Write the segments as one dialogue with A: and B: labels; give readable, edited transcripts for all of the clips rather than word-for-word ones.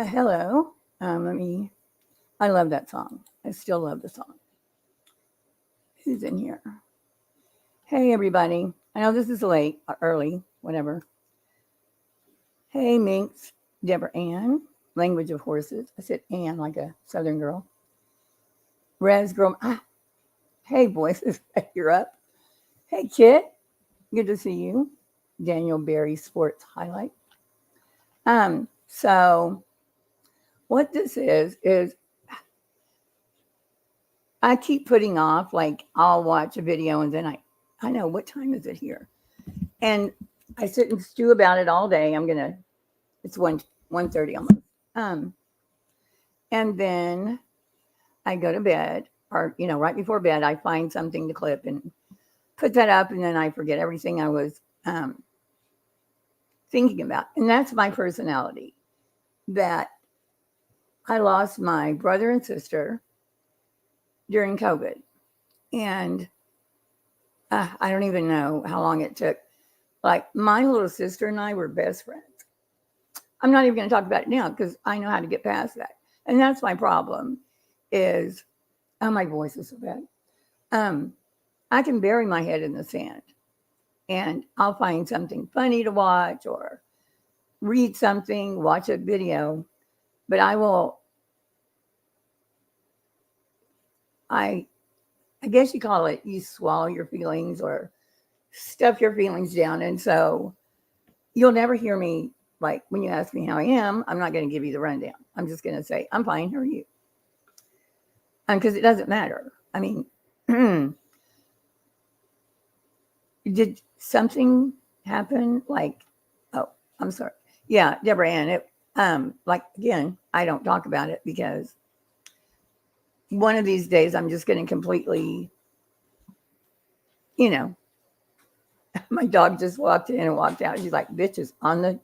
A: Hello. I love that song. I still love the song. Who's in here? Hey, everybody. I know this is late, early, whatever. Hey, Minx, Deborah Ann, Language of Horses. I said Ann like a Southern girl. Rez Girl. Hey, voices. You're up. Hey, Kit. Good to see you. Daniel Berry Sports Highlight. So what this is I keep putting off, like I'll watch a video and then I know what time is it here? And I sit and stew about it all day. It's 1:30 almost. And then I go to bed or, right before bed, I find something to clip and put that up. And then I forget everything I was thinking about. And that's my personality, that I lost my brother and sister during COVID. And I don't even know how long it took. Like my little sister and I were best friends. I'm not even going to talk about it now because I know how to get past that. And that's my problem is, oh, my voice is so bad. I can bury my head in the sand and I'll find something funny to watch or read something, watch a video, but I guess you call it, you swallow your feelings or stuff your feelings down. And so you'll never hear me, like when you ask me how I am, I'm not going to give you the rundown. I'm just going to say, I'm fine. How are you? Because it doesn't matter. I mean, did something happen? Like, oh, I'm sorry. Yeah, Deborah Ann, like, again, I don't talk about it because one of these days I'm just going to completely, my dog just walked in and walked out. She's like, bitch is on the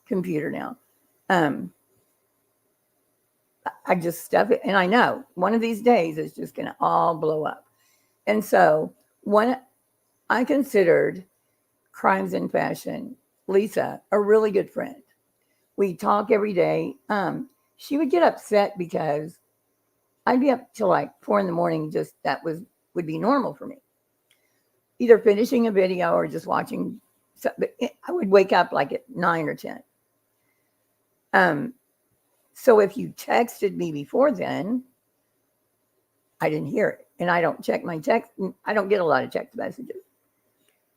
A: computer now. I just stuff it. And I know one of these days it's just going to all blow up. And so I considered Crimes in Fashion, Lisa, a really good friend. We talk every day. She would get upset because I'd be up till like 4 a.m. Just would be normal for me. Either finishing a video or just watching. I would wake up like at 9 or 10. So if you texted me before then, I didn't hear it. And I don't check my text. I don't get a lot of text messages.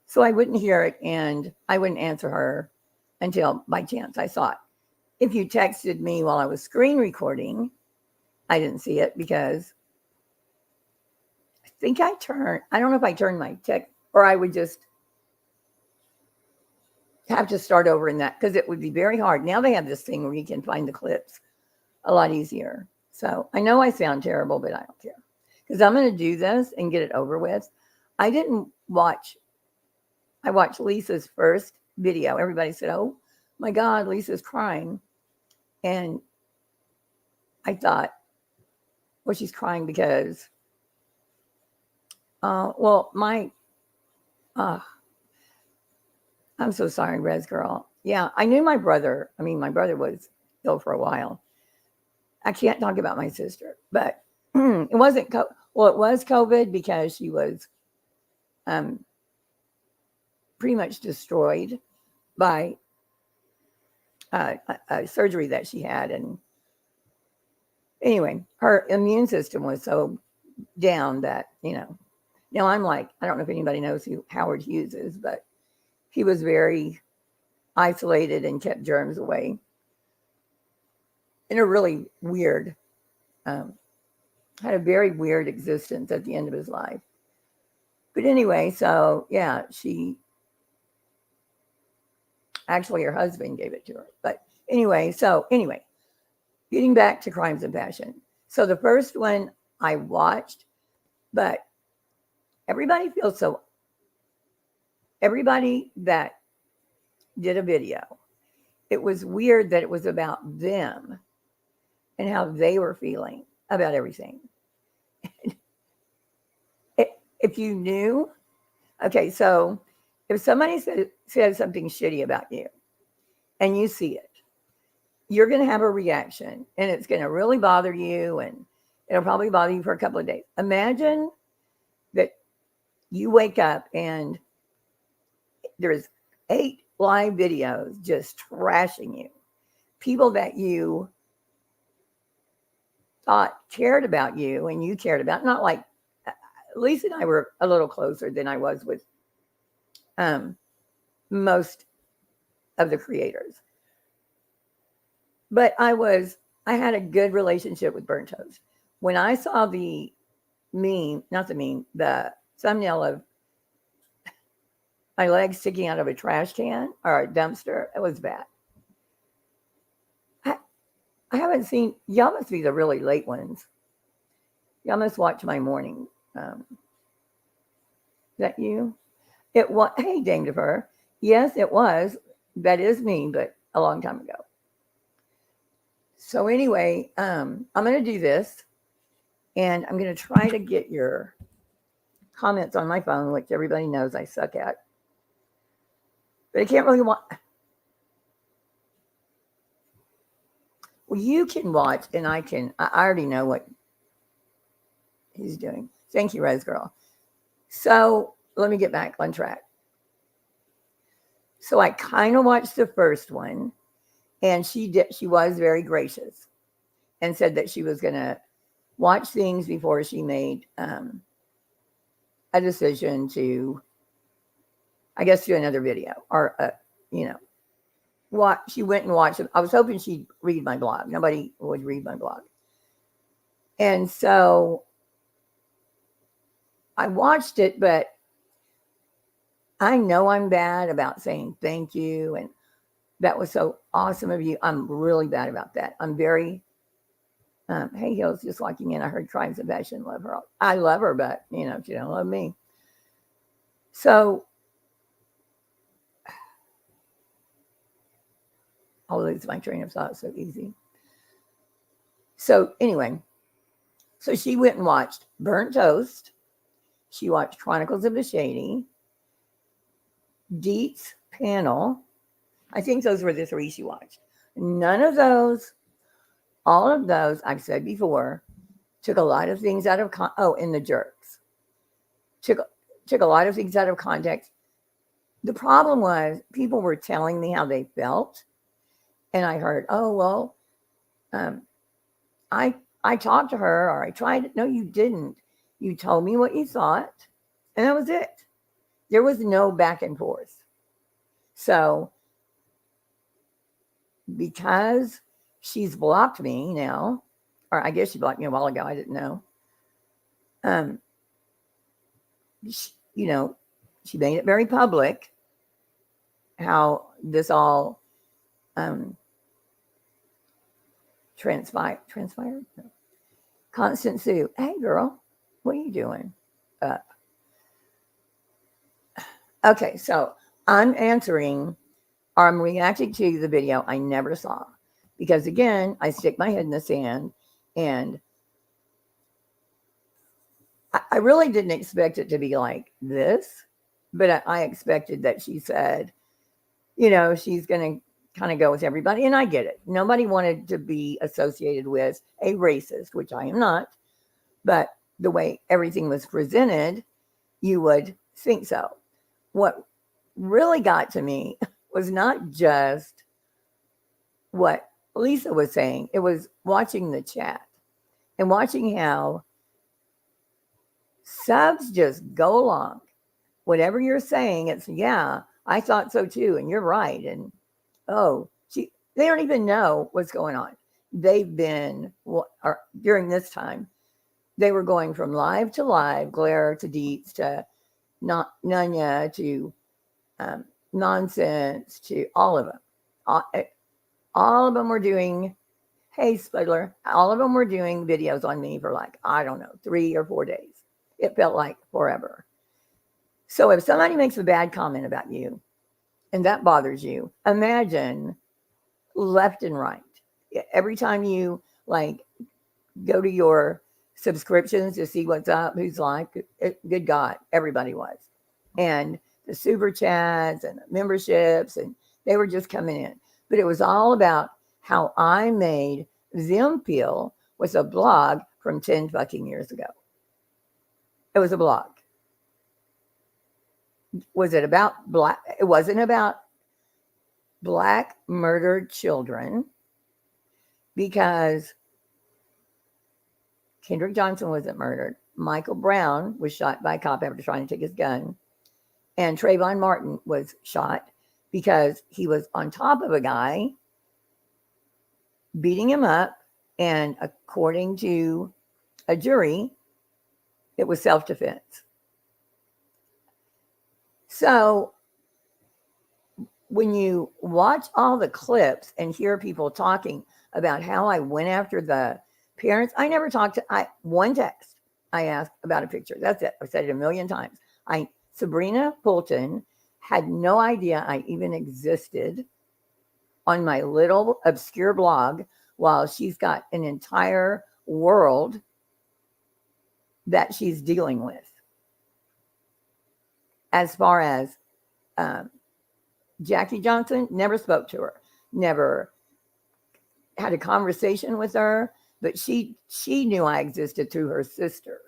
A: So I wouldn't hear it and I wouldn't answer her until by chance I saw it. If you texted me while I was screen recording, I didn't see it because I don't know if I turned my text or I would just have to start over in that because it would be very hard. Now they have this thing where you can find the clips a lot easier. So I know I sound terrible, but I don't care because I'm going to do this and get it over with. I watched Lisa's first video. Everybody said, oh my God, Lisa's crying. And I thought, well, she's crying because, I'm so sorry, Rez girl. Yeah, I knew my brother. I mean, my brother was ill for a while. I can't talk about my sister, but it wasn't, it was COVID because she was pretty much destroyed by a surgery that she had. And anyway, her immune system was so down that, now I'm like, I don't know if anybody knows who Howard Hughes is, but he was very isolated and kept germs away in a really weird, had a very weird existence at the end of his life. But anyway, so yeah, actually her husband gave it to her. But anyway, getting back to Crimes and Passion. So the first one I watched, but everybody that did a video, it was weird that it was about them and how they were feeling about everything. If you knew, okay, so if somebody says something shitty about you and you see it, you're going to have a reaction and it's going to really bother you, and it'll probably bother you for a couple of days. Imagine that you wake up and there's 8 live videos just trashing you. People that you thought cared about you and you cared about, not like Lisa and I were a little closer than I was with most of the creators. But I had a good relationship with Burnt Toast. When I saw the the thumbnail of my legs sticking out of a trash can or a dumpster, it was bad. I haven't seen, y'all must be the really late ones. Y'all must watch my morning. Is that you? It was, hey, Dame Defer. Yes, it was. That is me, but a long time ago. So anyway, I'm going to do this, and I'm going to try to get your comments on my phone, which everybody knows I suck at. But I can't really watch. Well, you can watch, and I already know what he's doing. Thank you, Rose Girl. So let me get back on track. So I kind of watched the first one, and she was very gracious and said that she was going to watch things before she made a decision to, I guess, do another video or, what she went and watched it. I was hoping she'd read my blog. Nobody would read my blog. And so I watched it, but I know I'm bad about saying thank you. And that was so awesome of you. I'm really bad about that. I'm very, hey, Hill's just walking in. I heard Tribes of Passion love her. I love her, but, she don't love me. So I'll lose my train of thought so easy. So anyway, so she went and watched Burnt Toast. She watched Chronicles of the Shady, Deet's panel. I think those were the 3 she watched. None of those, all of those, I've said before, took a lot of things out of and the jerks. Took a lot of things out of context. The problem was people were telling me how they felt. And I heard, oh, well, I talked to her, or I tried. No, you didn't. You told me what you thought, and that was it. There was no back and forth. So because she's blocked me now, or I guess she blocked me a while ago, I didn't know. She made it very public how this all transpired. No. Constant Sue, hey girl, what are you doing? Okay, so I'm answering, or I'm reacting to the video I never saw, because again, I stick my head in the sand, and I really didn't expect it to be like this, but I expected that she said, she's going to kind of go with everybody. And I get it. Nobody wanted to be associated with a racist, which I am not. But the way everything was presented, you would think so. What really got to me was not just what Lisa was saying. It was watching the chat and watching how subs just go along. Whatever you're saying, it's, yeah, I thought so too. And you're right. And they don't even know what's going on. They've been, during this time, they were going from live to live, Glare to Deets to Nunya to Nonsense to all of them. All of them were doing, hey, Spudler, all of them were doing videos on me for 3 or 4 days. It felt like forever. So if somebody makes a bad comment about you and that bothers you, imagine left and right. Every time you go to your subscriptions to see what's up, who's good God, everybody was. And the super chats and the memberships, and they were just coming in. But it was all about how I made them feel was a blog from 10 fucking years ago. It was a blog. Was it about black? It wasn't about black murdered children, because Kendrick Johnson wasn't murdered. Michael Brown was shot by a cop after trying to take his gun. And Trayvon Martin was shot because he was on top of a guy, beating him up. And according to a jury, it was self-defense. So when you watch all the clips and hear people talking about how I went after the parents, I never talked to one text. I asked about a picture. That's it. I've said it a million times. Sabrina Fulton had no idea I even existed on my little obscure blog, while she's got an entire world that she's dealing with. As far as Jackie Johnson, never spoke to her, never had a conversation with her, but she knew I existed through her sister.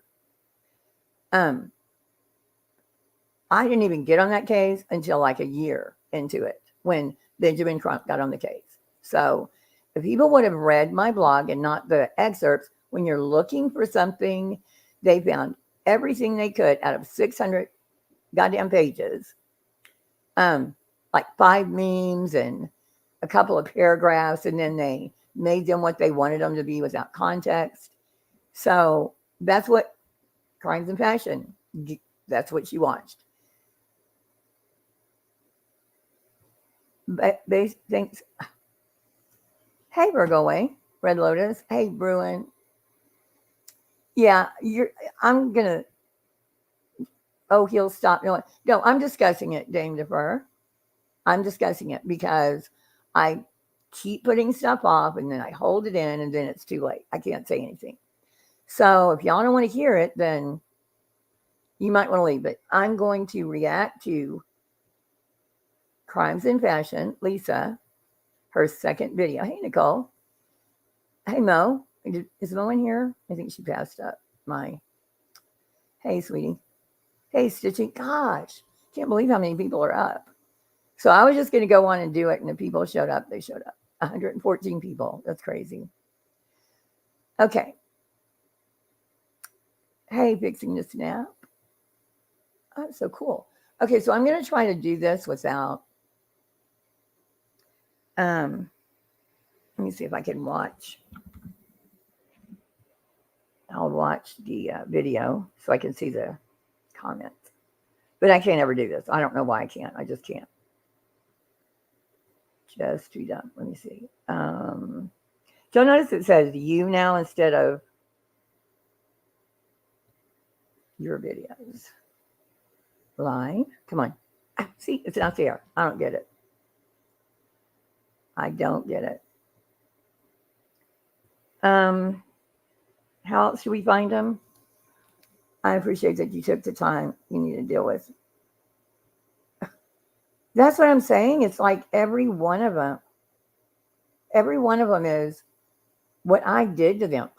A: I didn't even get on that case until like a year into it, when Benjamin Crump got on the case. So if people would have read my blog and not the excerpts, when you're looking for something, they found everything they could out of 600 goddamn pages. Like 5 memes and a couple of paragraphs, and then they made them what they wanted them to be without context. So that's what Crimes and Passion, that's what she watched. But they think, hey, Virgo Way, Red Lotus, hey, Bruin. Yeah, I'm going to, he'll stop. No, I'm discussing it, Dame Defer. I'm discussing it because I keep putting stuff off, and then I hold it in, and then it's too late. I can't say anything. So if y'all don't want to hear it, then you might want to leave. But I'm going to react to Crimes and Fashion, Lisa, her second video. Hey, Nicole. Hey, Mo. Is Mo in here? I think she passed up my. Hey, sweetie. Hey, Stitching. Gosh, can't believe how many people are up. So I was just going to go on and do it, and if people showed up, they showed up. 114 people. That's crazy. Okay. Hey, Fixing the Snap. Oh, so cool. Okay, so I'm going to try to do this without. Let me see if I can watch. I'll watch the video so I can see the comments. But I can't ever do this. I don't know why I can't. I just can't. Just too dumb. Let me see. You'll notice it says you now instead of your videos. Live. Come on. See, it's not there. I don't get it. I don't get it. How else should we find them? I appreciate that you took the time you need to deal with. That's what I'm saying. It's like every one of them is what I did to them.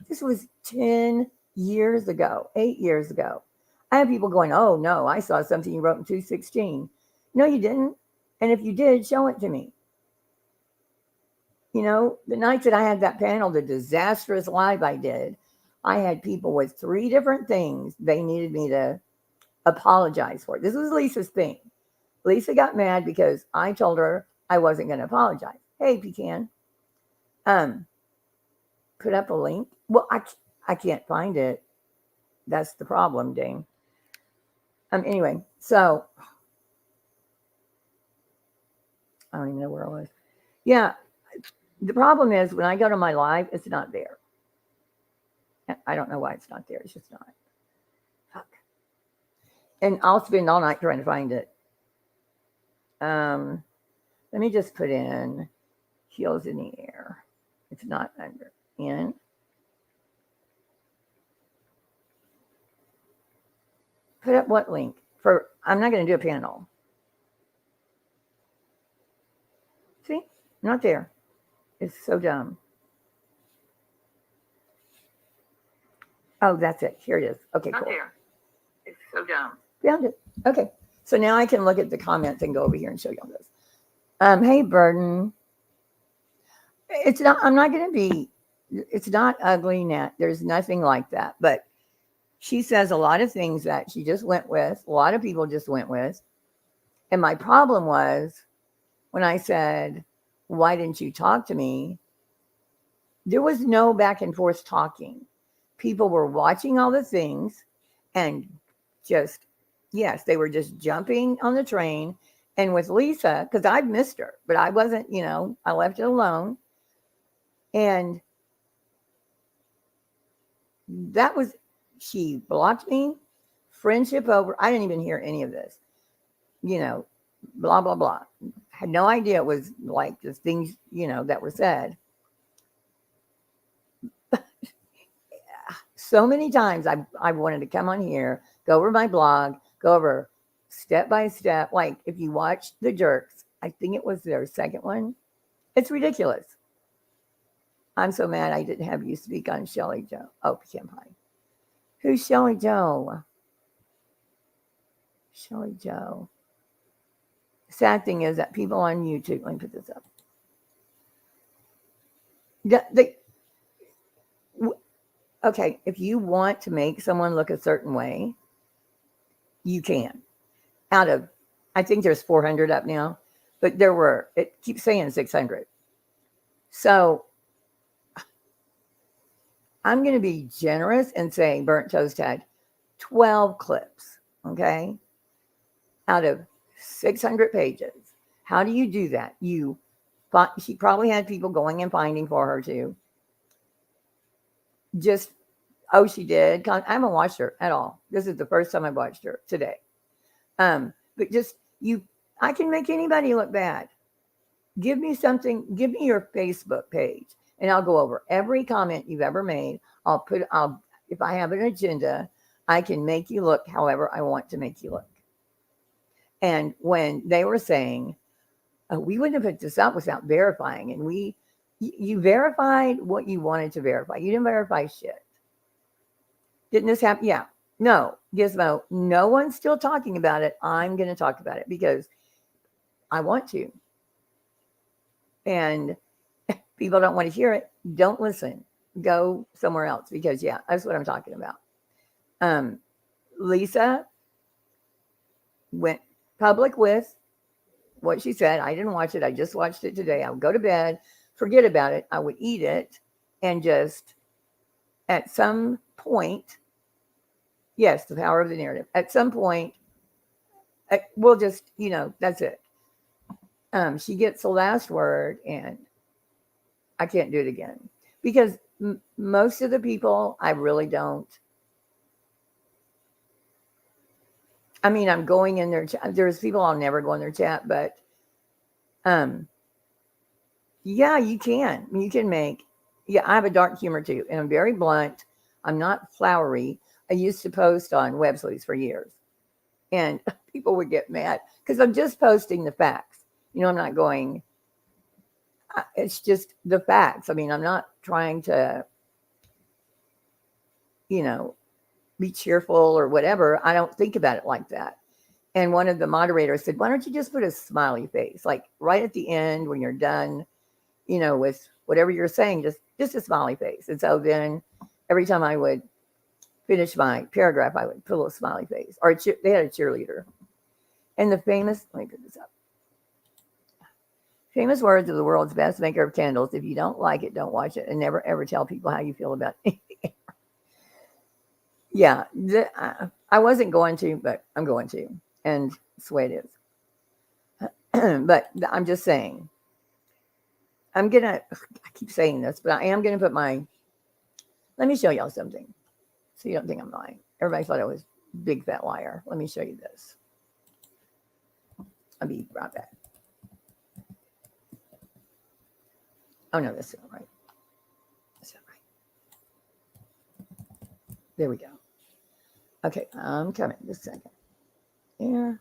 A: This was 10 years ago, 8 years ago. I have people going, oh, no, I saw something you wrote in 216. No, you didn't. And if you did, show it to me. You know, the night that I had that panel, the disastrous live I did, I had people with 3 different things they needed me to apologize for. This was Lisa's thing. Lisa got mad because I told her I wasn't going to apologize. Hey, Pecan. Put up a link. Well, I can't find it. That's the problem, Dame. Anyway, so I don't even know where I was. Yeah, the problem is when I go to my live, it's not there. I don't know why it's not there. It's just not. Fuck. And I'll spend all night trying to find it. Let me just put in heels in the air. It's not under in. Put up what link? I'm not going to do a panel. See? Not there. It's so dumb. Oh, that's it. Here it is. Okay,
B: Not
A: cool.
B: there. It's so dumb.
A: Found it. Okay. So now I can look at the comments and go over here and show y'all this. Hey, Burden. It's not, I'm not going to be, it's not ugly, Nat. There's nothing like that. But she says a lot of things that she just went with, a lot of people just went with. And my problem was when I said, why didn't you talk to me? There was no back and forth talking. People were watching all the things and just, yes, they were just jumping on the train. And with Lisa, because I'd missed her, but I wasn't, I left it alone. And that was, she blocked me, friendship over. I didn't even hear any of this, blah, blah, blah. Had no idea it was like the things, that were said. So many times I wanted to come on here, go over my blog, go over step by step. Like if you watch The Jerks, I think it was their second one. It's ridiculous. I'm so mad I didn't have you speak on Shelly Joe. Oh, Kim, hi. Who's Shelly Joe? Shelly Joe. Sad thing is that people on YouTube, let me put this up. Okay, if you want to make someone look a certain way, you can. Out of, I think there's 400 up now, but it keeps saying 600. So I'm going to be generous and say Burnt Toast had 12 clips, okay, out of 600 pages. How do you do that? She probably had people going and finding for her too. Just, oh, she did. I haven't watched her at all. This is the first time I watched her today. But just I can make anybody look bad. Give me something, give me your Facebook page, and I'll go over every comment you've ever made. If I have an agenda, I can make you look however I want to make you look. And when they were saying, we wouldn't have put this up without verifying, and you verified what you wanted to verify. You didn't verify shit. Didn't this happen? Yeah. No, Gizmo, no one's still talking about it. I'm going to talk about it because I want to. And people don't want to hear it. Don't listen. Go somewhere else because, yeah, that's what I'm talking about. Lisa went public with what she said. I didn't watch it. I just watched it today. I would go to bed, forget about it. I would eat it and just at some point, yes, the power of the narrative. At some point, we'll just, that's it. She gets the last word, and I can't do it again because most of the people I really don't. I mean, I'm going in their chat. There's people I'll never go in their chat, but yeah, you can. You can make. Yeah, I have a dark humor too, and I'm very blunt. I'm not flowery. I used to post on websites for years, and people would get mad because I'm just posting the facts. I'm not going. It's just the facts. I mean, I'm not trying to, be cheerful or whatever. I don't think about it like that. And one of the moderators said, why don't you just put a smiley face, like right at the end when you're done, with whatever you're saying, just a smiley face. And so then every time I would finish my paragraph, I would put a little smiley face. Or they had a cheerleader. And the famous, let me put this up. Famous words of the world's best maker of candles. If you don't like it, don't watch it, and never ever tell people how you feel about it. Yeah, I wasn't going to, but I'm going to, and that's the way it is. But I'm just saying, I keep saying this, but I am gonna put let me show y'all something, so you don't think I'm lying. Everybody thought I was a big fat liar. Let me show you this. I'll be right back. Oh no, that's not right. That's not right. There we go. Okay, I'm coming. Just a second. There.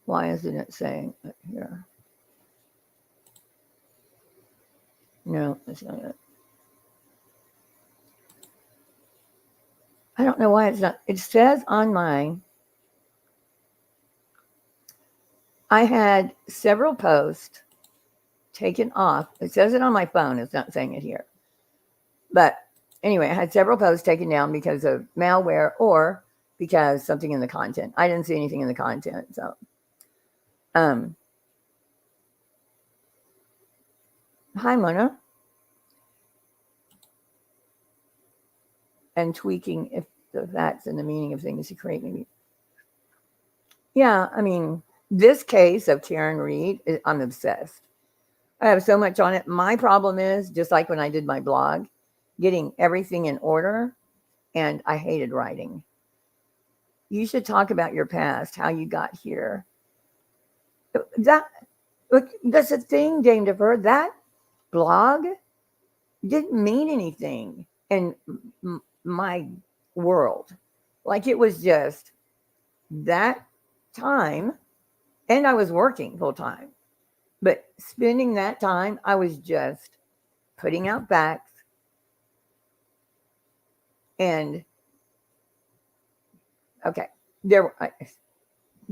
A: Why isn't it saying it here? No, that's not it. I don't know why it's not. It says on mine, I had several posts taken off. It says it on my phone. It's not saying it here. But anyway, I had several posts taken down because of malware or because something in the content. I didn't see anything in the content. So, hi, Mona. And tweaking if the facts and the meaning of things to create maybe. Yeah, I mean, this case of Karen Reed, I'm obsessed. I have so much on it. My problem is, just like when I did my blog, getting everything in order, and I hated writing. You should talk about your past, how you got here. That's the thing, Dame Defer. That blog didn't mean anything in my world. Like, it was just that time, and I was working full time. But spending that time, I was just putting out facts. And okay, the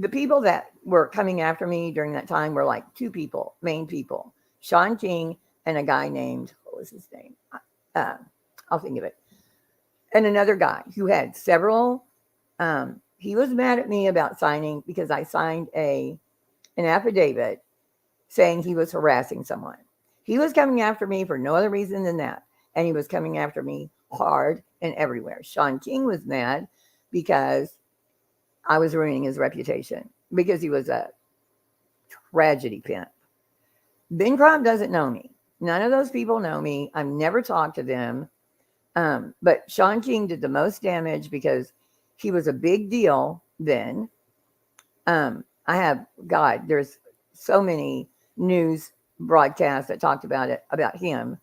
A: people that were coming after me during that time were like two people, main people, Sean King and a guy named, what was his name? I'll think of it. And another guy who had several, he was mad at me about signing because I signed an affidavit saying he was harassing someone. He was coming after me for no other reason than that. And he was coming after me hard and everywhere. Sean King was mad because I was ruining his reputation because he was a tragedy pimp. Ben Crump doesn't know me. None of those people know me. I've never talked to them. But Sean King did the most damage because he was a big deal then. There's so many news broadcasts that talked about him.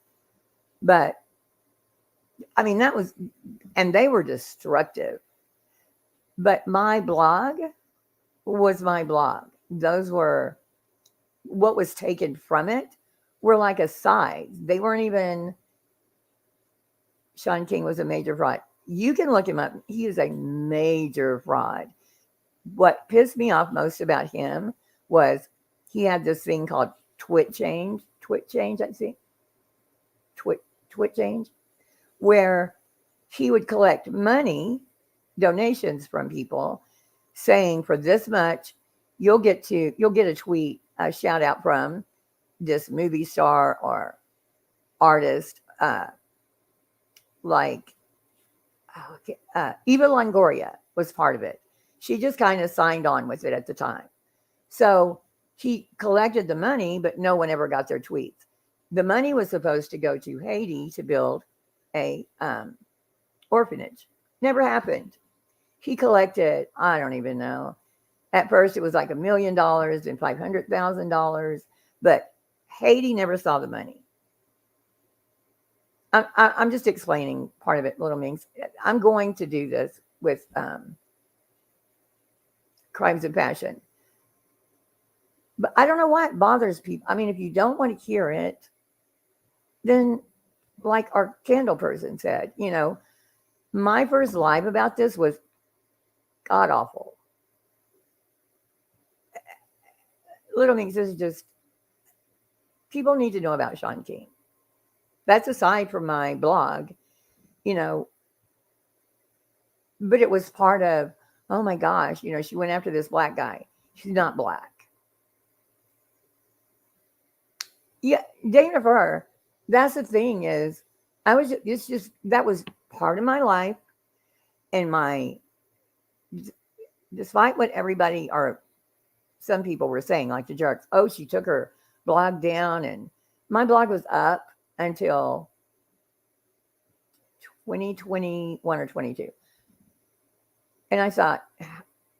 A: But I mean, and they were destructive. But my blog was my blog. Those were what was taken from it were like asides. They weren't even. Sean King was a major fraud. You can look him up. He is a major fraud. What pissed me off most about him was he had this thing called Twit Change, I see. Twit Change, where he would collect money, donations from people, saying for this much, you'll get a tweet, a shout out from this movie star or artist, Eva Longoria was part of it. She just kind of signed on with it at the time. So he collected the money, but no one ever got their tweets. The money was supposed to go to Haiti to build a orphanage. Never happened. He collected, I don't even know. At first, it was like $1 million and $500,000, but Haiti never saw the money. I'm just explaining part of it, Little Minx. I'm going to do this with Crimes of Passion. But I don't know why it bothers people. I mean, if you don't want to hear it, then like our candle person said, my first live about this was god awful. Little Minx is just, people need to know about Sean King. That's aside from my blog, but it was part of, oh my gosh, she went after this black guy. She's not black. Yeah, Dana for her. That's the thing is, that was part of my life, and despite what everybody or some people were saying, like the jerks, oh, she took her blog down, and my blog was up until 2021 or 22. And I thought,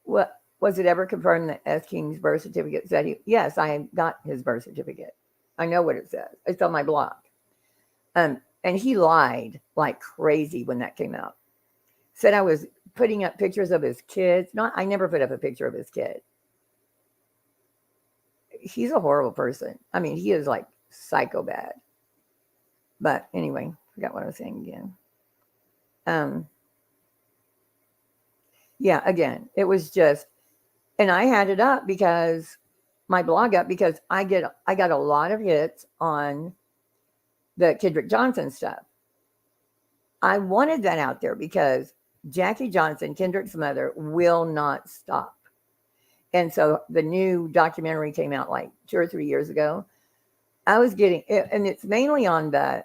A: what was it ever confirmed that S. King's birth certificate said yes, I got his birth certificate. I know what it says. It's on my blog. And he lied like crazy when that came out. Said I was putting up pictures of his kids. No, I never put up a picture of his kid. he's a horrible person. I mean, he is like psycho bad. But anyway, forgot what I was saying again. Yeah, again, it was just, and I had it up because my blog up because I got a lot of hits on the Kendrick Johnson stuff. I wanted that out there because Jackie Johnson, Kendrick's mother, will not stop. And so the new documentary came out like 2 or 3 years ago. I was getting, and it's mainly on the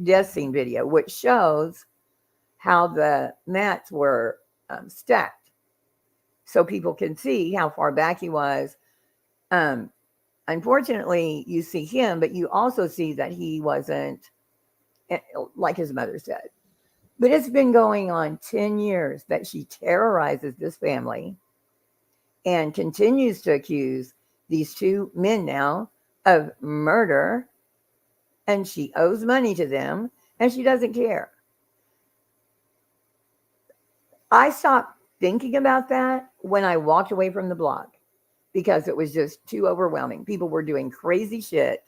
A: death scene video, which shows how the mats were stacked. So people can see how far back he was. Unfortunately, you see him, but you also see that he wasn't, like his mother said. But it's been going on 10 years that she terrorizes this family and continues to accuse these two men now of murder. And she owes money to them and she doesn't care. I stopped thinking about that when I walked away from the blog because it was just too overwhelming. People were doing crazy shit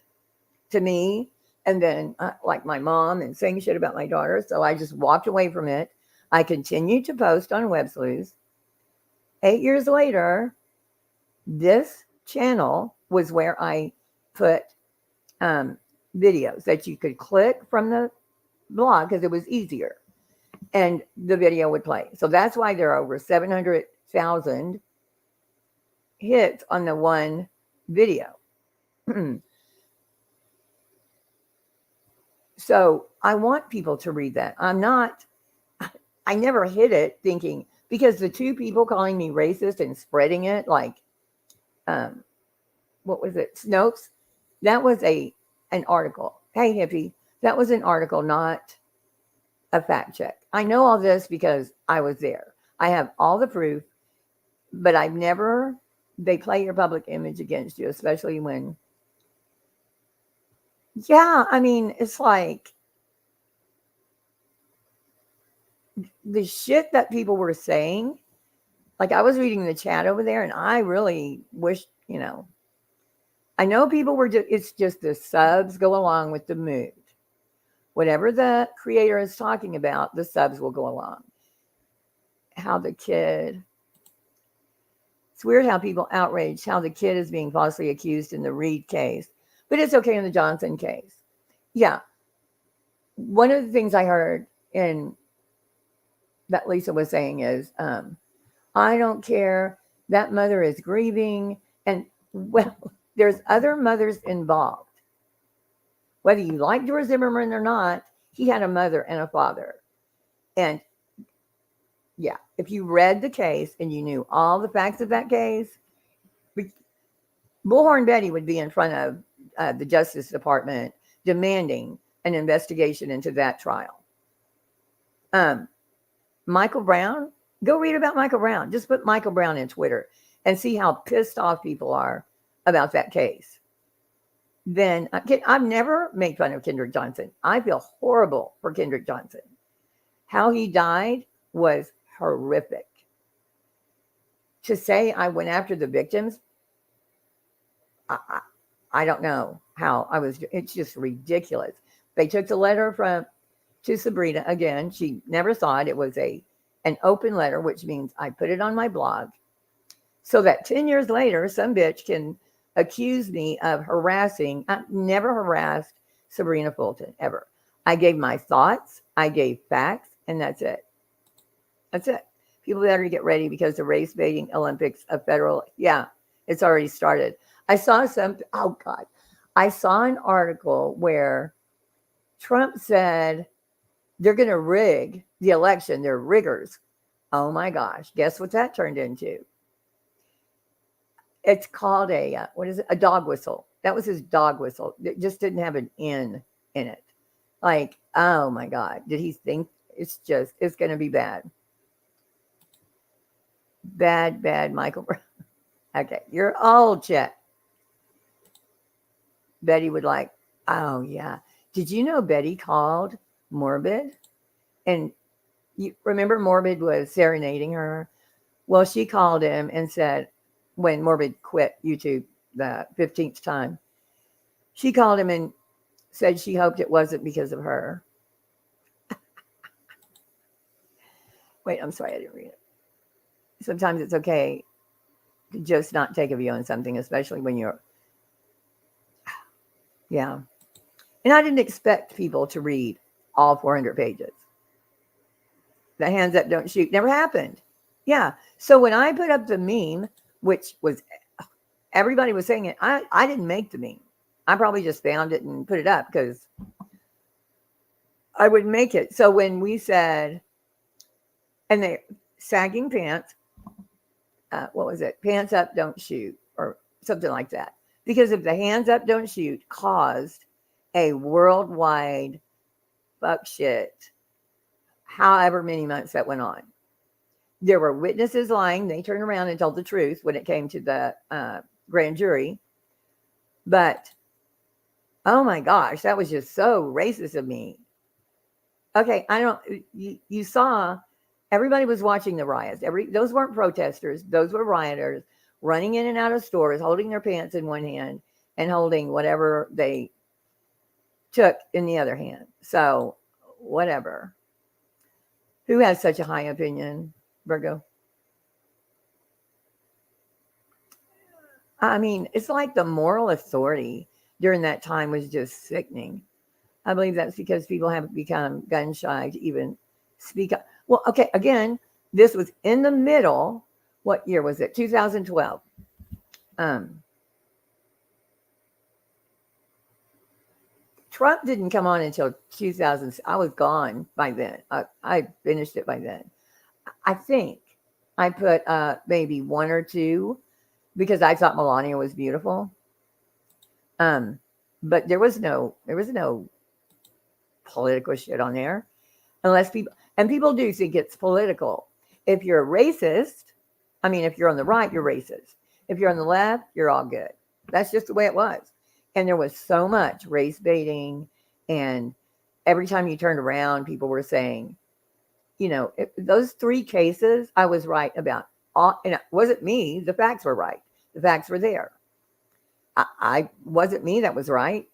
A: to me. And then like my mom and saying shit about my daughter. So I just walked away from it. I continued to post on Web Sleuths. 8 years later, this channel was where I put videos that you could click from the blog because it was easier. And the video would play. So that's why there are over 700,000 hits on the one video. So I want people to read that. I never hit it thinking, because the two people calling me racist and spreading it, like, what was it? Snopes. That was an article. Hey, hippie. That was an article, not a fact check. I know all this because I was there. I have all the proof, but they play your public image against you, especially when, yeah, I mean, it's like the shit that people were saying. Like I was reading the chat over there and I really wish, I know people were it's just the subs go along with the mood. Whatever the creator is talking about, the subs will go along. It's weird how people outrage how the kid is being falsely accused in the Reed case, but it's okay in the Johnson case. Yeah. One of the things I heard in that Lisa was saying is, I don't care. That mother is grieving. And well, there's other mothers involved. Whether you like George Zimmerman or not, he had a mother and a father. And yeah, if you read the case and you knew all the facts of that case, Bullhorn Betty would be in front of the Justice Department demanding an investigation into that trial. Michael Brown, go read about Michael Brown. Just put Michael Brown in Twitter and see how pissed off people are about that case. Then I've never made fun of Kendrick Johnson. I feel horrible for Kendrick Johnson. How he died was horrific. To say I went after the victims, I don't know how I was. It's just ridiculous. They took the letter to Sabrina. Again, she never saw it. It was an open letter, which means I put it on my blog so that 10 years later, some bitch can accuse me of harassing. I never harassed Sabrina Fulton, ever. I gave my thoughts, I gave facts, and that's it. That's it. People better get ready because the race baiting Olympics of federal, it's already started. I saw I saw an article where Trump said they're going to rig the election. They're riggers. Oh my gosh. Guess what that turned into? It's called a dog whistle. That was his dog whistle. It just didn't have an N in it. Like, oh my God. Did he think it's going to be bad? Bad, Michael Brown. Okay, you're old, Chet. Betty would like, oh yeah. Did you know Betty called Morbid? And you remember Morbid was serenading her? Well, she called him and said, when Morbid quit YouTube the 15th time. She called him and said she hoped it wasn't because of her. Wait, I'm sorry, I didn't read it. Sometimes it's okay to just not take a view on something, especially when you're, yeah. And I didn't expect people to read all 400 pages. The hands up, don't shoot never happened. Yeah. So when I put up the meme, which was, everybody was saying it, I didn't make the meme. I probably just found it and put it up because I wouldn't make it. So when we said, and they sagging pants, what was it? Pants up, don't shoot, or something like that. Because if the hands up, don't shoot caused a worldwide fuck shit, however many months that went on. There were witnesses lying. They turned around and told the truth when it came to the grand jury. But, oh my gosh, that was just so racist of me. Okay, you saw, everybody was watching the riots. Those weren't protesters. Those were rioters running in and out of stores, holding their pants in one hand and holding whatever they took in the other hand. So, whatever. Who has such a high opinion, Virgo? I mean, it's like the moral authority during that time was just sickening. I believe that's because people have become gun shy to even speak up. Well, okay, again, this was in the middle. What year was it? 2012. Trump didn't come on until 2000. I was gone by then. I finished it by then. I think I put maybe one or two because I thought Melania was beautiful. But there was no political shit on there, unless people do think it's political. If you're a racist, I mean, if you're on the right, you're racist. If you're on the left, you're all good. That's just the way it was. And there was so much race baiting, and every time you turned around, people were saying, those 3 cases, I was right about all, and it wasn't me. The facts were right. The facts were there. I wasn't me that was right.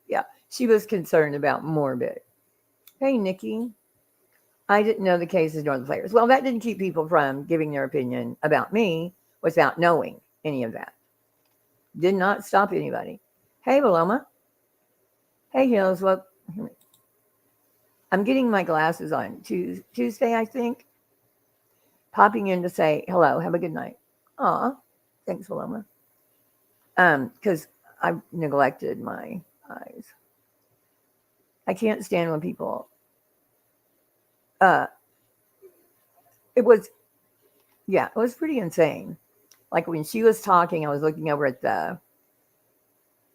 A: Yeah, she was concerned about morbid. Hey, Nikki. I didn't know the cases nor the players. Well, that didn't keep people from giving their opinion about me without knowing any of that. Did not stop anybody. Hey, Paloma. Hey, Hills. Well, I'm getting my glasses on Tuesday, I think. Popping in to say hello. Have a good night. Aw, thanks, Paloma. Because I've neglected my eyes. I can't stand when people. It was pretty insane. Like when she was talking, I was looking over at the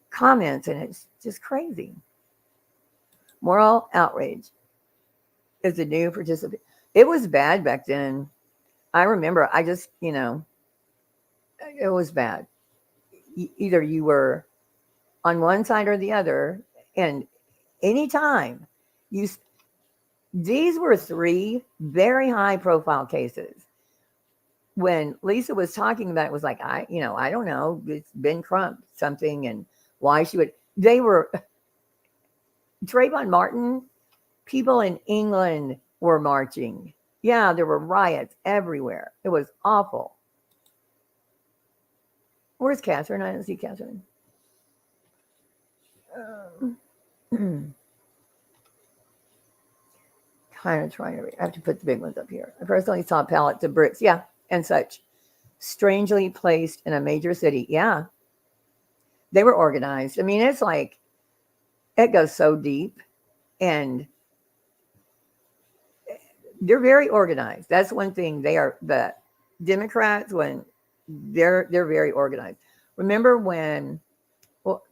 A: comments, and it's just crazy. Moral outrage is a new participant. It was bad back then. I remember. I just, it was bad. Either you were on one side or the other, and anytime these were 3 very high profile cases. When Lisa was talking about it, was like, I don't know, it's Ben Crump something, and why they were Trayvon Martin, people in England were marching. Yeah, there were riots everywhere. It was awful. Where's Catherine? I don't see Catherine. Kind of trying to read. I have to put the big ones up here. I personally saw pallets of bricks, yeah, and such, strangely placed in a major city. Yeah, they were organized. I mean, it's like it goes so deep, and they're very organized. That's one thing. They are the Democrats when they're very organized. Remember when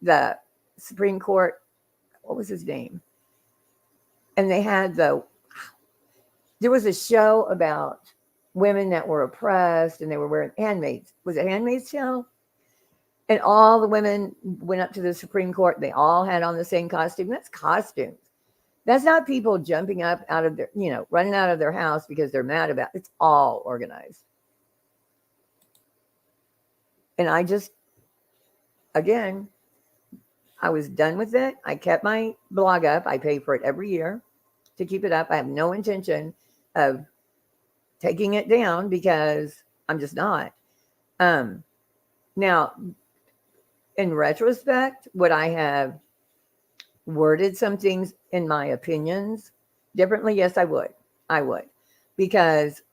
A: the Supreme Court, what was his name? And they had there was a show about women that were oppressed, and they were wearing handmaids. Was it Handmaid's Tale? And all the women went up to the Supreme Court. They all had on the same costume. That's costumes. That's not people jumping up out of their, running out of their house because they're mad about it. It's all organized. And I just, again, I was done with it. I kept my blog up. I pay for it every year to keep it up. I have no intention of taking it down because I'm just not. Now, in retrospect, would I have worded some things in my opinions differently? Yes, I would. I would. Because,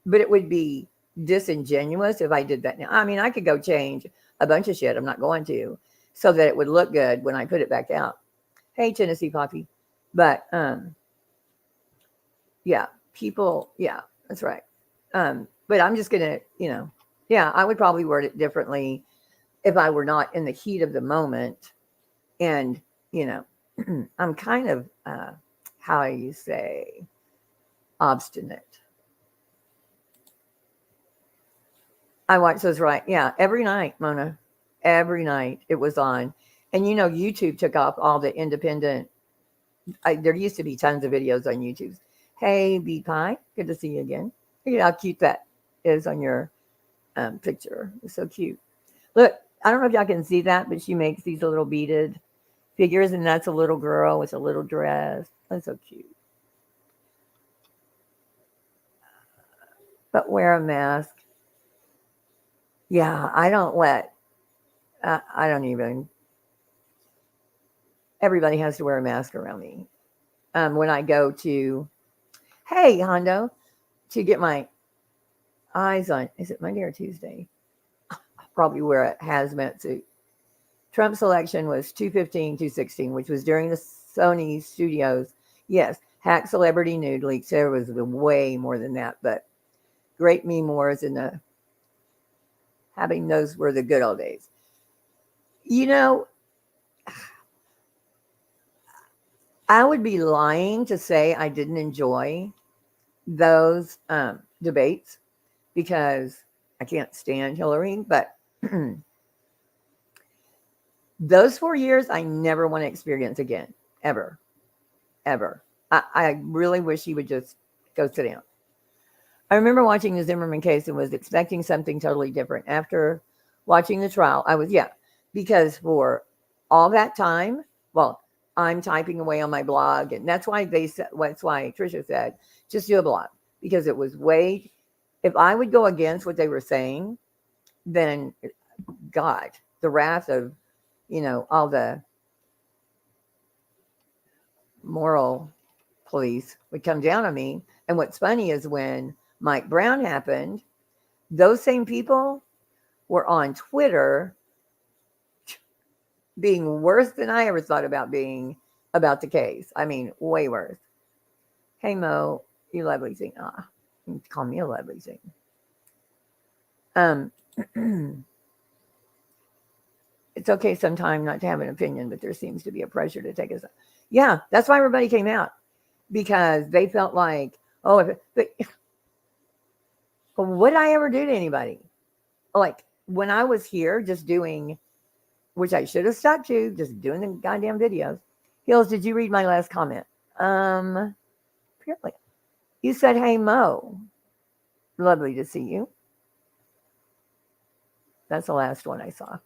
A: but it would be disingenuous if I did that now. I mean, I could go change a bunch of shit. I'm not going to, so that it would look good when I put it back out. Hey, Tennessee Poppy. But, yeah, people, yeah, that's right. But I'm just going to, yeah, I would probably word it differently if I were not in the heat of the moment. And, I'm kind of, how you say, obstinate. I watch those, right? Yeah, every night, Mona. Every night it was on. And, YouTube took off all the independent. There used to be tons of videos on YouTube. Hey, B Pie, good to see you again. Look at how cute that is on your picture. It's so cute. Look, I don't know if y'all can see that, but she makes these little beaded figures, and that's a little girl with a little dress. That's so cute. But wear a mask. Yeah, I don't let, I don't even, everybody has to wear a mask around me. When I go to, hey, Hondo, to get my eyes on, is it Monday or Tuesday? I'll probably wear a hazmat suit. Trump's election was 215, 216, which was during the Sony studios. Yes, hack celebrity nude leaks. There was way more than that, but great meme wars and having those were the good old days. I would be lying to say I didn't enjoy those debates because I can't stand Hillary, but those 4 years I never want to experience again, ever, ever. I really wish he would just go sit down. I remember watching the Zimmerman case and was expecting something totally different. After watching the trial, because for all that time, well, I'm typing away on my blog, and that's why Trisha said, just do a blog, because it was if I would go against what they were saying, then God, the wrath of, all the moral police would come down on me. And what's funny is when Mike Brown happened, those same people were on Twitter being worse than I ever thought about being about the case. I mean, way worse. Hey, Mo, you lovely thing. You call me a lovely thing. It's okay sometime not to have an opinion, but there seems to be a pressure to take us. Yeah, that's why everybody came out, because they felt like, what did I ever do to anybody? Like when I was here just doing, which I should have stuck to, just doing the goddamn videos. Hills, did you read my last comment? Apparently. You said, hey, Mo. Lovely to see you. That's the last one I saw.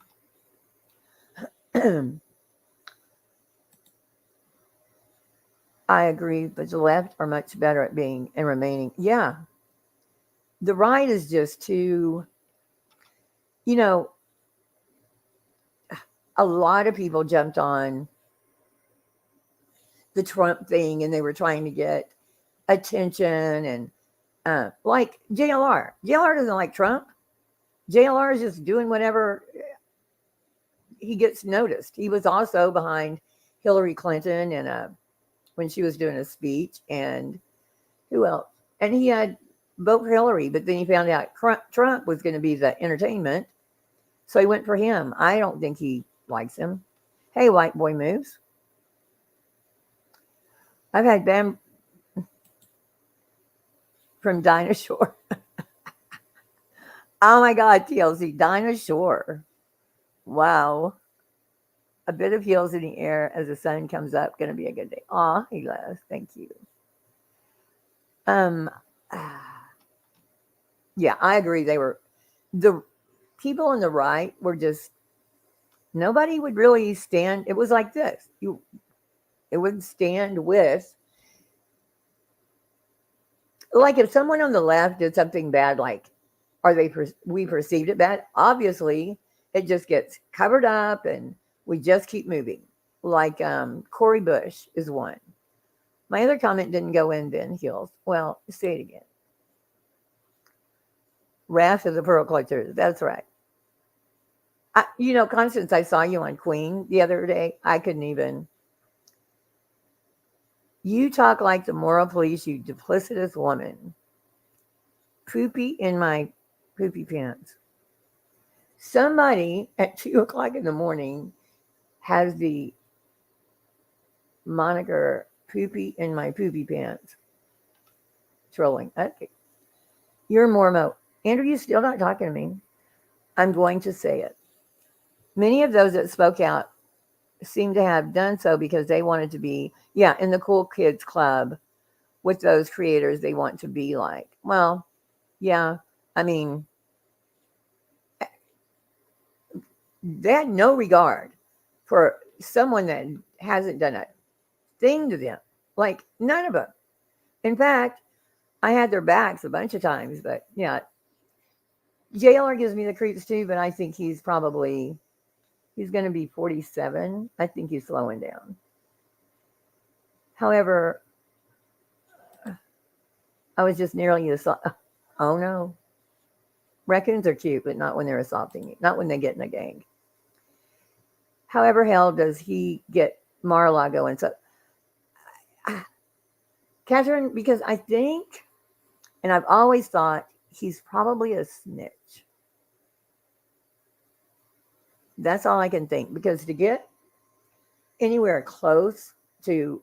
A: I agree, but the left are much better at being and remaining. Yeah. The right is just too, a lot of people jumped on the Trump thing and they were trying to get attention, and like JLR. JLR doesn't like Trump. JLR is just doing whatever he gets noticed. He was also behind Hillary Clinton and when she was doing a speech, and who else? And he had vote for Hillary, but then he found out Trump was going to be the entertainment, so he went for him. I don't think he likes him. Hey, white boy moves. I've had Bam from Dinosaur. Oh my God, TLC, Dinosaur. Wow. A bit of heels in the air as the sun comes up. Going to be a good day. Aw, he loves. Thank you. Yeah, I agree. They were people on the right were just, nobody would really stand. It was like this. It would stand with, like if someone on the left did something bad, like, we perceived it bad, obviously it just gets covered up and we just keep moving. Like Cori Bush is one. My other comment didn't go in then, Heels. Well, say it again. Wrath of the Pearl Clutchers. That's right. Constance, I saw you on Queen the other day. I couldn't even. You talk like the moral police, you duplicitous woman. Poopy in my poopy pants. Somebody at 2:00 in the morning has the moniker poopy in my poopy pants. Trolling. Okay. You're Mormo. Andrew, you're still not talking to me. I'm going to say it. Many of those that spoke out seem to have done so because they wanted to be, in the cool kids club with those creators they want to be like. Well, yeah, I mean, they had no regard for someone that hasn't done a thing to them. Like, none of them. In fact, I had their backs a bunch of times, but yeah, JLR gives me the creeps too, but I think he's going to be 47. I think he's slowing down. However, I was just nearly assaulted. Oh no. Raccoons are cute, but not when they're assaulting you, not when they get in a gang. However, hell does he get Mar-a-Lago and so. Catherine, because I think, and I've always thought, he's probably a snitch. That's all I can think. Because to get anywhere close to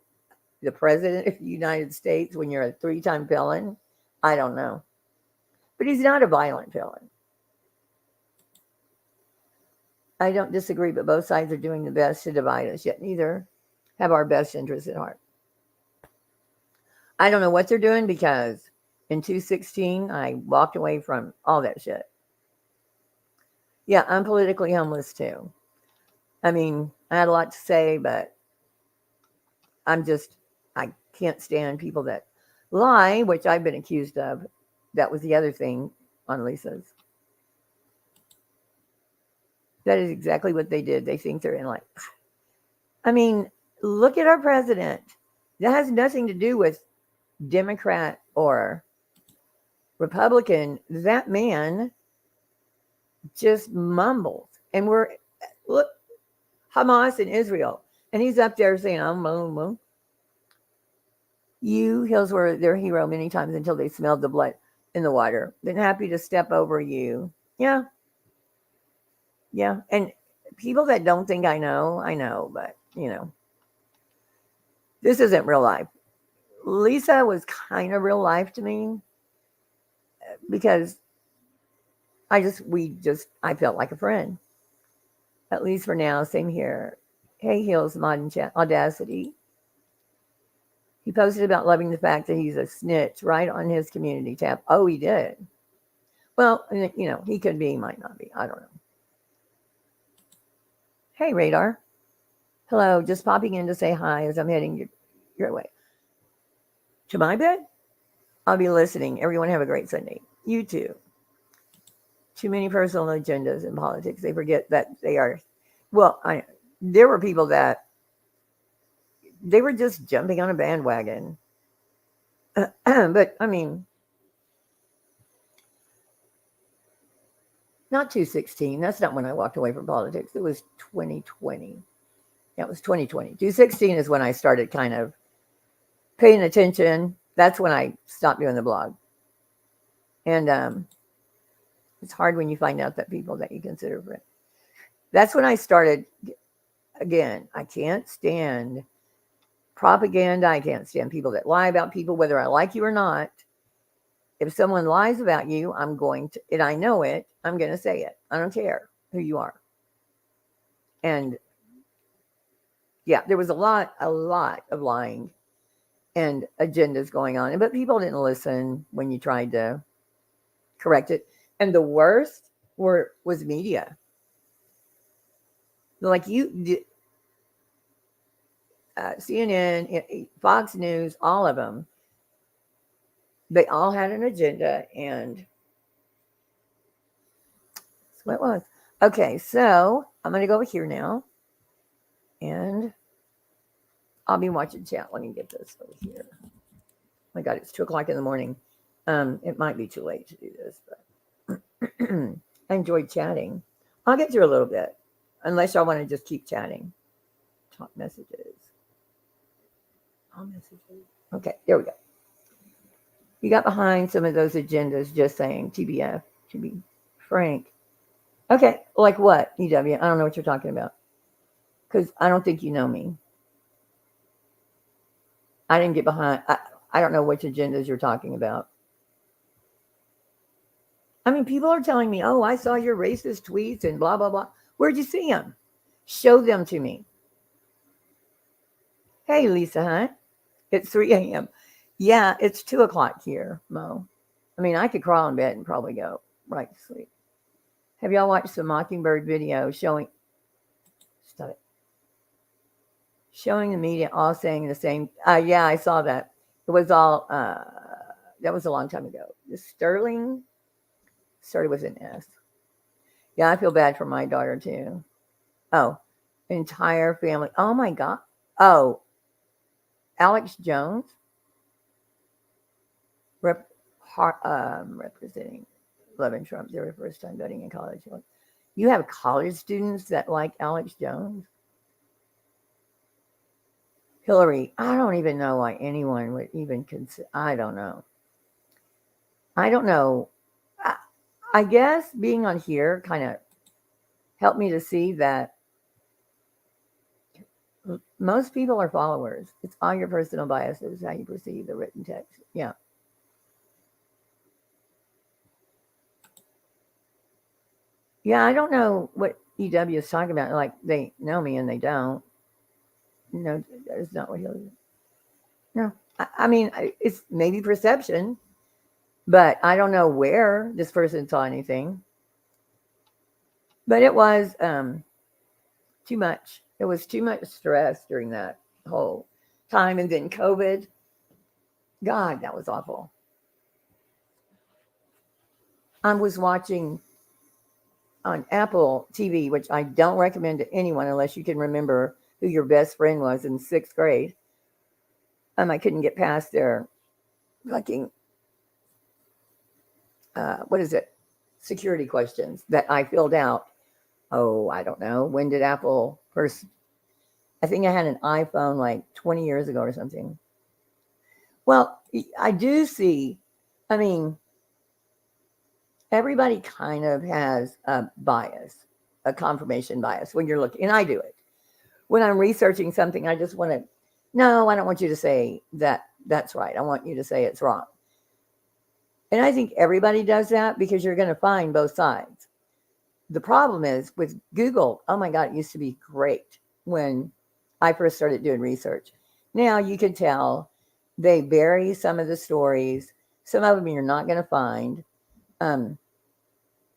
A: the president of the United States when you're a 3-time felon, I don't know. But he's not a violent felon. I don't disagree, but both sides are doing the best to divide us, yet neither have our best interests at heart. I don't know what they're doing because in 2016, I walked away from all that shit. Yeah, I'm politically homeless too. I mean, I had a lot to say, but I can't stand people that lie, which I've been accused of. That was the other thing on Lisa's. That is exactly what they did. They think they're in like, I mean, look at our president. That has nothing to do with Democrat or Republican. That man just mumbles. And look, Hamas and Israel. And he's up there saying, You, Hills, were their hero many times until they smelled the blood in the water. Been happy to step over you. Yeah. Yeah. And people that don't think I know, but, this isn't real life. Lisa was kind of real life to me because I felt like a friend. At least for now. Same here. Hey, Hills, Modern Chat, Audacity. He posted about loving the fact that he's a snitch right on his community tab. Oh, he did. Well, he could be, he might not be. I don't know. Hey, Radar. Hello, just popping in to say hi as I'm heading your way. To my bed? I'll be listening. Everyone have a great Sunday. You too. Too many personal agendas in politics. They forget that they are, there were people that they were just jumping on a bandwagon. But, I mean, not 2016. That's not when I walked away from politics. It was 2020. Yeah, it was 2020. 2016 is when I started kind of paying attention. That's when I stopped doing the blog. And it's hard when you find out that people that you consider friends. That's when I started, again, I can't stand propaganda. I can't stand people that lie about people, whether I like you or not. If someone lies about you, I'm going to, and I know it, I'm going to say it. I don't care who you are. And yeah, there was a lot of lying and agendas going on, but people didn't listen when you tried to correct it. And the worst was media. Like CNN, Fox News, all of them, they all had an agenda, and that's what it was. Okay, so I'm going to go over here now, and I'll be watching chat. Let me get this over here. Oh my God, it's 2:00 in the morning. It might be too late to do this, but I enjoyed chatting. I'll get through a little bit, unless y'all want to just keep chatting. Top messages. All messages. Okay, there we go. You got behind some of those agendas just saying TBF, to be frank. Okay, like what, EW? I don't know what you're talking about. Because I don't think you know me. I didn't get behind. I don't know which agendas you're talking about. I mean, people are telling me, oh, I saw your racist tweets and blah, blah, blah. Where'd you see them? Show them to me. Hey, Lisa Hunt. It's 3 a.m. Yeah, it's 2:00 here, Mo. I mean, I could crawl in bed and probably go right to sleep. Have y'all watched the Mockingbird video showing the media all saying the same? Yeah, I saw that. It was all, that was a long time ago. The Sterling started with an S. Yeah, I feel bad for my daughter too. Oh, entire family. Oh my God. Oh, Alex Jones representing 11 Trump, their first time voting in college. You have college students that like Alex Jones? Hillary, I don't even know why anyone would even consider. I don't know. I guess being on here kind of helped me to see that most people are followers. It's all your personal biases, how you perceive the written text. Yeah. Yeah, I don't know what EW is talking about. Like, they know me and they don't. No, that is not what he'll do. No. I mean, it's maybe perception, but I don't know where this person saw anything. But it was too much. It was too much stress during that whole time. And then COVID. God, that was awful. I was watching on Apple TV, which I don't recommend to anyone unless you can remember who your best friend was in 6th grade. I couldn't get past their fucking, what is it? Security questions that I filled out. Oh, I don't know. When did Apple first? I think I had an iPhone like 20 years ago or something. Well, I do see, I mean, everybody kind of has a bias, a confirmation bias when you're looking, and I do it. When I'm researching something, I just want to, no, I don't want you to say that that's right. I want you to say it's wrong. And I think everybody does that because you're going to find both sides. The problem is with Google, oh my God, it used to be great when I first started doing research. Now you can tell they bury some of the stories. Some of them you're not going to find.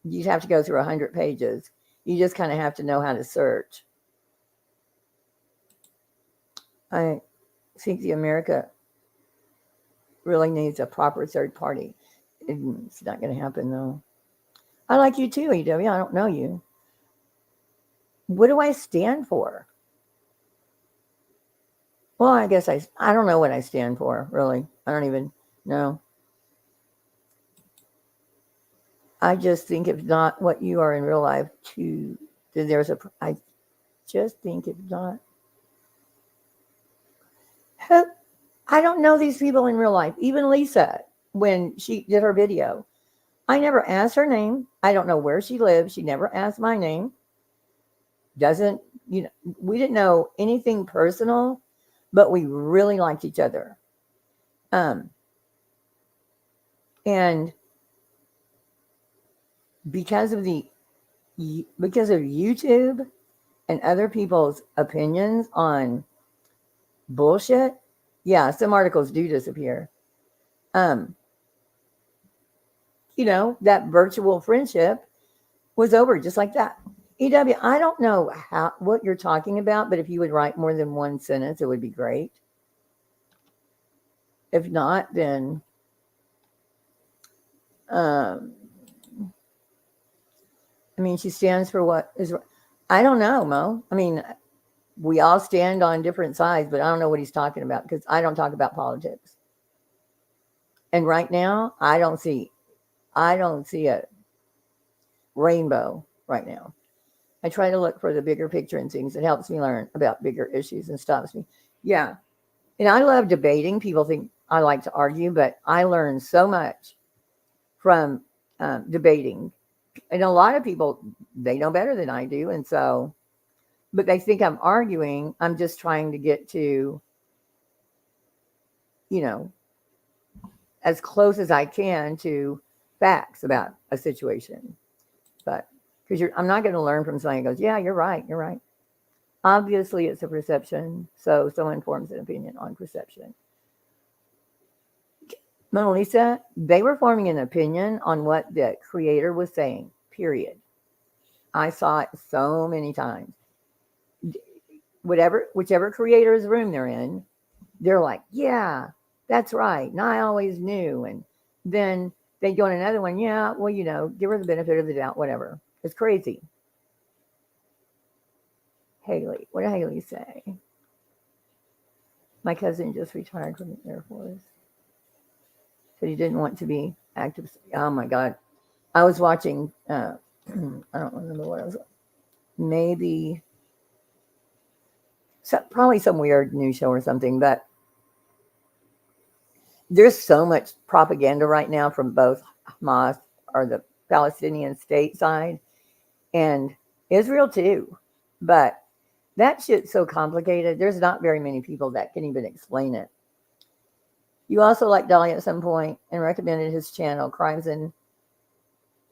A: You'd have to go through 100 pages. You just kind of have to know how to search. I think the America really needs a proper third party. It's not going to happen, though. I like you too, EW. I don't know you. What do I stand for? Well, I guess I don't know what I stand for, really. I don't even know. I just think if not what you are in real life, I just think if not. I don't know these people in real life. Even Lisa, when she did her video, I never asked her name. I don't know where she lives. She never asked my name. We didn't know anything personal, but we really liked each other. And because of YouTube and other people's opinions on bullshit, yeah, some articles do disappear. That virtual friendship was over just like that. EW, I don't know what you're talking about, but if you would write more than one sentence, it would be great. If not, then I mean, she stands for what is. I don't know, Mo. I mean, we all stand on different sides, but I don't know what he's talking about because I don't talk about politics. And right now, I don't see a rainbow right now. I try to look for the bigger picture and things. It helps me learn about bigger issues and stops me. Yeah. And I love debating. People think I like to argue, but I learn so much from debating. And a lot of people, they know better than I do. And so, but they think I'm arguing. I'm just trying to get to, you know, as close as I can to facts about a situation. But because I'm not going to learn from somebody who goes, yeah, you're right. You're right. Obviously, it's a perception. So someone forms an opinion on perception. Mona Lisa, they were forming an opinion on what the creator was saying, period. I saw it so many times. Whichever creator's room they're in, they're like, yeah, that's right. And I always knew. And then they go in another one, yeah, well, give her the benefit of the doubt, whatever. It's crazy. Haley, what did Haley say? My cousin just retired from the Air Force. Said he didn't want to be active. Oh my God. I was watching, I don't remember what I was, maybe, probably some weird news show or something, but there's so much propaganda right now from both Hamas or the Palestinian state side and Israel too. But that shit's so complicated. There's not very many people that can even explain it. You also liked Dolly at some point and recommended his channel, Crimes and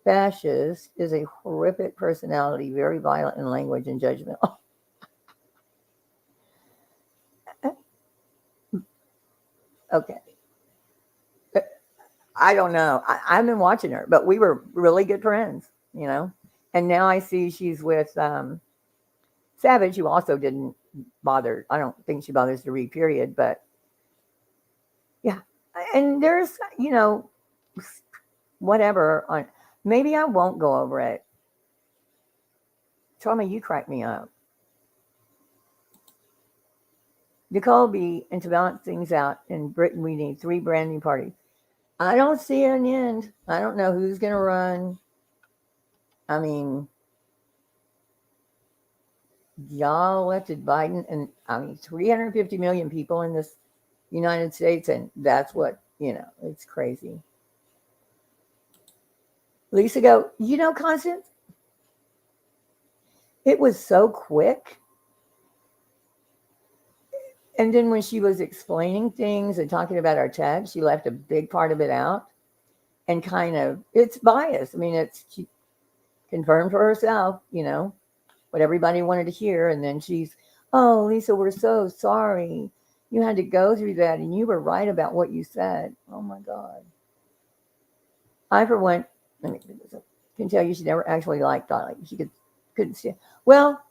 A: Fascists, is a horrific personality, very violent in language and judgment. Okay. I don't know. I've been watching her, but we were really good friends, And now I see she's with Savage, who also didn't bother. I don't think she bothers to read, period. But yeah. And there's, whatever on. Maybe I won't go over it. Trauma, you crack me up. Nicole B. And to balance things out, in Britain, we need 3 brand new parties. I don't see an end. I don't know who's going to run. I mean, y'all elected Biden, and 350 million people in this United States, and that's what, it's crazy. Lisa go, Constance, it was so quick. And then when she was explaining things and talking about our tax, she left a big part of it out and kind of, it's biased. I mean, she confirmed for herself, what everybody wanted to hear. And then she's, oh, Lisa, we're so sorry. You had to go through that and you were right about what you said. Oh my God. I, for one, can tell you she never actually liked Dolly. She couldn't stand. Well,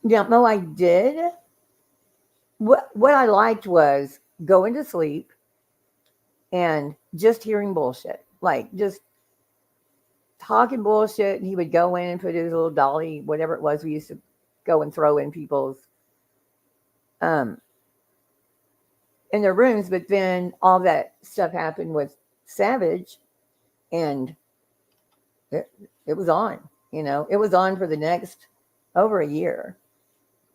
A: yeah, Mo, I did. What I liked was going to sleep and just hearing bullshit, like just talking bullshit. And he would go in and put his little dolly, whatever it was we used to go and throw in people's in their rooms. But then all that stuff happened with Savage, and it was on. It was on for the next over a year,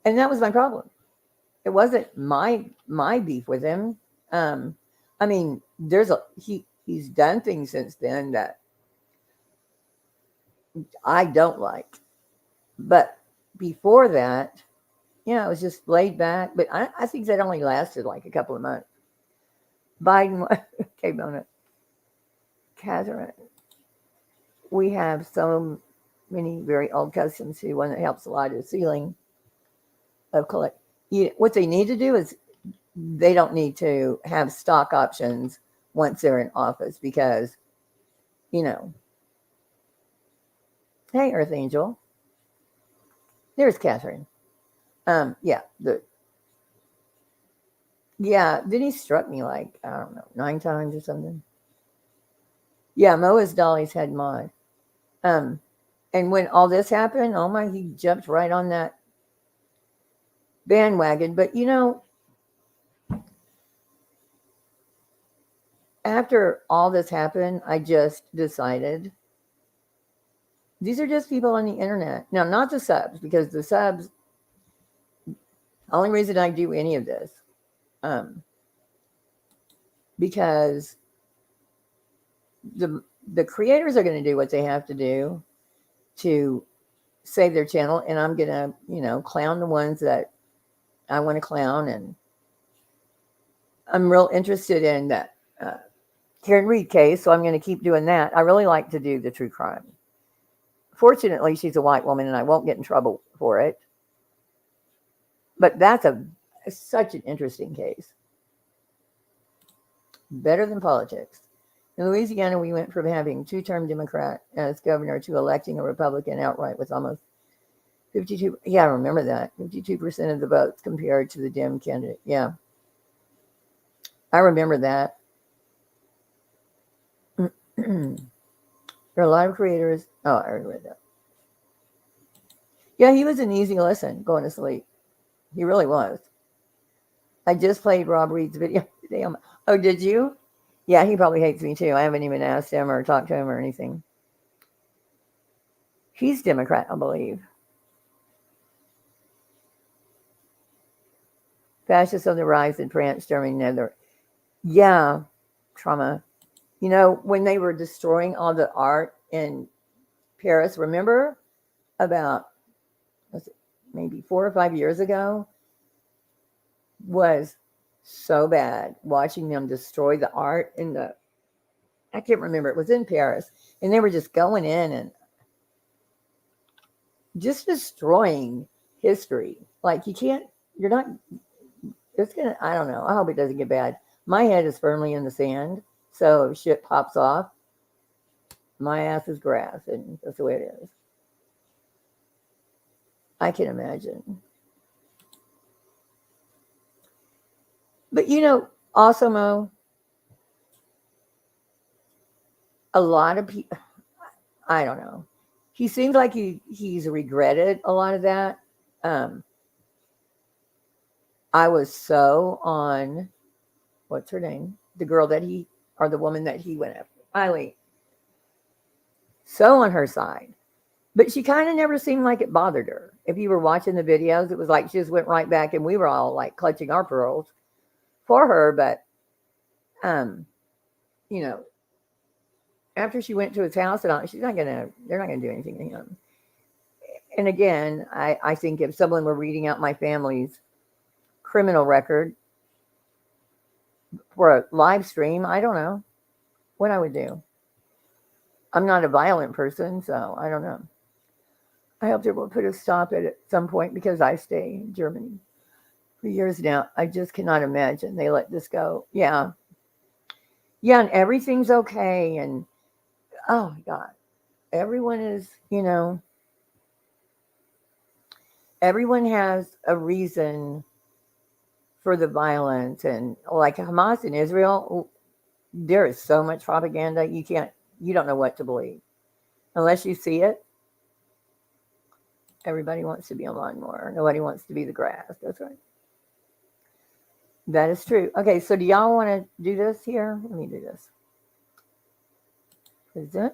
A: and that was my problem. It wasn't my beef with him. I mean, he's done things since then that I don't like. But before that, it was just laid back. But I think that only lasted like a couple of months. Biden came on it. Catherine, we have so many very old customs too. One that helps a lot is sealing of collect. What they need to do is they don't need to have stock options once they're in office because, Hey, Earth Angel. There's Catherine. Yeah, then he struck me like, I don't know, 9 times or something. Yeah, Moa's Dolly's head mod. Um, and when all this happened, oh my, he jumped right on that bandwagon. But after all this happened, I just decided these are just people on the internet. Now, not the subs, because the subs, only reason I do any of this, because the creators are going to do what they have to do to save their channel, and I'm going to, clown the ones that I want to clown. And I'm real interested in that Karen Reed case, so I'm going to keep doing that. I really like to do the true crime. Fortunately, she's a white woman, and I won't get in trouble for it. But that's such an interesting case. Better than politics. In Louisiana, we went from having 2-term Democrat as governor to electing a Republican outright with almost 52. Yeah, I remember that. 52% of the votes compared to the Dem candidate. Yeah. I remember that. There are a lot of creators. Oh, I already read that. Yeah, he was an easy listen going to sleep. He really was. I just played Rob Reed's video today. Oh, did you? Yeah, he probably hates me too. I haven't even asked him or talked to him or anything. He's Democrat, I believe. Fascists on the rise in France, Germany, Netherlands. Yeah, trauma. When they were destroying all the art in Paris, remember about maybe 4 or 5 years ago, was so bad watching them destroy the art I can't remember, it was in Paris, and they were just going in and just destroying history. Like you're not, I don't know. I hope it doesn't get bad. My head is firmly in the sand. So if shit pops off, my ass is grass, and that's the way it is. I can imagine. But also, Mo, a lot of people, I don't know. He seems like he's regretted a lot of that. I was so on, what's her name? The girl or the woman that he went after, Eileen. So on her side. But she kind of never seemed like it bothered her. If you were watching the videos, it was like she just went right back, and we were all like clutching our pearls for her. But, after she went to his house and all, they're not gonna do anything to him. And again, I think if someone were reading out my family's criminal record for a live stream, I don't know what I would do. I'm not a violent person, so I don't know. I hope they will put a stop at some point, because I stay in Germany for years now. I just cannot imagine they let this go. Yeah. Yeah, and everything's okay. And oh my God, everyone is, everyone has a reason for the violence. And like Hamas in Israel, there is so much propaganda. You don't know what to believe unless you see it. Everybody wants to be a lawnmower. Nobody wants to be the grass. That's right. That is true. Okay, so do y'all want to do this here? Let me do this. Present.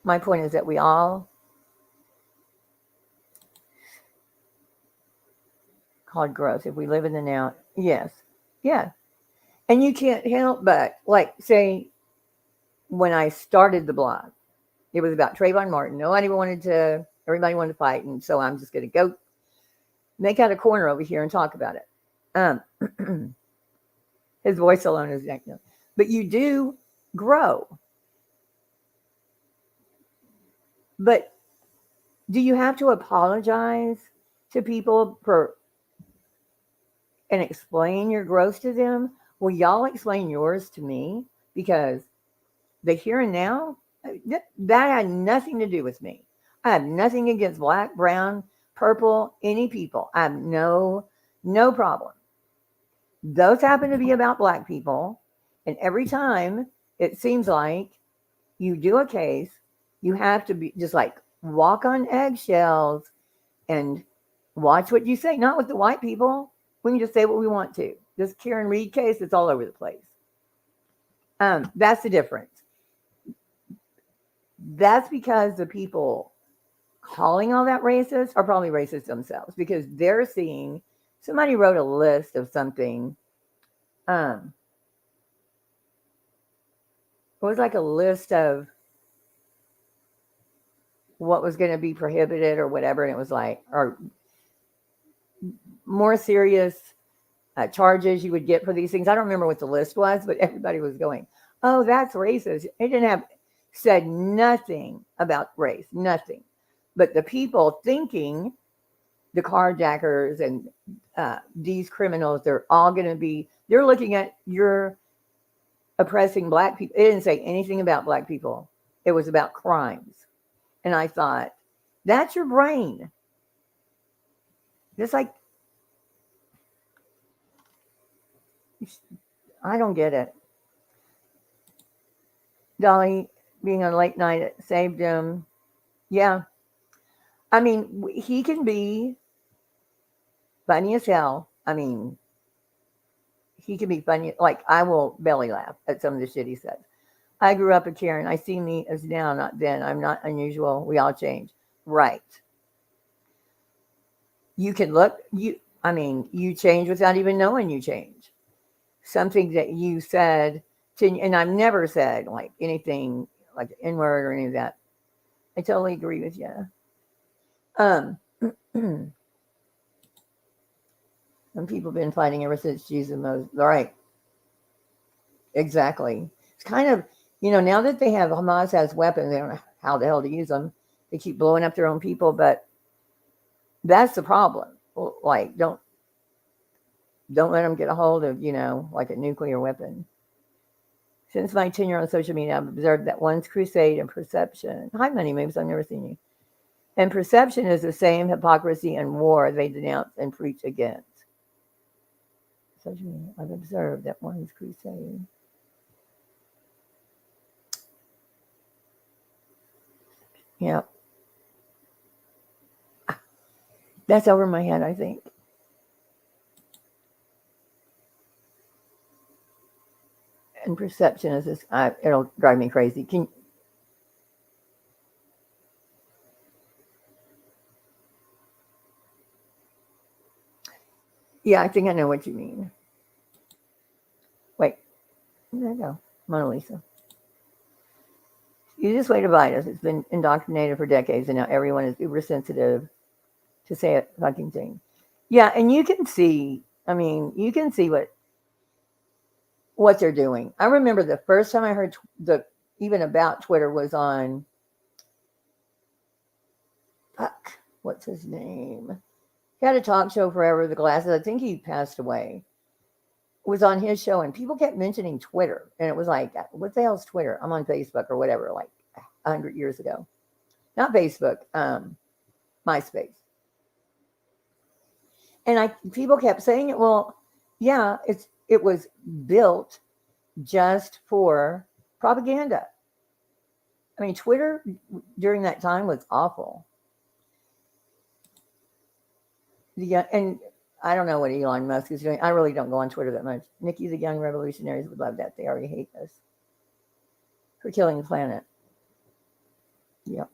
A: My point is that we all called growth. If we live in the now, yes. Yeah. And you can't help but, like, say, when I started the blog, it was about Trayvon Martin. Everybody wanted to fight. And so I'm just going to go make out a corner over here and talk about it. His voice alone is that. But you do grow. But do you have to apologize to people and explain your growth to them? Well, y'all explain yours to me, because
C: the here and now, that had nothing to do with me. I have nothing against black, brown, purple, any people. I have no problem. Those happen to be about black people. And every time it seems like you do a case, you have to be just like walk on eggshells and watch what you say. Not with the white people. We can just say what we want to. This Karen Reed case, it's all over the place. That's the difference. That's because the people calling all that racist are probably racist themselves, because they're seeing somebody wrote a list of something. It was like a list of what was going to be prohibited or whatever. And it was like, or more serious charges you would get for these things. I don't remember what the list was, but everybody was going, oh, that's racist. It didn't have said nothing about race, nothing. But the people thinking the carjackers and these criminals, they're all going to be, they're looking at you're oppressing black people. It didn't say anything about black people. It was about crimes. And I thought, that's your brain. Just like, I don't get it. Dolly being on late night, it saved him. Yeah. I mean, he can be funny as hell. I mean, he can be funny. Like, I will belly laugh at some of the shit he says. I grew up a Karen. I see me as now, not then. I'm not unusual. We all change. Right. You can look, you change without even knowing you change. Something that you said, and I've never said like anything like the N-word or any of that. I totally agree with you. Some people have been fighting ever since Jesus and Moses. All right. Exactly. It's kind of, now that they have, Hamas has weapons, they don't know how the hell to use them. They keep blowing up their own people, but that's the problem. Like, don't let them get a hold of, like a nuclear weapon. Since my tenure on social media, I've observed that one's crusade and perception. Hi, Money Moves. I've never seen you. And perception is the same hypocrisy and war they denounce and preach against. Social media, I've observed that one's crusade. Yeah. That's over my head, I think. And perception is this, it'll drive me crazy. Yeah, I think I know what you mean. Wait, there you go. Mona Lisa. You just wait to bite us. It's been indoctrinated for decades, and now everyone is uber sensitive to say a fucking thing. Yeah, and you can see, what they're doing. I remember the first time I heard even about Twitter was on, what's his name? He had a talk show forever, the glasses. I think he passed away. It was on his show, and people kept mentioning Twitter. And it was like, what the hell's Twitter? I'm on Facebook or whatever, like 100 years ago. Not Facebook, MySpace. And people kept saying it. Well, yeah, it was built just for propaganda. I mean, Twitter during that time was awful. And I don't know what Elon Musk is doing. I really don't go on Twitter that much. Nikki, the young revolutionaries would love that. They already hate us for killing the planet. Yep.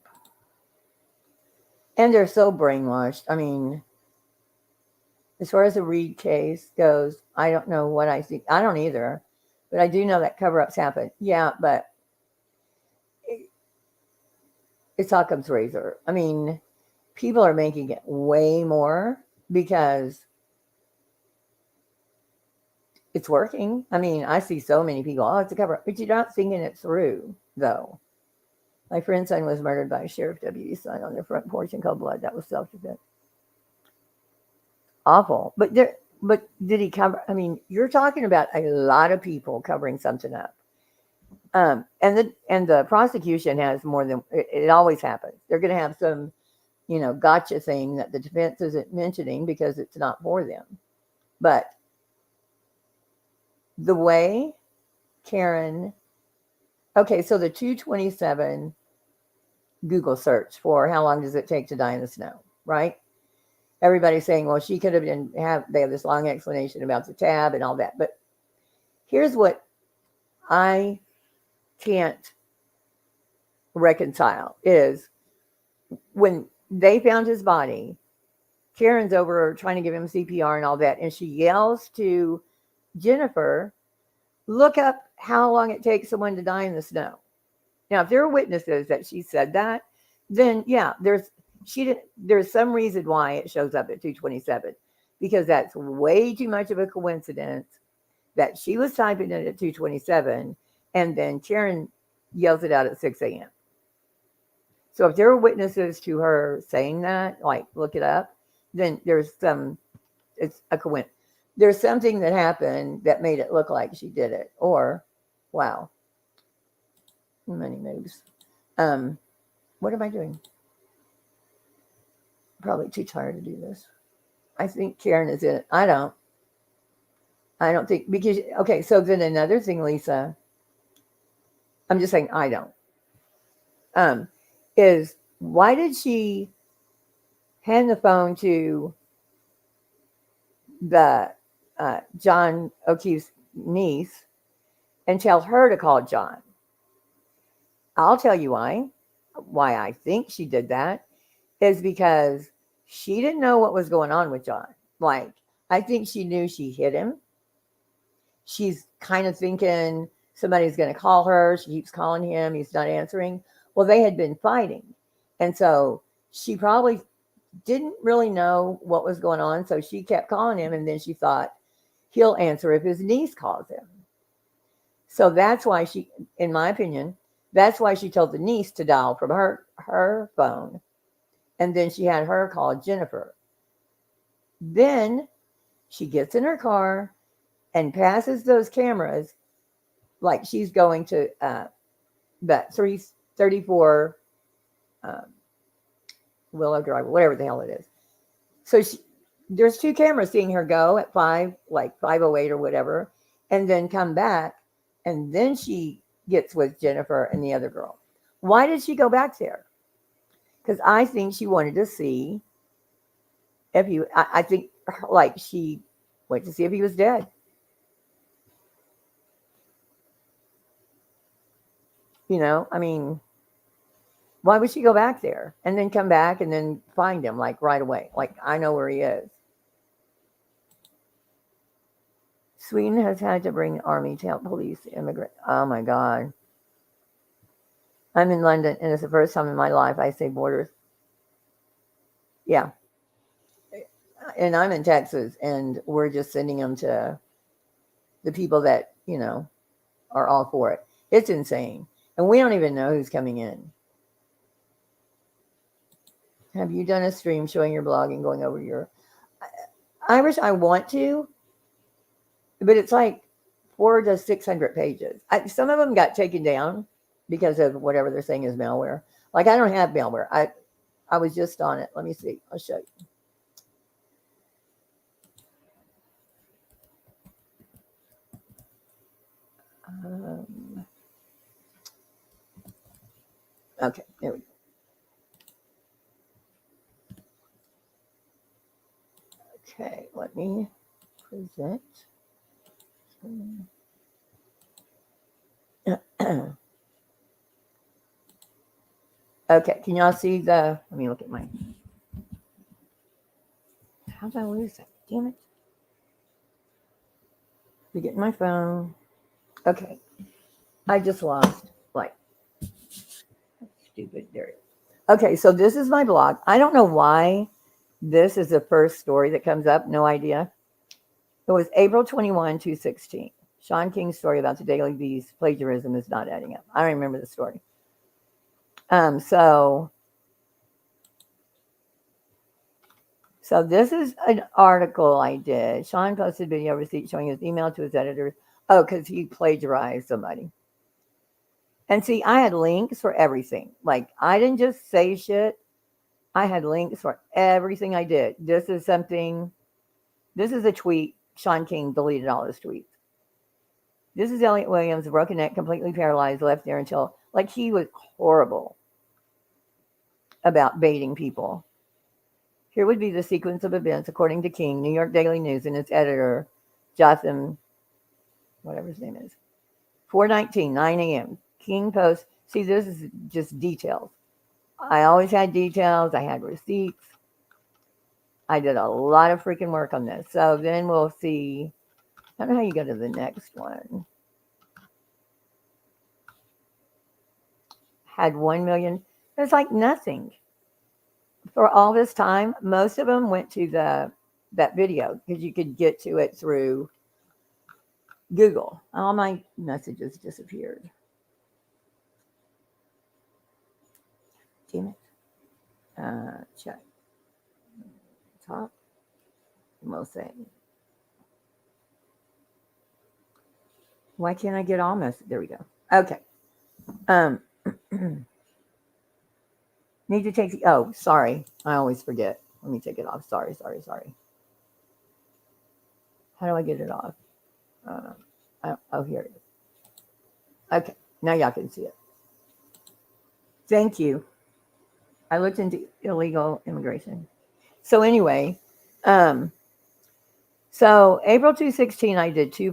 C: And they're so brainwashed. I mean, as far as the Reed case goes, I don't know what I think. I don't either. But I do know that cover-ups happen. Yeah, but it's Occam's razor. I mean, people are making it way more because it's working. I mean, I see so many people, oh, it's a cover-up. But you're not thinking it through, though. My friend's son was murdered by a Sheriff W.'s son on their front porch in cold blood. That was self-defense. Awful. But did he cover? I mean, you're talking about a lot of people covering something up. And the prosecution has more than it always happens. They're going to have some, gotcha thing that the defense isn't mentioning because it's not for them. But the way Karen, okay, so the 227 Google search for how long does it take to die in the snow, right? Everybody's saying, well, she could have they have this long explanation about the tab and all that. But here's what I can't reconcile is when they found his body, Karen's over trying to give him CPR and all that, and she yells to Jennifer, look up how long it takes someone to die in the snow. Now, if there are witnesses that she said that, then yeah, there's some reason why it shows up at 227, because that's way too much of a coincidence that she was typing it at 227 and then Karen yells it out at 6 a.m. So if there are witnesses to her saying that, like look it up, then it's a coincidence. There's something that happened that made it look like she did it. Or, wow, many moves. What am I doing? Probably too tired to do this. I think Karen is in it. I don't think, because, okay, so then another thing, Lisa, I'm just saying I don't, is why did she hand the phone to the John O'Keefe's niece and tell her to call John? I'll tell you why I think she did that is because she didn't know what was going on with John. Like, I think she knew she hit him. She's kind of thinking somebody's going to call her. She keeps calling him. He's not answering. Well, they had been fighting. And so she probably didn't really know what was going on. So she kept calling him. And then she thought he'll answer if his niece calls him. So that's why she, in my opinion, that's why she told the niece to dial from her phone. And then she had her call Jennifer. Then she gets in her car and passes those cameras like she's going to that 334 Willow Drive, whatever the hell it is. So there's two cameras seeing her go at 5:08 or whatever, and then come back, and then she gets with Jennifer and the other girl. Why did she go back there? Because I think she wanted to see if I think like she went to see if he was dead. I mean, why would she go back there and then come back and then find him like right away? Like, I know where he is. Sweden has had to bring army to help police immigrant. Oh my God. I'm in London and it's the first time in my life I say borders. Yeah. And I'm in Texas and we're just sending them to the people that, are all for it. It's insane. And we don't even know who's coming in. Have you done a stream showing your blog and going over your Irish? I want to, but it's like 400 to 600 pages. Some of them got taken down because of whatever they're saying is malware. Like, I don't have malware. I was just on it. Let me see. I'll show you. Okay, there we go. Okay, let me present. Okay, can y'all see let me look at my, how did I lose that? Damn it. Be getting my phone. Okay, I just lost, stupid. There it is. Okay, so this is my blog. I don't know why this is the first story that comes up. No idea. It was April 21, 2016. Sean King's story about the Daily Beast plagiarism is not adding up. I don't remember the story. So this is an article I did. Sean posted video receipt showing his email to his editors. Oh, because he plagiarized somebody. And see, I had links for everything. Like, I didn't just say shit. I had links for everything I did. This is a tweet. Sean King deleted all his tweets. This is Elliot Williams, a broken neck, completely paralyzed, left there until, like, he was horrible about baiting people. Here would be the sequence of events, according to King, New York Daily News, and its editor, Jotham, whatever his name is. 4:19, 9 a.m. King posts. See, this is just details. I always had details. I had receipts. I did a lot of freaking work on this. So then we'll see. I don't know how you go to the next one. Had 1 million. It's like nothing. For all this time, most of them went to that video because you could get to it through Google. All my messages disappeared. Damn it. Check. Top. We'll say. Why can't I get all messages? There we go. Okay. Need to take oh, sorry. I always forget. Let me take it off. Sorry. How do I get it off? Oh, here it is. Okay. Now y'all can see it. Thank you. I looked into illegal immigration. So anyway, so April 2016, I did two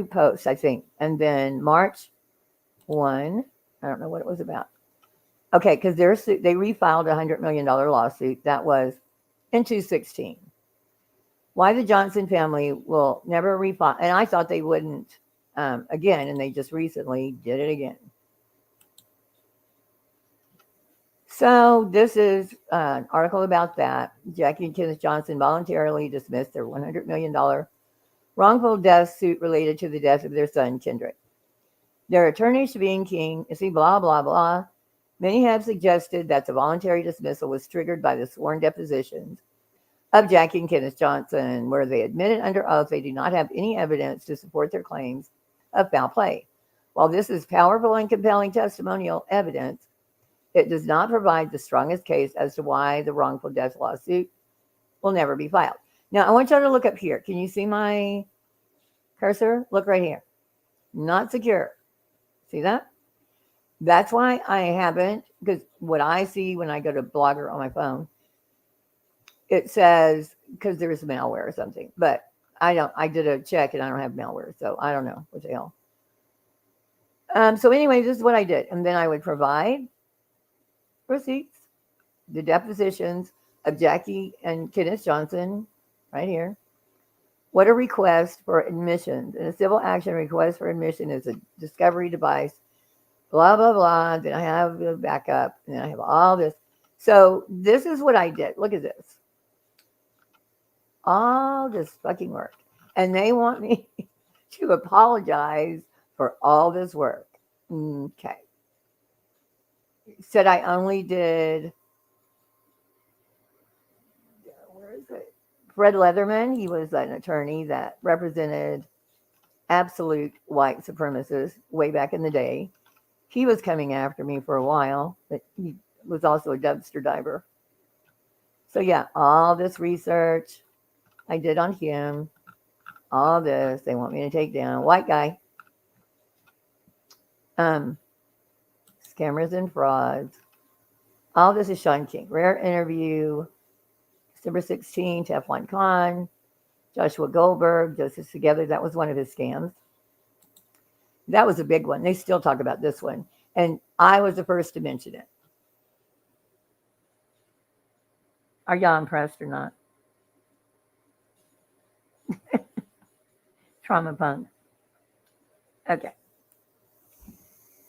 C: posts, I think. And then March 1, I don't know what it was about. Okay, because they refiled a $100 million lawsuit. That was in 2016. Why the Johnson family will never refile. And I thought they wouldn't again, and they just recently did it again. So this is an article about that. Jackie and Kenneth Johnson voluntarily dismissed their $100 million wrongful death suit related to the death of their son, Kendrick. Their attorney, Shabine King, blah, blah, blah. Many have suggested that the voluntary dismissal was triggered by the sworn depositions of Jackie and Kenneth Johnson, where they admitted under oath they do not have any evidence to support their claims of foul play. While this is powerful and compelling testimonial evidence, it does not provide the strongest case as to why the wrongful death lawsuit will never be filed. Now, I want y'all to look up here. Can you see my cursor? Look right here. Not secure. See that? That's why I haven't, because what I see when I go to Blogger on my phone, it says, because there's malware or something, but I did a check and I don't have malware, so I don't know what the hell. So anyway, this is what I did. And then I would provide receipts, the depositions of Jackie and Kenneth Johnson, right here. What a request for admissions. In a civil action, request for admission is a discovery device, blah, blah, blah. Then I have the backup, and then I have all this. So this is what I did. Look at this. All this fucking work. And they want me to apologize for all this work. Okay. Said I only did, where is it? Fred Leatherman, he was an attorney that represented absolute white supremacists way back in the day. He was coming after me for a while, but he was also a dumpster diver. So yeah, all this research I did on him, all this, they want me to take down. White guy. Scammers and frauds. All this is Sean King. Rare interview. December 16th, Teflon Khan. Joshua Goldberg, Joseph Together. That was one of his scams. That was a big one. They still talk about this one. And I was the first to mention it. Are y'all impressed or not? Trauma punk. Okay.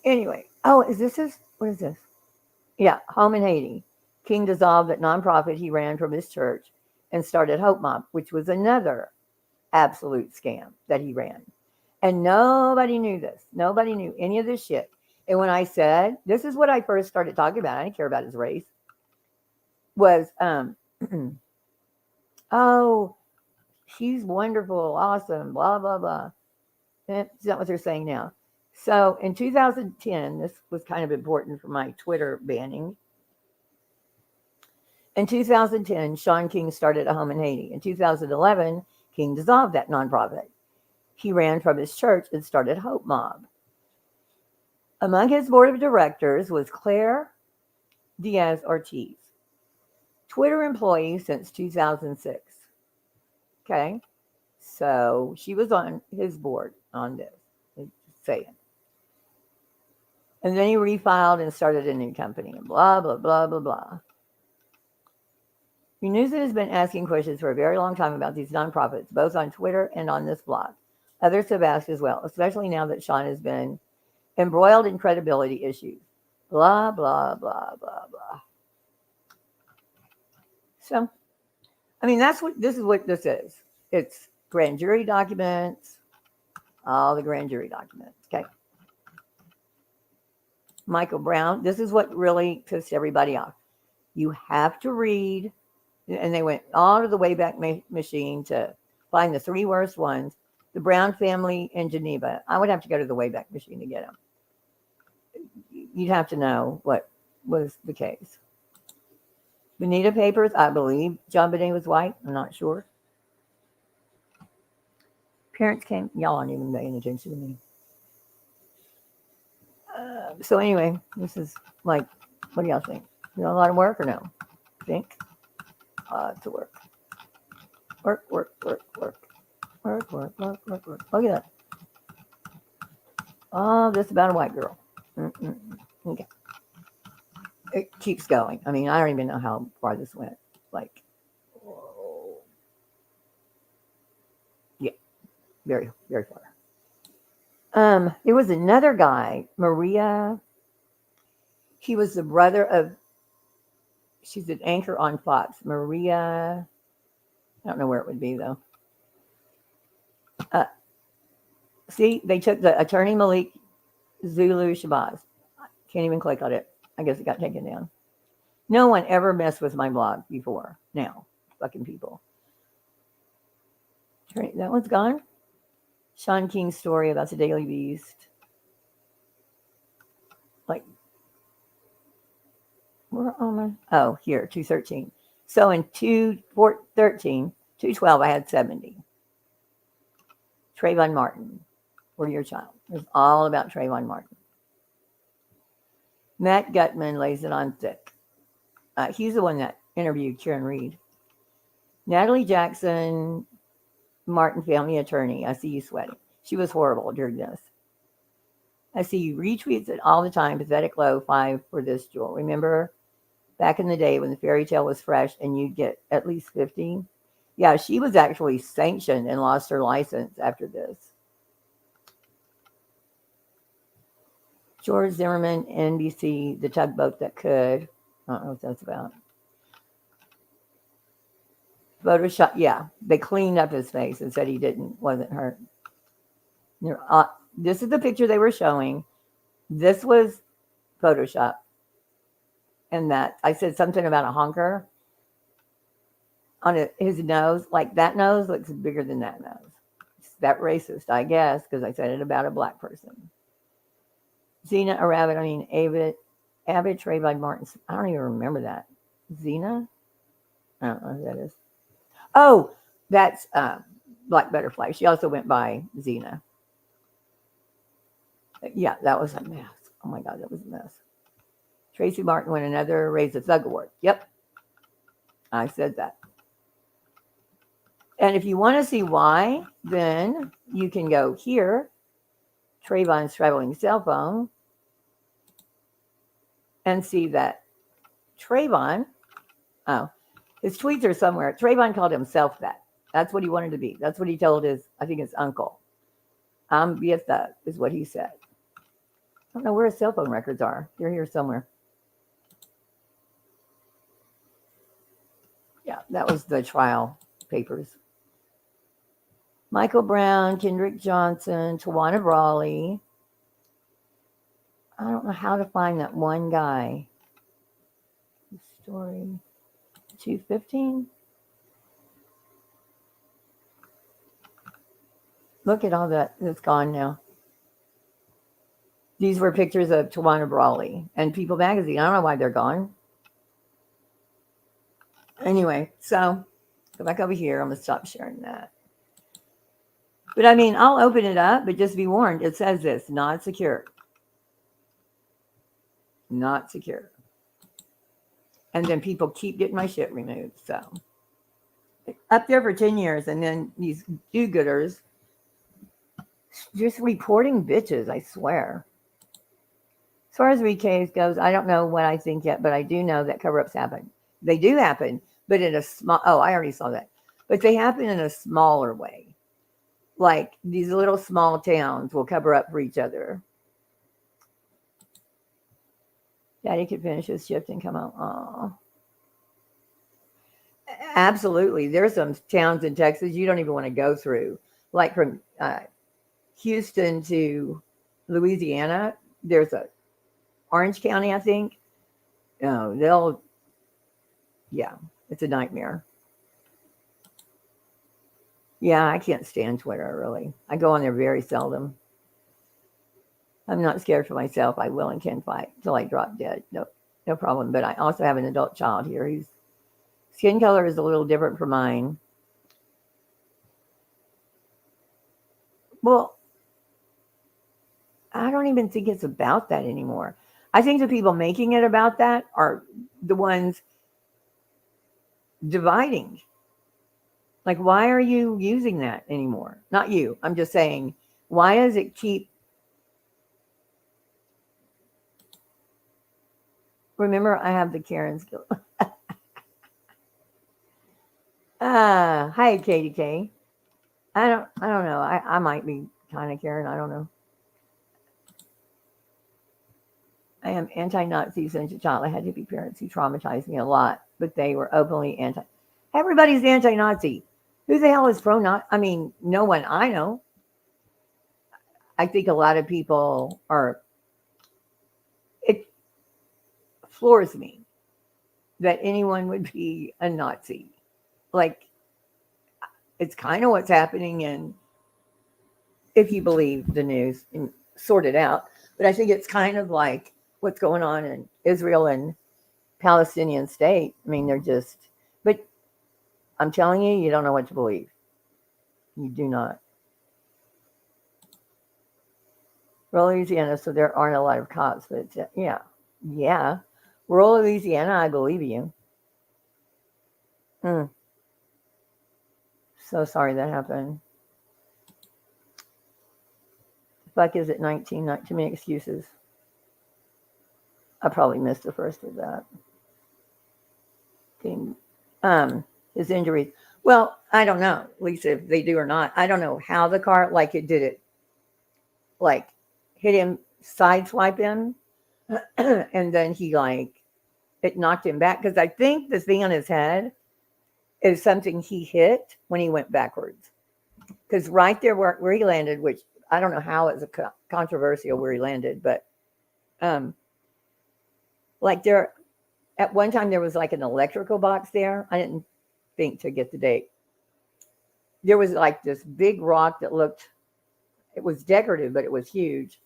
C: Anyway. Oh, what is this? Yeah, home in Haiti. King dissolved that nonprofit he ran from his church and started Hope Mob, which was another absolute scam that he ran. And nobody knew this. Nobody knew any of this shit. And when I said, this is what I first started talking about, I didn't care about his race, was, oh, she's wonderful, awesome, blah, blah, blah. That's not what they're saying now. So in 2010, this was kind of important for my Twitter banning. In 2010, Sean King started a home in Haiti. In 2011, King dissolved that nonprofit. He ran from his church and started Hope Mob. Among his board of directors was Claire Diaz Ortiz, Twitter employee since 2006. Okay, so she was on his board on this. Just saying. And then he refiled and started a new company and blah, blah, blah, blah, blah. Unusa has been asking questions for a very long time about these nonprofits, both on Twitter and on this blog. Others have asked as well, especially now that Sean has been embroiled in credibility issues. Blah, blah, blah, blah, blah. So, I mean, this is what this is. It's grand jury documents, all the grand jury documents. Okay. Michael Brown, this is what really pissed everybody off. You have to read, and they went all to the Wayback Machine to find the 3 worst ones. The Brown family in Geneva. I would have to go to the Wayback Machine to get them. You'd have to know what was the case. Bonita Papers, I believe John Bonet was white. I'm not sure. Parents came. Y'all aren't even paying attention to me. So anyway, this is like, what do y'all think? You know, a lot of work or no? Think? To work. Work, work, work, work. Work, work, work, work, work. Look at that. Oh, this about a white girl. Okay. It keeps going. I mean, I don't even know how far this went. Like, whoa. Yeah, very, very far. There was another guy, Maria. He was the brother of, she's an anchor on Fox. Maria, I don't know where it would be though. See, they took the attorney Malik Zulu Shabazz. Can't even click on it. I guess it got taken down. No one ever messed with my blog before. Now, fucking people. That one's gone. Sean King's story about the Daily Beast. Like, where am I? Oh, here, 213. So in 212, I had 70. Trayvon Martin, or your child. It's all about Trayvon Martin. Matt Gutman lays it on thick. He's the one that interviewed Karen Reed. Natalie Jackson, Martin family attorney. I see you sweating. She was horrible during this. I see you retweets it all the time. Pathetic low 5 for this, Jewel. Remember back in the day when the fairy tale was fresh and you'd get at least 50? Yeah, she was actually sanctioned and lost her license after this. George Zimmerman, NBC, the tugboat that could. I don't know what that's about. Photoshop, yeah. They cleaned up his face and said he wasn't hurt. This is the picture they were showing. This was Photoshop. And that, I said something about a honker on his nose. Like that nose looks bigger than that nose. It's that racist, I guess, because I said it about a black person. Zena, a rabbit, Abbott, Trayvon Martin. I don't even remember that. Zena? I don't know who that is. Oh, that's Black Butterfly. She also went by Zena. Yeah, that was a mess. Oh my God, that was a mess. Tracy Martin won another Raise the Thug Award. Yep, I said that. And if you want to see why, then you can go here, Trayvon's traveling cell phone, and see that Trayvon, his tweets are somewhere. Trayvon called himself that. That's what he wanted to be. That's what he told his uncle. Be a thug, is what he said. I don't know where his cell phone records are. They're here somewhere. Yeah, that was the trial papers. Michael Brown, Kendrick Johnson, Tawana Brawley. I don't know how to find that one guy. Story 215. Look at all that that's gone now. These were pictures of Tawana Brawley and People Magazine. I don't know why they're gone. Anyway, so go back over here. I'm going to stop sharing that. But I mean, I'll open it up, but just be warned. It says this, not secure. Not secure. And then people keep getting my shit removed. So up there for 10 years. And then these do-gooders just reporting bitches, I swear. As far as VKs goes, I don't know what I think yet, but I do know that cover-ups happen. They do happen, but in a small, oh, I already saw that. But they happen in a smaller way. Like these little small towns will cover up for each other. Daddy could finish his shift and come out. Oh, absolutely. There's some towns in Texas you don't even want to go through. Like from Houston to Louisiana, there's a Orange County, I think. No, yeah, it's a nightmare. Yeah, I can't stand Twitter, really. I go on there very seldom. I'm not scared for myself. I will and can fight till I drop dead. No problem. But I also have an adult child here whose skin color is a little different from mine. Well, I don't even think it's about that anymore. I think the people making it about that are the ones dividing. Like, why are you using that anymore? Not you. I'm just saying, why does it keep... Remember, I have the Karen skill. Hi, Katie K. I don't know. I might be kind of Karen. I don't know. I am anti-Nazi since a child. I had hippie parents who traumatized me a lot, but they were openly anti. Everybody's anti-Nazi. Who the hell is pro-Nazi? I mean, no one I know. I think a lot of people are. It floors me that anyone would be a Nazi. Like, it's kind of what's happening in, if you believe the news and sort it out. But I think it's kind of like what's going on in Israel and Palestinian state. I mean, they're just, but I'm telling you, you don't know what to believe. You do not. Rural Louisiana, so there aren't a lot of cops, but yeah. Rural Louisiana, I believe you. So sorry that happened. The fuck is it 19? Not too many excuses. I probably missed the first of that. His injuries. Well, I don't know, Lisa, if they do or not. I don't know how the car, like it did it, like hit him, sideswipe him, and then he it knocked him back. Because I think the thing on his head is something he hit when he went backwards. Because right there where he landed, which I don't know how it's controversial where he landed, but like there, at one time there was like an electrical box there. I didn't think to get the date. There was like this big rock that looked, it was decorative, but it was huge.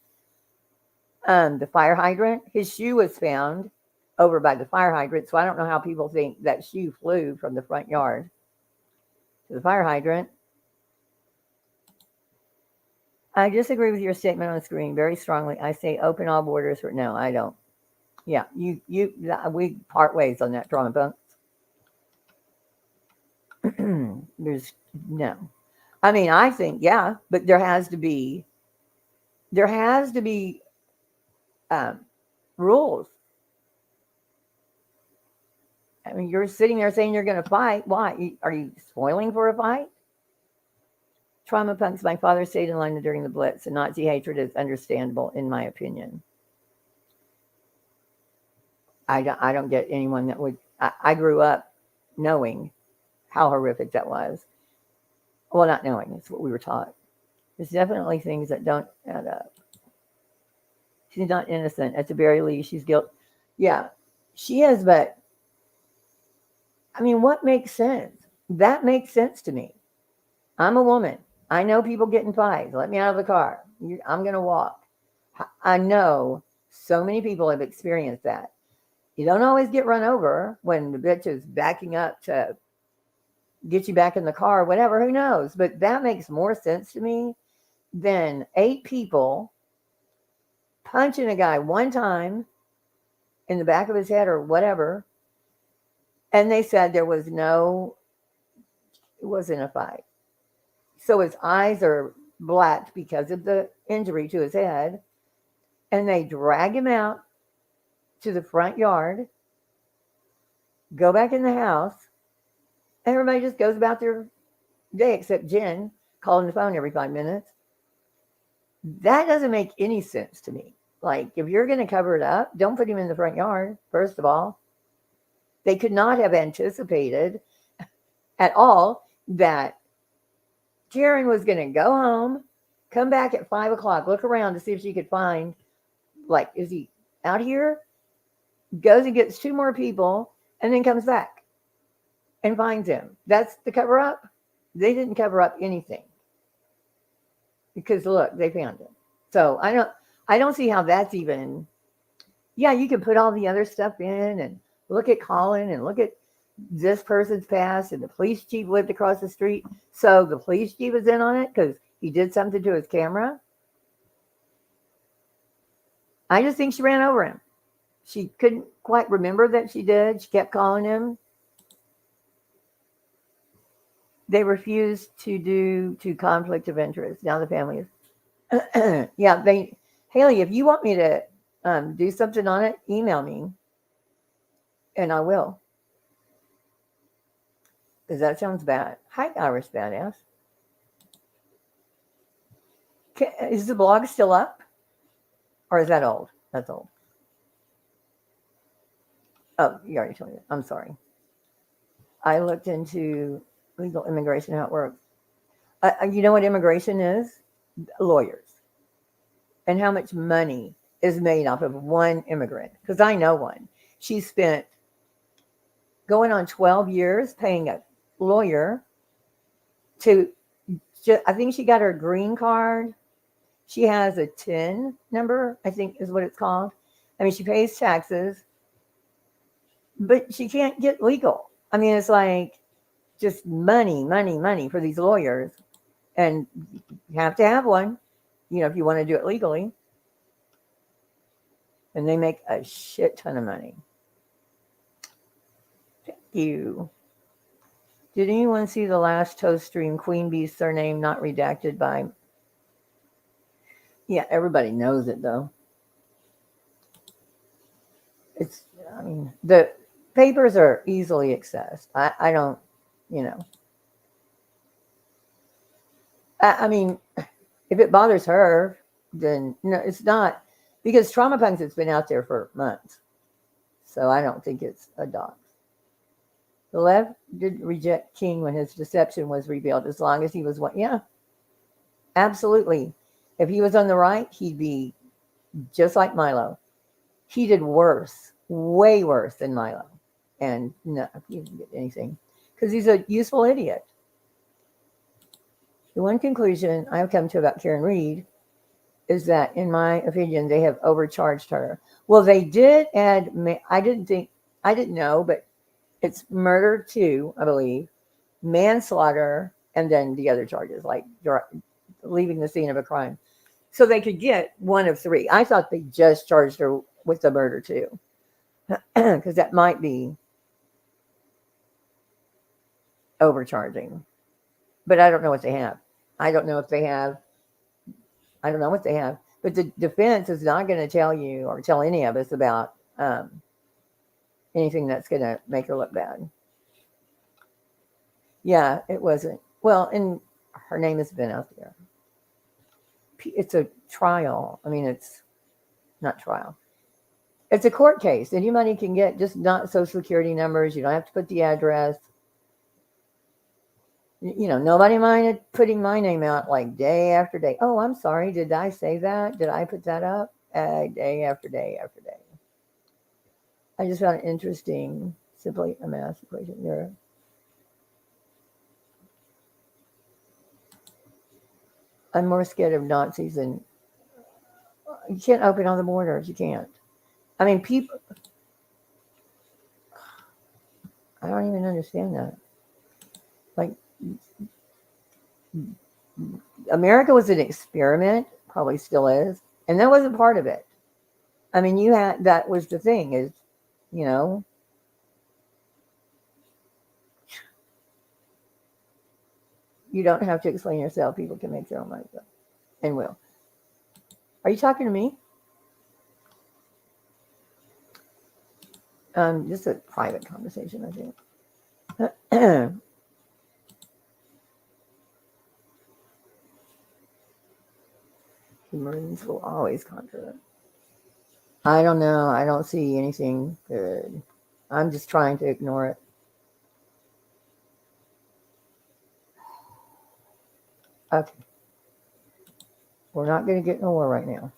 C: The fire hydrant, his shoe was found over by the fire hydrant. So I don't know how people think that shoe flew from the front yard to the fire hydrant. I disagree with your statement on the screen very strongly. I say open all borders for no, I don't. Yeah, we part ways on that, Trauma Punks. There's no. I mean, I think, yeah, but there has to be rules. I mean, you're sitting there saying you're going to fight. Why? Are you spoiling for a fight? Trauma Punks, my father stayed in line during the Blitz, and Nazi hatred is understandable, in my opinion. I don't get anyone that would. I grew up knowing how horrific that was. Well, not knowing. It's what we were taught. There's definitely things that don't add up. She's not innocent. At the very least, she's guilty. Yeah, she is, but I mean, what makes sense? That makes sense to me. I'm a woman. I know people get in fights. Let me out of the car. I'm going to walk. I know so many people have experienced that. You don't always get run over when the bitch is backing up to get you back in the car, whatever, who knows? But that makes more sense to me than 8 people punching a guy one time in the back of his head or whatever. And they said it wasn't a fight. So his eyes are blacked because of the injury to his head. And they drag him out to the front yard, go back in the house, and everybody just goes about their day except Jen calling the phone every 5 minutes. That doesn't make any sense to me. Like, if you're going to cover it up, don't put him in the front yard, first of all. They could not have anticipated at all that Karen was going to go home, come back at 5 o'clock, look around to see if she could find, like, is he out here? Goes and gets 2 more people, and then comes back and finds him. That's the cover up. They didn't cover up anything because look, they found him. So I don't see how that's even. Yeah, you can put all the other stuff in and look at Colin and look at this person's past, and the police chief lived across the street, so the police chief is in on it because he did something to his camera. I just think she ran over him. She couldn't quite remember that she did. She kept calling him. They refused to do conflict of interest. Now the family is, yeah. Haley, if you want me to do something on it, email me, and I will. Because that sounds bad. Hi, Irish Badass. Is the blog still up, or is that old? That's old. Oh, you already told me that. I'm sorry. I looked into legal immigration, how it works. You know what immigration is? Lawyers. And how much money is made off of one immigrant. Because I know one. She spent going on 12 years paying a lawyer to, I think she got her green card. She has a TIN number, I think is what it's called. I mean, she pays taxes, but she can't get legal. I mean, it's like just money for these lawyers. And you have to have one, if you want to do it legally. And they make a shit ton of money. Thank you. Did anyone see the last toast stream? Queen Bee's surname not redacted by. Yeah, everybody knows it though. The papers are easily accessed. I don't, I mean, if it bothers her, then no, it's not, because Trauma Punks has been out there for months. So I don't think it's a dox. The left did reject King when his deception was revealed, as long as he was one. Yeah, absolutely. If he was on the right, he'd be just like Milo. He did worse, way worse than Milo. And no, he didn't get anything because he's a useful idiot. The one conclusion I've come to about Karen Reed is that, in my opinion, they have overcharged her. Well, they did add, I didn't know, but it's murder 2, I believe, manslaughter, and then the other charges, like leaving the scene of a crime. So they could get one of 3. I thought they just charged her with the murder 2, because that might be overcharging. But I don't know what they have. I don't know what they have. But the defense is not going to tell you or tell any of us about anything that's going to make her look bad. Yeah, it wasn't. Well, and her name has been out there. It's a trial. I mean, it's not trial. It's a court case. Anybody can get, just not social security numbers. You don't have to put the address. Nobody minded putting my name out like day after day. Oh, I'm sorry. Did I say that? Did I put that up? Day after day after day. I just found it interesting. Simply a math equation there. I'm more scared of Nazis than You can't open all the borders. You can't. I mean, people. I don't even understand that. Like, America was an experiment, probably still is, and that wasn't part of it. I mean, you had that was the thing is, you know, you don't have to explain yourself. People can make their own minds up and will. Are you talking to me? Just a private conversation, I think. Marines will always conquer. I don't know. I don't see anything good. I'm just trying to ignore it. Okay. We're not going to get in a war right now.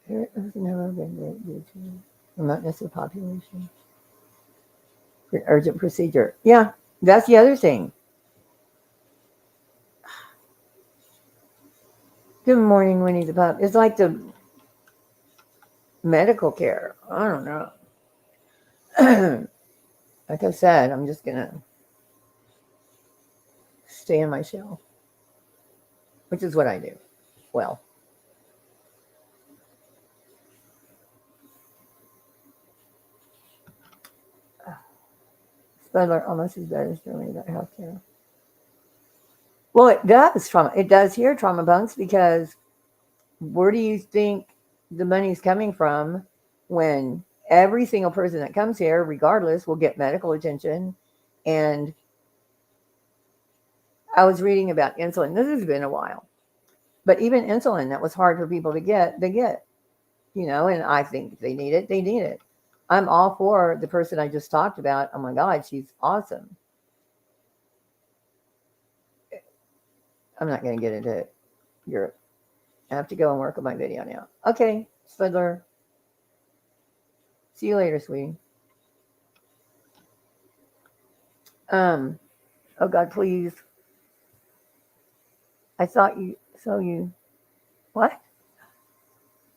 C: There has never been great due to remoteness of population. Urgent procedure. Yeah, that's the other thing. Good morning, Winnie the Pup. It's like the medical care. I don't know. Like I said, I'm just going to stay in my shell, which is what I do. Well, Spudler almost as bad as Germany about healthcare. Well, it does trauma. It does here, trauma bunks, because where do you think the money's coming from when every single person that comes here, regardless, will get medical attention? And I was reading about insulin. This has been a while, but even insulin that was hard for people to get, they get, you know, and I think they need it. They need it. I'm all for the person I just talked about. Oh my God, she's awesome. I'm not going to get into Europe. I have to go and work on my video now. Okay, Spudler. See you later, sweetie. Oh God, please. I thought you, so you, what?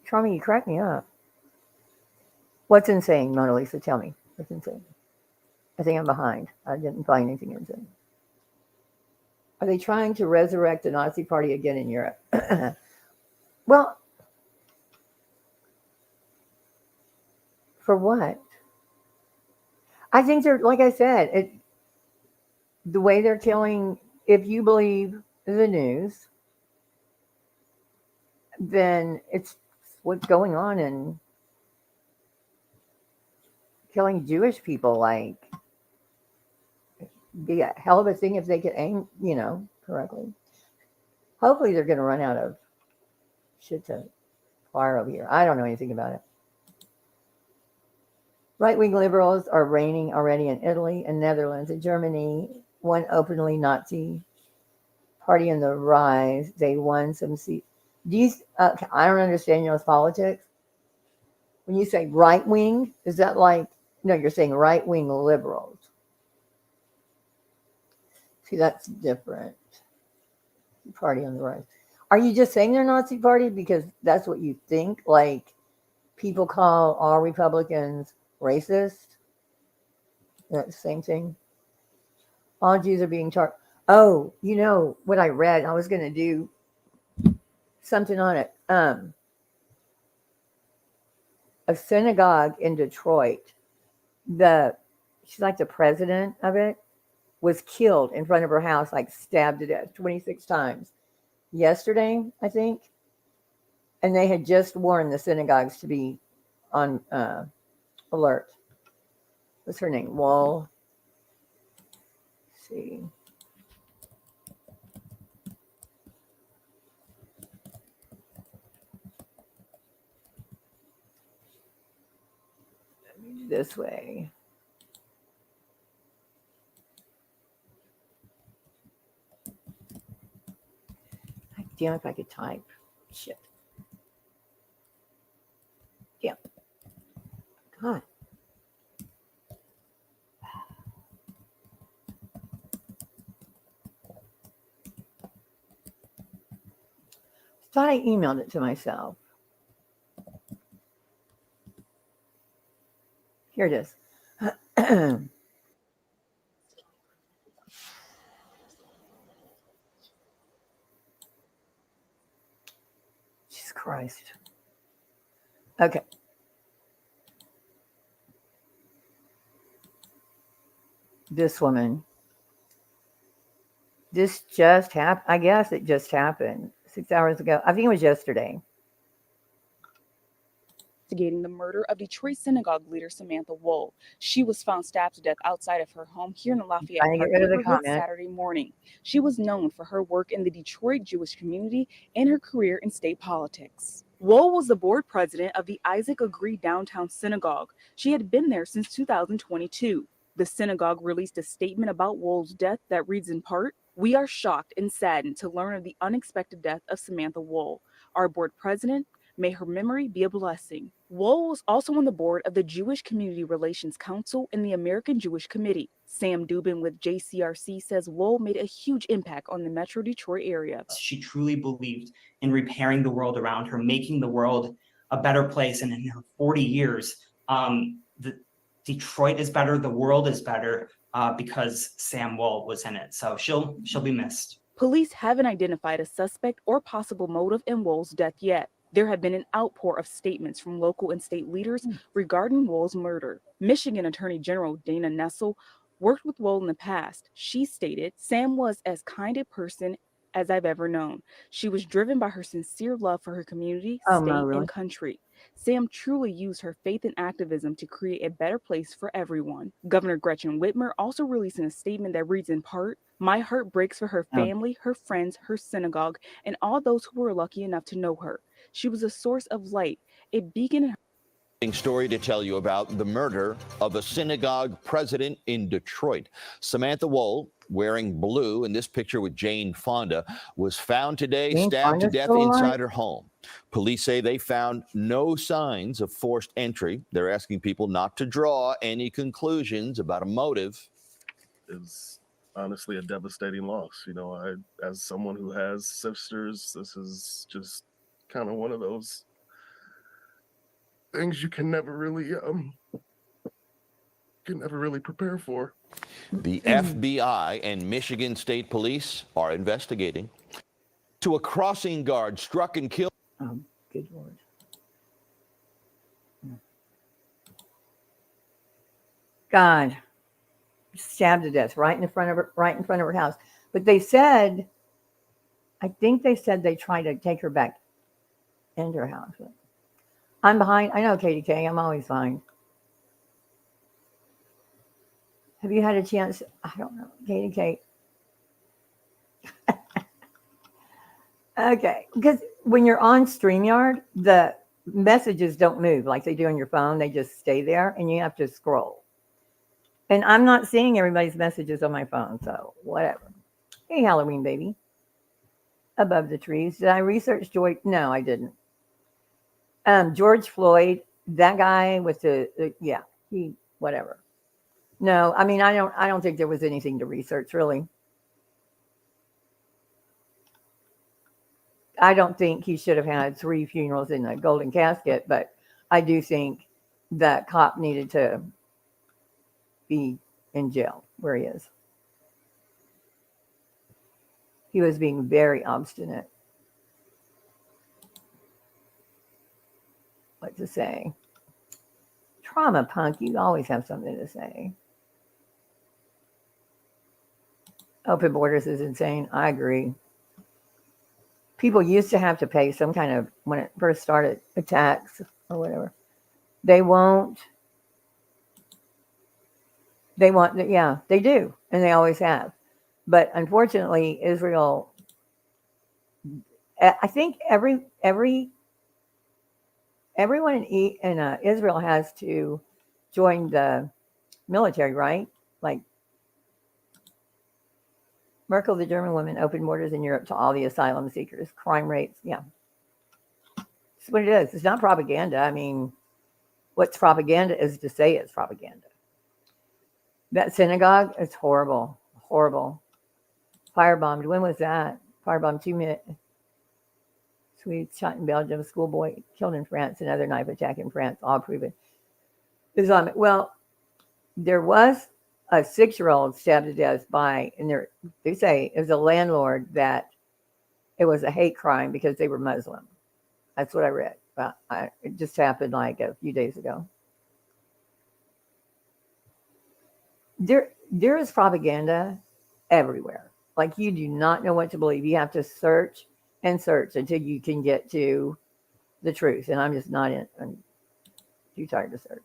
C: Trauma, you cracked me up. What's insane, Mona Lisa? Tell me. What's insane? I think I'm behind. I didn't find anything insane. Are they trying to resurrect the Nazi Party again in Europe? Well, for what? I think they're, like I said, the way they're killing, if you believe the news, then it's what's going on in killing Jewish people. Like, be a hell of a thing if they could aim, you know, correctly. Hopefully they're going to run out of shit to fire over here. I don't know anything about it. Right-wing liberals are reigning already in Italy and Netherlands and Germany. One openly Nazi party in the rise. They won some seats. I don't understand y'all's politics. When you say right-wing, is that like, no, you're saying right-wing liberals. See, that's different. Party on the rise. Are you just saying they're Nazi party because that's what you think? Like, people call all Republicans racist? That's the same thing. All Jews are being charged. Oh, you know what I read? I was going to do something on it. A synagogue in Detroit, she's like the president of it, was killed in front of her house, like stabbed to death 26 times yesterday, I think. And they had just warned the synagogues to be on alert. What's her name? Wall. Let's see. This way. Damn, if I could type. Shit. Damn. God. thought I emailed it to myself. Here it is. Jesus Christ. Okay. This woman. This just happened. I guess it just happened 6 hours ago. I think it was yesterday.
D: Investigating the murder of Detroit synagogue leader Samantha Woll. She was found stabbed to death outside of her home here in the Lafayette
C: Trying to
D: Park
C: get rid of the
D: neighborhood
C: comment.
D: Saturday morning. She was known for her work in the Detroit Jewish community and her career in state politics. Woll was the board president of the Isaac Agree Downtown Synagogue. She had been there since 2022. The synagogue released a statement about Woll's death that reads in part, "We are shocked and saddened to learn of the unexpected death of Samantha Woll. Our board president, may her memory be a blessing." Woll was also on the board of the Jewish Community Relations Council and the American Jewish Committee. Sam Dubin with JCRC says Woll made a huge impact on the Metro Detroit area.
E: She truly believed in repairing the world around her, making the world a better place. And in her 40 years, Detroit is better, the world is better because Sam Woll was in it. So she'll be missed.
D: Police haven't identified a suspect or possible motive in Woll's death yet. There have been an outpour of statements from local and state leaders regarding Woll's murder. Michigan Attorney General Dana Nessel worked with Woll in the past. She stated, "Sam was as kind a person as I've ever known. She was driven by her sincere love for her community, state, and country. Sam truly used her faith and activism to create a better place for everyone." Governor Gretchen Whitmer also releasing a statement that reads in part, "My heart breaks for her family, her friends, her synagogue, and all those who were lucky enough to know her. She was a source of light, a beacon in her."
F: Story to tell you about the murder of a synagogue president in Detroit. Samantha Woll, wearing blue in this picture with Jane Fonda, was found today stabbed to death inside her home. Police say they found no signs of forced entry. They're asking people not to draw any conclusions about a motive.
G: It's honestly a devastating loss. You know, as someone who has sisters, this is just kind of one of those things you can never really prepare for.
F: The FBI and Michigan State Police are investigating. To a crossing guard struck and killed.
C: Good Lord. God, stabbed to death right in front of her house. But they said, I think they said they tried to take her back into her house. I'm behind. I know, Katie K. I'm always fine. Have you had a chance? I don't know, Katie K. Okay, because when you're on StreamYard, the messages don't move like they do on your phone. They just stay there, and you have to scroll. And I'm not seeing everybody's messages on my phone, so whatever. Hey, Halloween baby. Above the trees. Did I research Joy? No, I didn't. George Floyd, that guy with he whatever. No, I mean I don't think there was anything to research really. I don't think he should have had 3 funerals in a golden casket, but I do think that cop needed to be in jail where he is. He was being very obstinate. What to say? Trauma punk, you always have something to say. Open borders is insane. I agree. People used to have to pay some kind of, when it first started, a tax or whatever. They won't. They want, yeah, they do. And they always have. But unfortunately, Israel, I think everyone in Israel has to join the military, right? Like Merkel, the German woman, opened borders in Europe to all the asylum seekers, crime rates. Yeah. That's what it is. It's not propaganda. I mean, what's propaganda is to say it's propaganda. That synagogue is horrible. Horrible. Firebombed. When was that? Firebombed 2 minutes. It's Swedes shot in Belgium, schoolboy killed in France, another knife attack in France, all proven Islamic. Well, there was a 6-year-old stabbed to death by, and they say it was a landlord that it was a hate crime because they were Muslim. That's what I read. But it just happened like a few days ago. There is propaganda everywhere. Like, you do not know what to believe. You have to search and search until you can get to the truth. And I'm just not in. I'm too tired to search.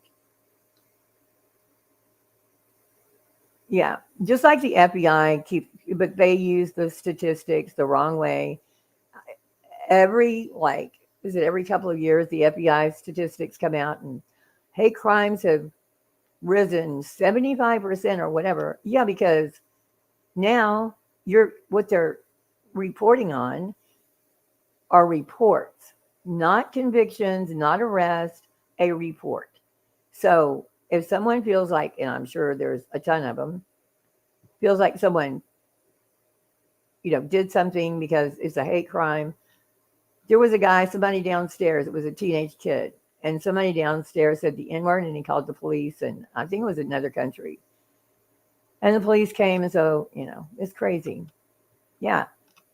C: Yeah, just like the FBI but they use the statistics the wrong way. Every couple of years, the FBI statistics come out and hate crimes have risen 75% or whatever. Yeah, because now what they're reporting on are reports, not convictions, not arrests, a report. So if someone feels like, and I'm sure there's a ton of them, feels like someone, did something because it's a hate crime. There was somebody downstairs, it was a teenage kid, and somebody downstairs said the N-word, and he called the police, and I think it was another country. And the police came, and so, it's crazy. Yeah,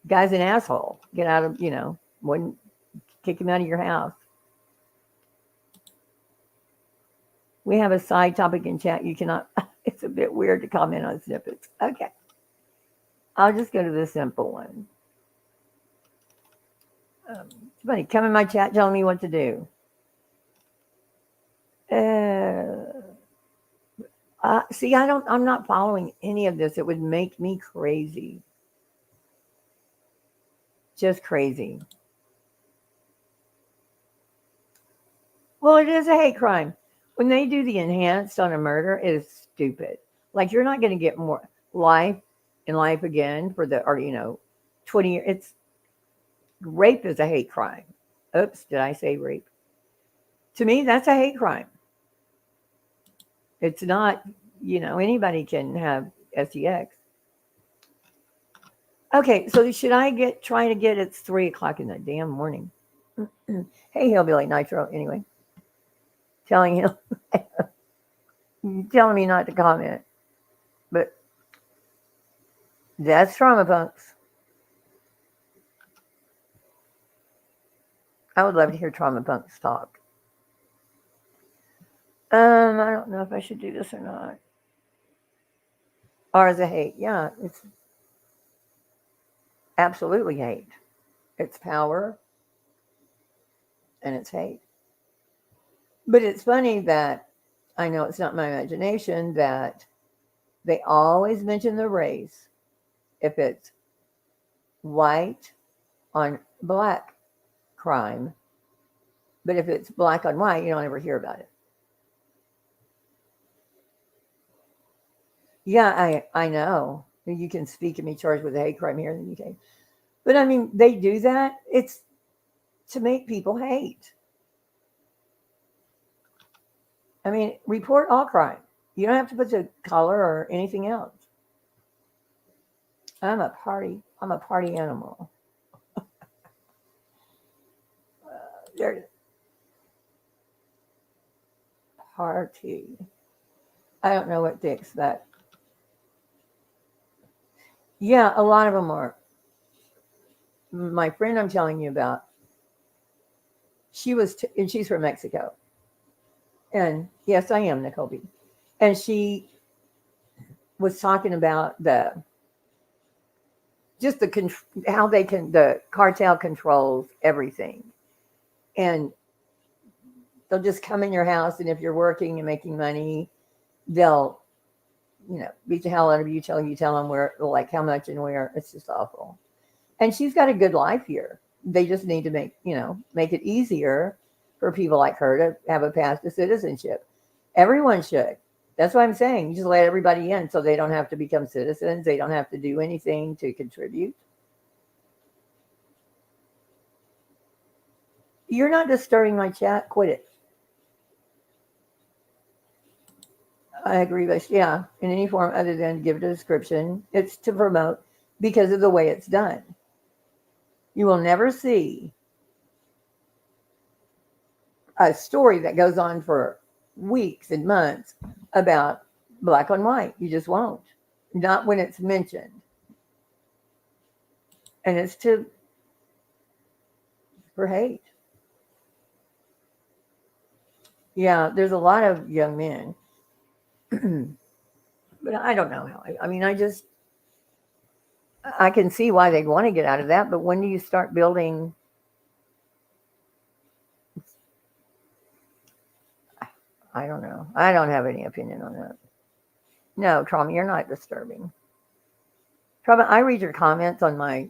C: guy's an asshole. Get out of, wouldn't kick him out of your house. We have a side topic in chat. You cannot, it's a bit weird to comment on snippets. Okay. I'll just go to the simple one. Somebody come in my chat telling me what to do. See, I'm not following any of this. It would make me crazy. Just crazy. Well, it is a hate crime. When they do the enhanced on a murder, it is stupid. Like, you're not going to get more life and life again for 20 years. It's rape is a hate crime. Oops, did I say rape? To me, that's a hate crime. It's not, anybody can have sex. Okay, so should I try to get, it's 3:00 in the damn morning. Hey, Hillbilly Nitro, anyway. Telling me not to comment. But that's trauma punks. I would love to hear trauma punks talk. I don't know if I should do this or not. Or is it hate? Yeah, it's absolutely hate. It's power and it's hate. But it's funny that, I know it's not my imagination, that they always mention the race if it's white on black crime. But if it's black on white, you don't ever hear about it. Yeah, I know. You can speak and be charged with a hate crime here in the UK. But I mean, they do that. It's to make people hate. I mean, report all crime. You don't have to put the color or anything else. I'm a party animal. Party. I don't know what dicks that. Yeah, a lot of them are. My friend I'm telling you about, and she's from Mexico. And yes, I am, Nicole B. And she was talking about how the cartel controls everything. And they'll just come in your house, and if you're working and making money, they'll, beat the hell out of you, tell them where, like, how much and where. It's just awful. And she's got a good life here. They just need to make it easier for people like her to have a path to citizenship. Everyone should. That's what I'm saying. You just let everybody in so they don't have to become citizens. They don't have to do anything to contribute. You're not disturbing my chat. Quit it. I agree with, yeah, in any form other than give it a description. It's to promote because of the way it's done. You will never see a story that goes on for weeks and months about black on white. You just won't. Not when it's mentioned. And it's for hate. Yeah, there's a lot of young men. But I don't know how. I mean, I can see why they'd want to get out of that. But when do you start building? I don't know. I don't have any opinion on that. No, Trauma, you're not disturbing. Trauma, I read your comments on my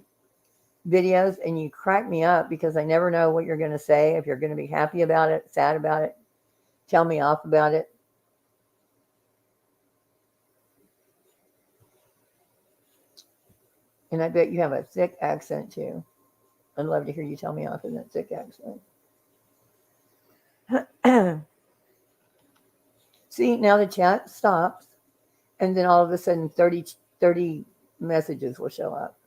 C: videos and you crack me up because I never know what you're going to say. If you're going to be happy about it, sad about it, tell me off about it. And I bet you have a thick accent too. I'd love to hear you tell me off in that thick accent. See, now the chat stops, and then all of a sudden 30 messages will show up.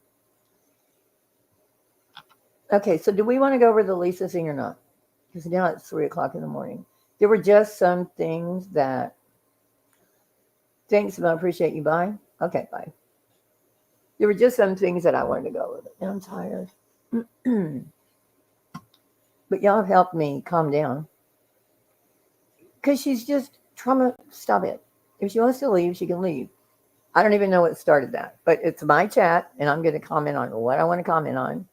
C: Okay, so do we want to go over the Lisa thing or not? Because now it's 3 o'clock in the morning. There were just some things that, thanks, I appreciate you, bye. Okay, bye. There were just some things that I wanted to go over. And I'm tired. But y'all have helped me calm down. Because she's just, Trauma, stop it. If she wants to leave, she can leave. I don't even know what started that. But it's my chat, and I'm going to comment on what I want to comment on.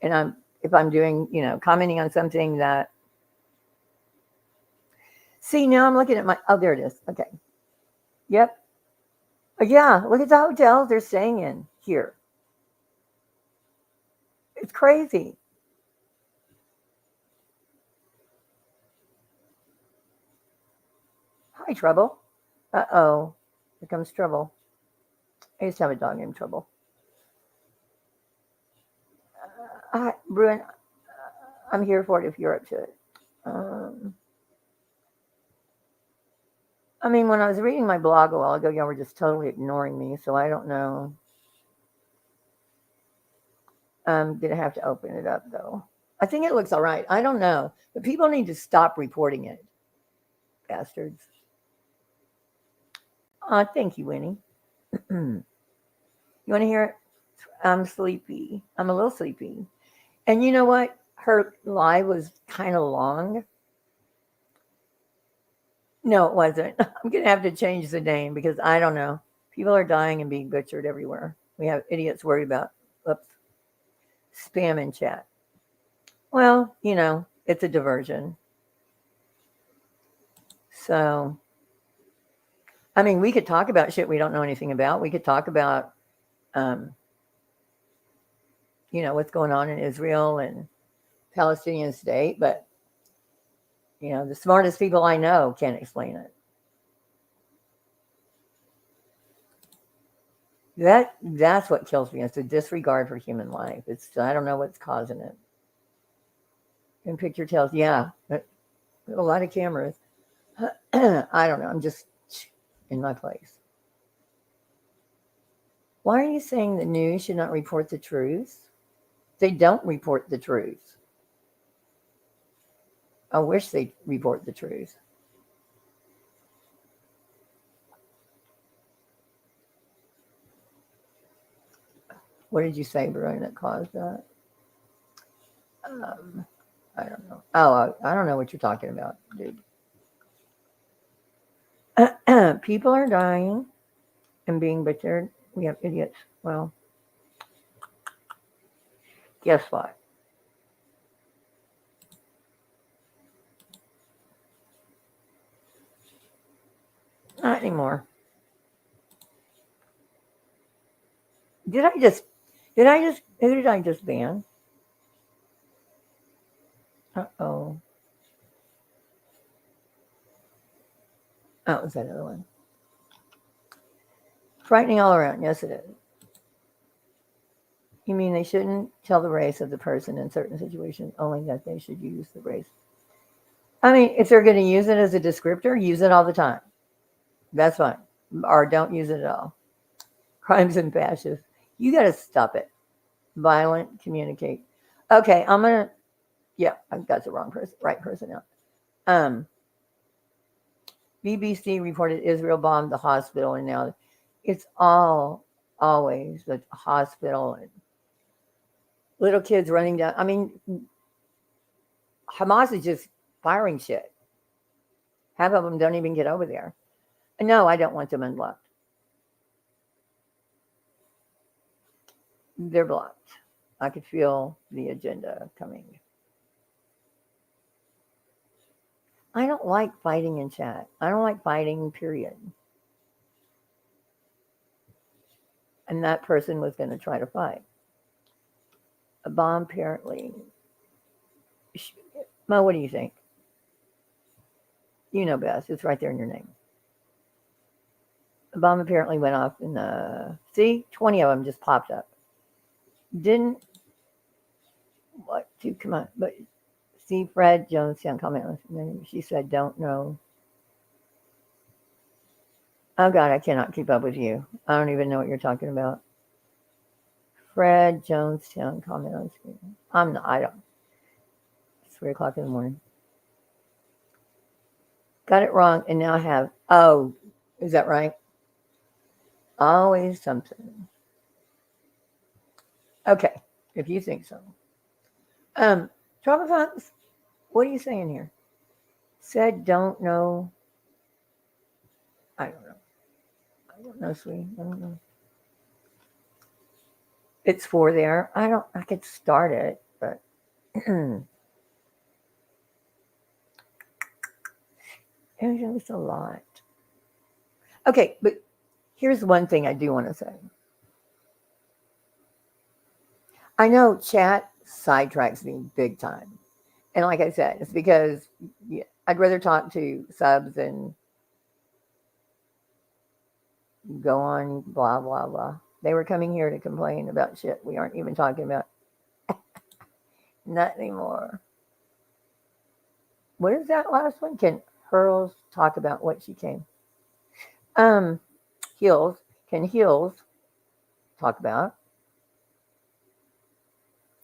C: And if I'm doing, commenting on something that, see, now I'm looking at there it is. Okay. Yep. Yeah, look at the hotels they're staying in here. It's crazy. Hi, Trouble. Uh-oh. Here comes Trouble. I used to have a dog named Trouble. Bruin, I'm here for it if you're up to it. I mean, when I was reading my blog a while ago, y'all were just totally ignoring me, so I don't know. I'm going to have to open it up, though. I think it looks all right. I don't know. But people need to stop reporting it. Bastards. Thank you, Winnie. You want to hear it? I'm sleepy. I'm a little sleepy. And you know what? Her live was kind of long. No, it wasn't. I'm going to have to change the name because I don't know. People are dying and being butchered everywhere. We have idiots worried about, spam in chat. Well, it's a diversion. So, I mean, we could talk about shit we don't know anything about. We could talk about, what's going on in Israel and Palestinian state, but the smartest people I know can't explain it. That's what kills me. It's a disregard for human life. I don't know what's causing it. And picture tells, yeah, a lot of cameras. I don't know. I'm just in my place. Why are you saying the news should not report the truth? They don't report the truth. I wish they'd report the truth. What did you say, Brian, that caused that? I don't know. Oh, I don't know what you're talking about, dude. People are dying and being butchered. We have idiots. Well, guess what? Not anymore. Who did I just ban? Uh-oh. Oh, it was that other one. Frightening all around. Yes, it is. You mean they shouldn't tell the race of the person in certain situations, only that they should use the race? I mean, if they're going to use it as a descriptor, use it all the time. That's fine. Or don't use it at all. Crimes and fascists. You got to stop it. Violent, communicate. Okay, I've got the right person now. BBC reported Israel bombed the hospital, and now it's always the hospital and little kids running down. I mean, Hamas is just firing shit. Half of them don't even get over there. And no, I don't want them unblocked. They're blocked. I could feel the agenda coming. I don't like fighting in chat. I don't like fighting, period. And that person was going to try to fight. A bomb, apparently. Mo, what do you think? You know best. It's right there in your name. A bomb apparently went off in the... See? 20 of them just popped up. Didn't... What? Come on. But see, Fred Jones can't comment. She said, don't know. Oh, God, I cannot keep up with you. I don't even know what you're talking about. Fred Jonestown comment on screen. I don't. It's 3 o'clock in the morning. Got it wrong, and now I have. Oh, is that right? Always something. Okay, if you think so. Trouble Fox, what are you saying here? Said don't know. I don't know. I don't know, sweetie. I don't know. It's 4 there. I could start it, but it's a lot. Okay, but here's one thing I do want to say. I know chat sidetracks me big time. And like I said, it's because I'd rather talk to subs and go on blah, blah, blah. They were coming here to complain about shit we aren't even talking about. Not anymore. What is that last one? Can Hurls talk about what she came? Heels. Can Heels talk about?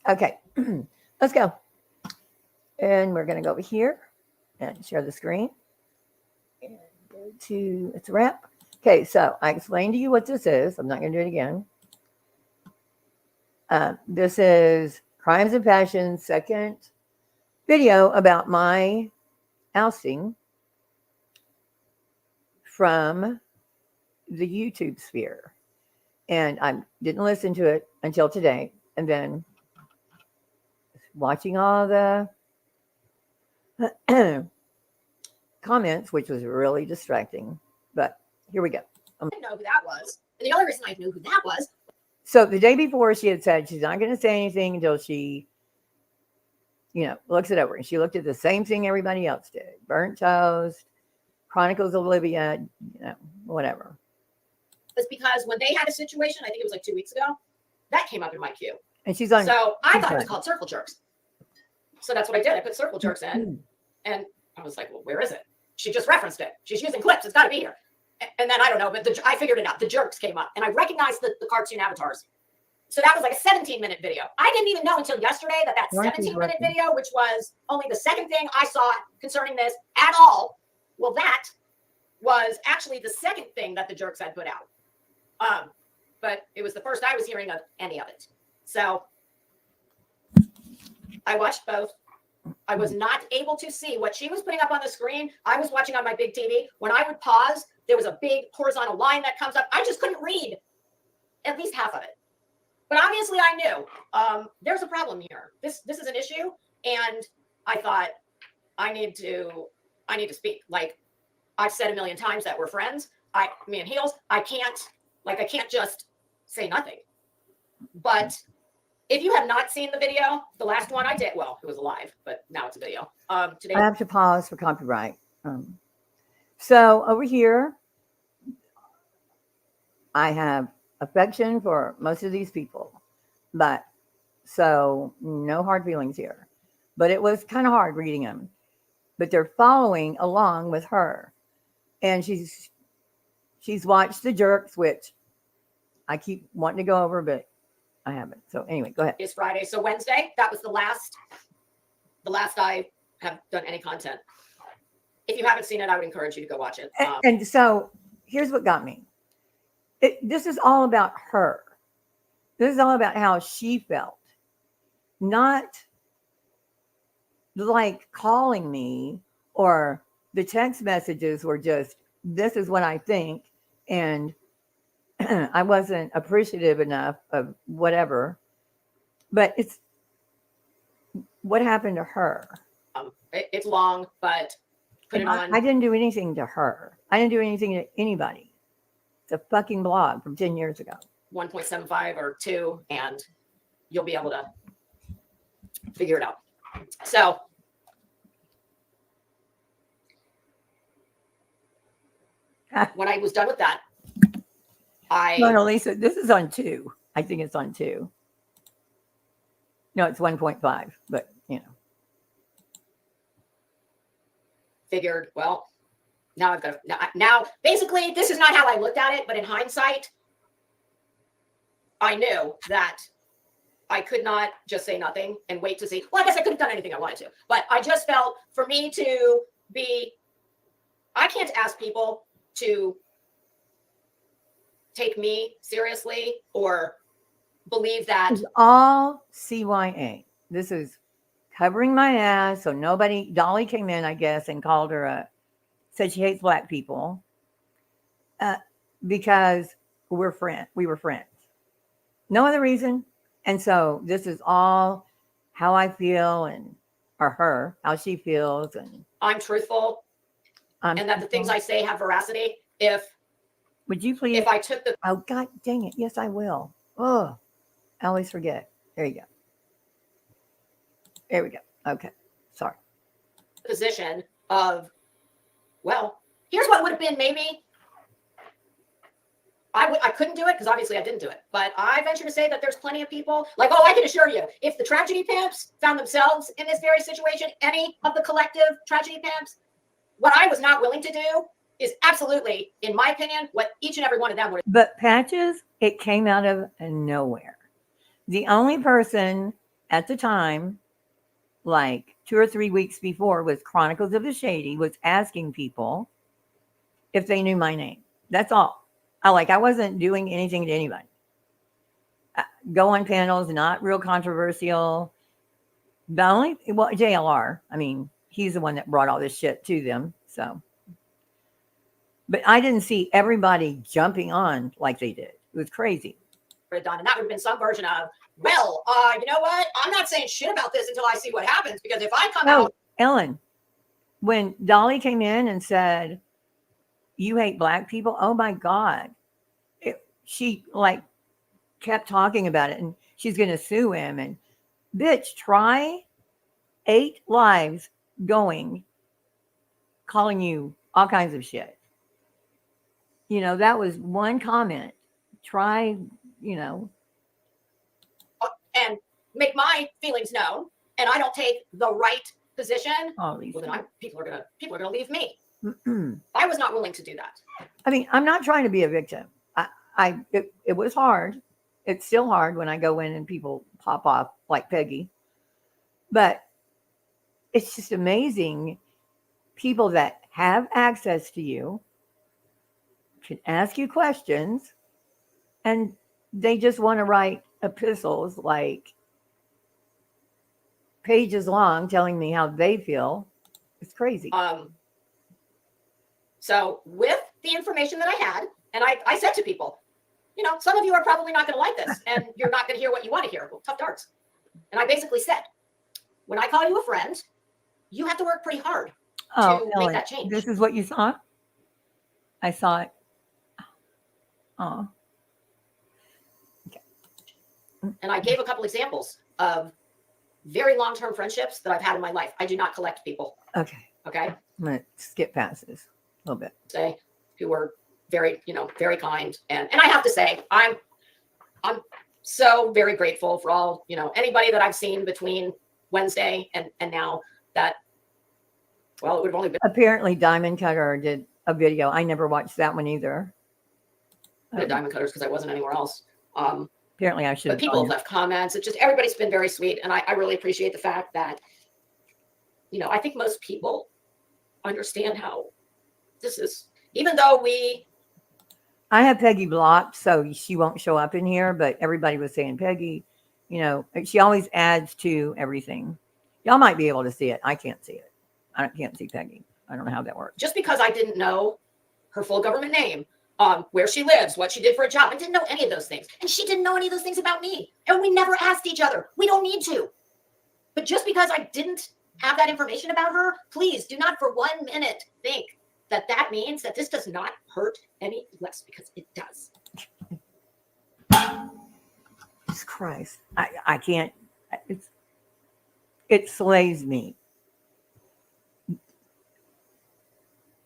C: Okay. Let's go. And we're going to go over here and share the screen. And go to, it's a wrap. Okay, so I explained to you what this is. I'm not going to do it again. This is Crimes and Passions, second video about my ousting from the YouTube sphere. And I didn't listen to it until today. And then watching all the comments, which was really distracting. But here we go.
H: I didn't know who that was. And the only reason I knew who that was.
C: So the day before, she had said she's not going to say anything until she, looks it over. And she looked at the same thing everybody else did. Burnt toast, Chronicles of Olivia, whatever.
H: Was because when they had a situation, I think it was like 2 weeks ago, that came up in my queue.
C: And she's on.
H: So I thought it was called Circle Jerks. So that's what I did. I put Circle Jerks in. And I was like, well, where is it? She just referenced it. She's using clips. It's got to be here. And then I don't know, but I figured it out. The jerks came up and I recognized the cartoon avatars. So that was like a 17-minute video. I didn't even know until yesterday that 17-minute video, which was only the second thing I saw concerning this at all. Well, that was actually the second thing that the jerks had put out. But it was the first I was hearing of any of it. So I watched both. I was not able to see what she was putting up on the screen. I was watching on my big TV. When I would pause, there was a big horizontal line that comes up. I just couldn't read at least half of it. But obviously I knew there's a problem here. This is an issue. And I thought I need to speak. Like I've said a million times that we're friends. Me and Heels, I can't just say nothing. But if you have not seen the video, the last one I did, well, it was live, but now it's a video. Today
C: I have to pause for copyright. So over here, I have affection for most of these people, but so no hard feelings here. But it was kind of hard reading them. But they're following along with her, and she's watched the jerks, which I keep wanting to go over, but I haven't. So anyway, go ahead.
H: Is Friday. So Wednesday, that was the last I have done any content. If you haven't seen it, I would encourage you to go watch it.
C: And so here's what got me. This is all about her. This is all about how she felt, not like calling me, or the text messages were just, this is what I think. And I wasn't appreciative enough of whatever, but it's what happened to her.
H: It's long, but put it on.
C: I didn't do anything to her. I didn't do anything to anybody. It's a fucking blog from 10 years ago.
H: 1.75 or 2, and you'll be able to figure it out. So when I was done with that,
C: No, Lisa, this is on 2. I think it's on 2. No, it's 1.5, but you know.
H: Figured, well, now I've got now basically this is not how I looked at it, but in hindsight, I knew that I could not just say nothing and wait to see. Well, I guess I could have done anything I wanted to, but I just felt for me to be, I can't ask people to take me seriously or believe that.
C: It's all CYA. This is covering my ass. So nobody, Dolly came in, I guess, and called her said she hates black people because we were friends. No other reason. And so this is all how I feel, and or her, how she feels. And
H: I'm truthful, and that the things I say have veracity.
C: Would you please?
H: If I took the
C: Oh, God dang it. Yes, I will. Oh, I always forget. There you go. There we go. Okay. Sorry.
H: position of, well, here's what would have been maybe. I couldn't do it because obviously I didn't do it. But I venture to say that there's plenty of people like, oh, I can assure you, if the tragedy pimps found themselves in this very situation, any of the collective tragedy pimps, what I was not willing to do is absolutely, in my opinion, what each and every one of them would.
C: But Patches, it came out of nowhere. The only person at the time, like 2 or 3 weeks before, was Chronicles of the Shady, was asking people if they knew my name. That's all. I wasn't doing anything to anybody. Go on panels, not real controversial. JLR, I mean, he's the one that brought all this shit to them. So, but I didn't see everybody jumping on like they did. It was crazy.
H: Done, and that would have been some version of, well, you know what? I'm not saying shit about this until I see what happens, because if I come out.
C: Ellen, when Dolly came in and said, you hate black people, oh my God. She kept talking about it, and she's going to sue him. And bitch, try 8 lives going, calling you all kinds of shit. You know, that was one comment. Try, you know.
H: And make my feelings known, and I don't take the right position.
C: Well,
H: then people are gonna leave me. I was not willing to do that.
C: I mean, I'm not trying to be a victim. It was hard. It's still hard when I go in and people pop off like Peggy. But it's just amazing. People that have access to you can ask you questions, and they just want to write epistles like pages long telling me how they feel. It's crazy.
H: So with the information that I had, and I said to people, you know, some of you are probably not going to like this, and you're not going to hear what you want to hear. Well, tough darts. And I basically said, when I call you a friend, you have to work pretty hard to make that change.
C: This is what you saw? I saw it. Oh. Okay.
H: And I gave a couple examples of very long-term friendships that I've had in my life. I do not collect people.
C: Okay.
H: Okay.
C: I'm going to skip past this a little bit.
H: Say, who were very, very kind. And I have to say, I'm so very grateful for all, anybody that I've seen between Wednesday and now that, well, it would have only been.
C: Apparently Diamond Cutter did a video. I never watched that one either.
H: Diamond Cutters because I wasn't anywhere else.
C: Apparently I should.
H: But people have left comments. It's just, everybody's been very sweet. And I really appreciate the fact that, I think most people understand how this is, even though
C: I have Peggy blocked, so she won't show up in here, but everybody was saying Peggy, you know, she always adds to everything. Y'all might be able to see it. I can't see it. I can't see Peggy. I don't know how that works.
H: just because I didn't know her full government name, where she lives, what she did for a job, I didn't know any of those things. And she didn't know any of those things about me. And we never asked each other. We don't need to. But just because I didn't have that information about her, please do not for 1 minute think that that means that this does not hurt any less, because it does.
C: Jesus Christ. I can't. It slays me.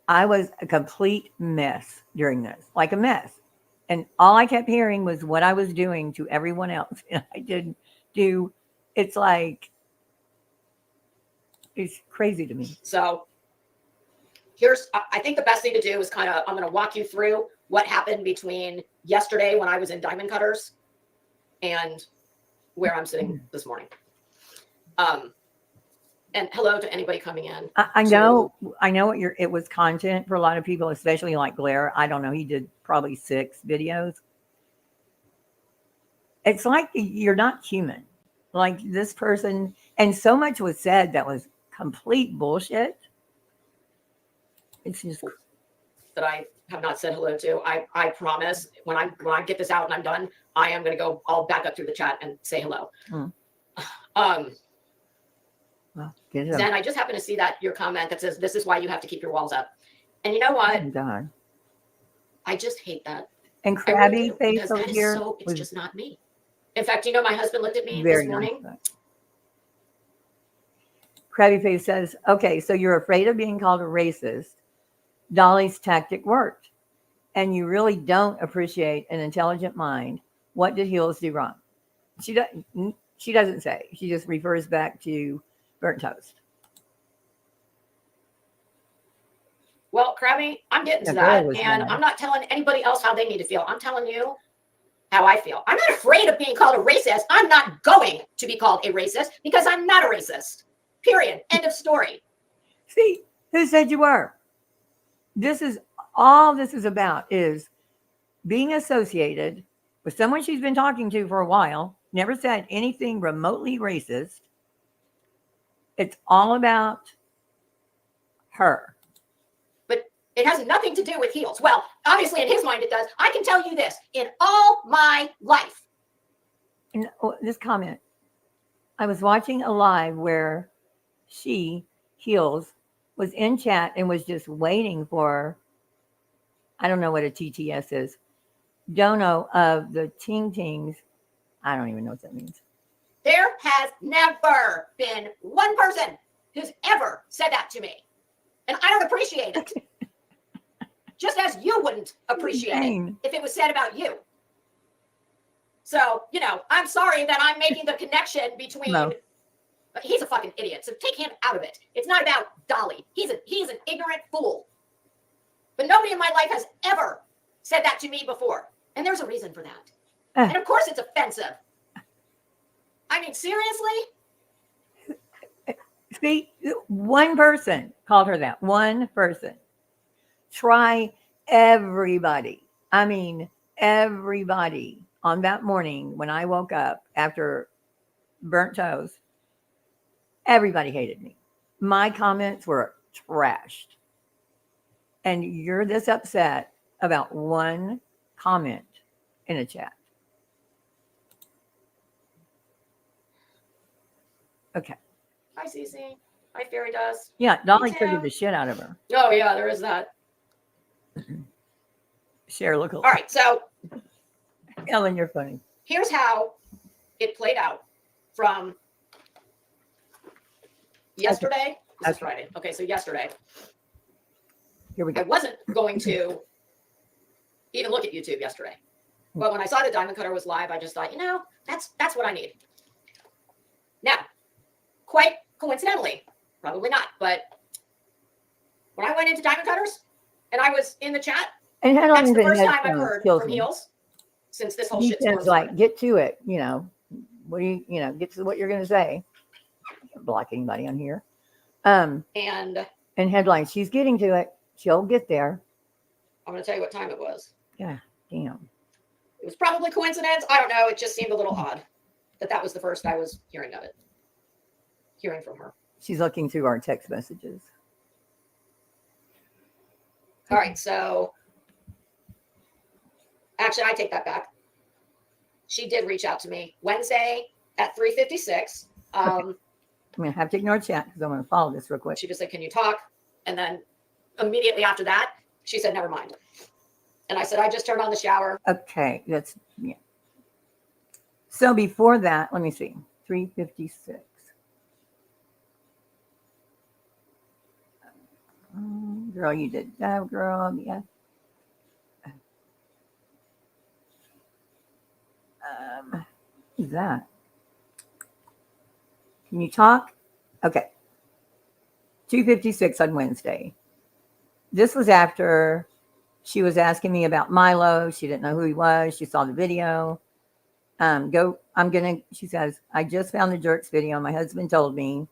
C: I was a complete mess during this, like a mess. And all I kept hearing was what I was doing to everyone else. And I didn't do, it's like, it's crazy to me.
H: So I think the best thing to do is I'm going to walk you through what happened between yesterday when I was in Diamond Cutters and where I'm sitting this morning. And hello to anybody coming in.
C: I know what it was content for a lot of people, especially like Blair. I don't know. He did probably 6 videos. It's like you're not human. Like this person, and so much was said that was complete bullshit. It's just
H: that I have not said hello to. I promise when I get this out and I'm done, I am going to go all back up through the chat and say hello.
C: Well,
H: Zen, I just happened to see that your comment that says, this is why you have to keep your walls up. And you know what?
C: God.
H: I just hate that.
C: And
H: I
C: Crabby
H: really do,
C: Face
H: because
C: over
H: that is
C: here
H: it's
C: was
H: just not me. In fact, you know, my husband looked at me
C: very
H: this morning.
C: nice. Crabby Face says, okay, so you're afraid of being called a racist. Dolly's tactic worked. And you really don't appreciate an intelligent mind. What did Heels do wrong? She doesn't say. She just refers back to burnt toast.
H: Well, Crabby, I'm getting to that. And I'm not telling anybody else how they need to feel. I'm telling you how I feel. I'm not afraid of being called a racist. I'm not going to be called a racist because I'm not a racist. Period. End of story.
C: See, who said you were? This is all this is about, is being associated with someone she's been talking to for a while, never said anything remotely racist. It's all about her.
H: But it has nothing to do with Heels. Well, obviously in his mind it does. I can tell you this, in all my life.
C: And this comment, I was watching a live where Heels, was in chat and was just waiting for, I don't know what a TTS is, Dono of the Ting Tings. I don't even know what that means.
H: There has never been one person who's ever said that to me. And I don't appreciate it. Just as you wouldn't appreciate it if it was said about you. So, you know, I'm sorry that I'm making the connection between... No. He's a fucking idiot, so take him out of it. It's not about Dolly. He's an ignorant fool. But nobody in my life has ever said that to me before. And there's a reason for that. And of course it's offensive. I mean, seriously?
C: See, one person called her that. One person. Try everybody. I mean, everybody on that morning when I woke up after burnt toast. Everybody hated me. My comments were trashed. And you're this upset about one comment in a chat. Okay.
H: Hi, Cece. Hi, Fairy Dust.
C: Yeah, Dolly triggered the shit out of her.
H: Oh, yeah, there is that.
C: Share, look.
H: All right, so.
C: Ellen, you're funny.
H: Here's how it played out from yesterday. This is Friday. Okay, so yesterday.
C: Here we go.
H: I wasn't going to even look at YouTube yesterday. But when I saw the Diamond Cutter was live, I just thought, you know, that's what I need. Now, quite coincidentally, probably not, but when I went into Diamond Cutters and I was in the chat,
C: and
H: that's the first time I've heard from Heels since this whole shit
C: started. Like, get to it, you know. What do you know, get to what you're going to say. I can't block anybody on here.
H: And
C: And headlines. She's getting to it. She'll get there.
H: I'm going to tell you what time it was.
C: Yeah, damn.
H: It was probably coincidence. I don't know. It just seemed a little odd that was the first I was hearing of it. Hearing from her.
C: She's looking through our text messages.
H: All right, so actually, I take that back. She did reach out to me Wednesday at 3:56.
C: I'm going to have to ignore chat because I'm going to follow this real quick.
H: She just said, "Can you talk?" And then immediately after that, she said, "Never mind." And I said, "I just turned on the shower."
C: Okay, that's, yeah. So before that, let me see, 3:56. Girl, you did that, girl. Yeah. Who's that? Can you talk? Okay. 2:56 on Wednesday. This was after she was asking me about Milo. She didn't know who he was. She saw the video. She says, I just found the jerks video. My husband told me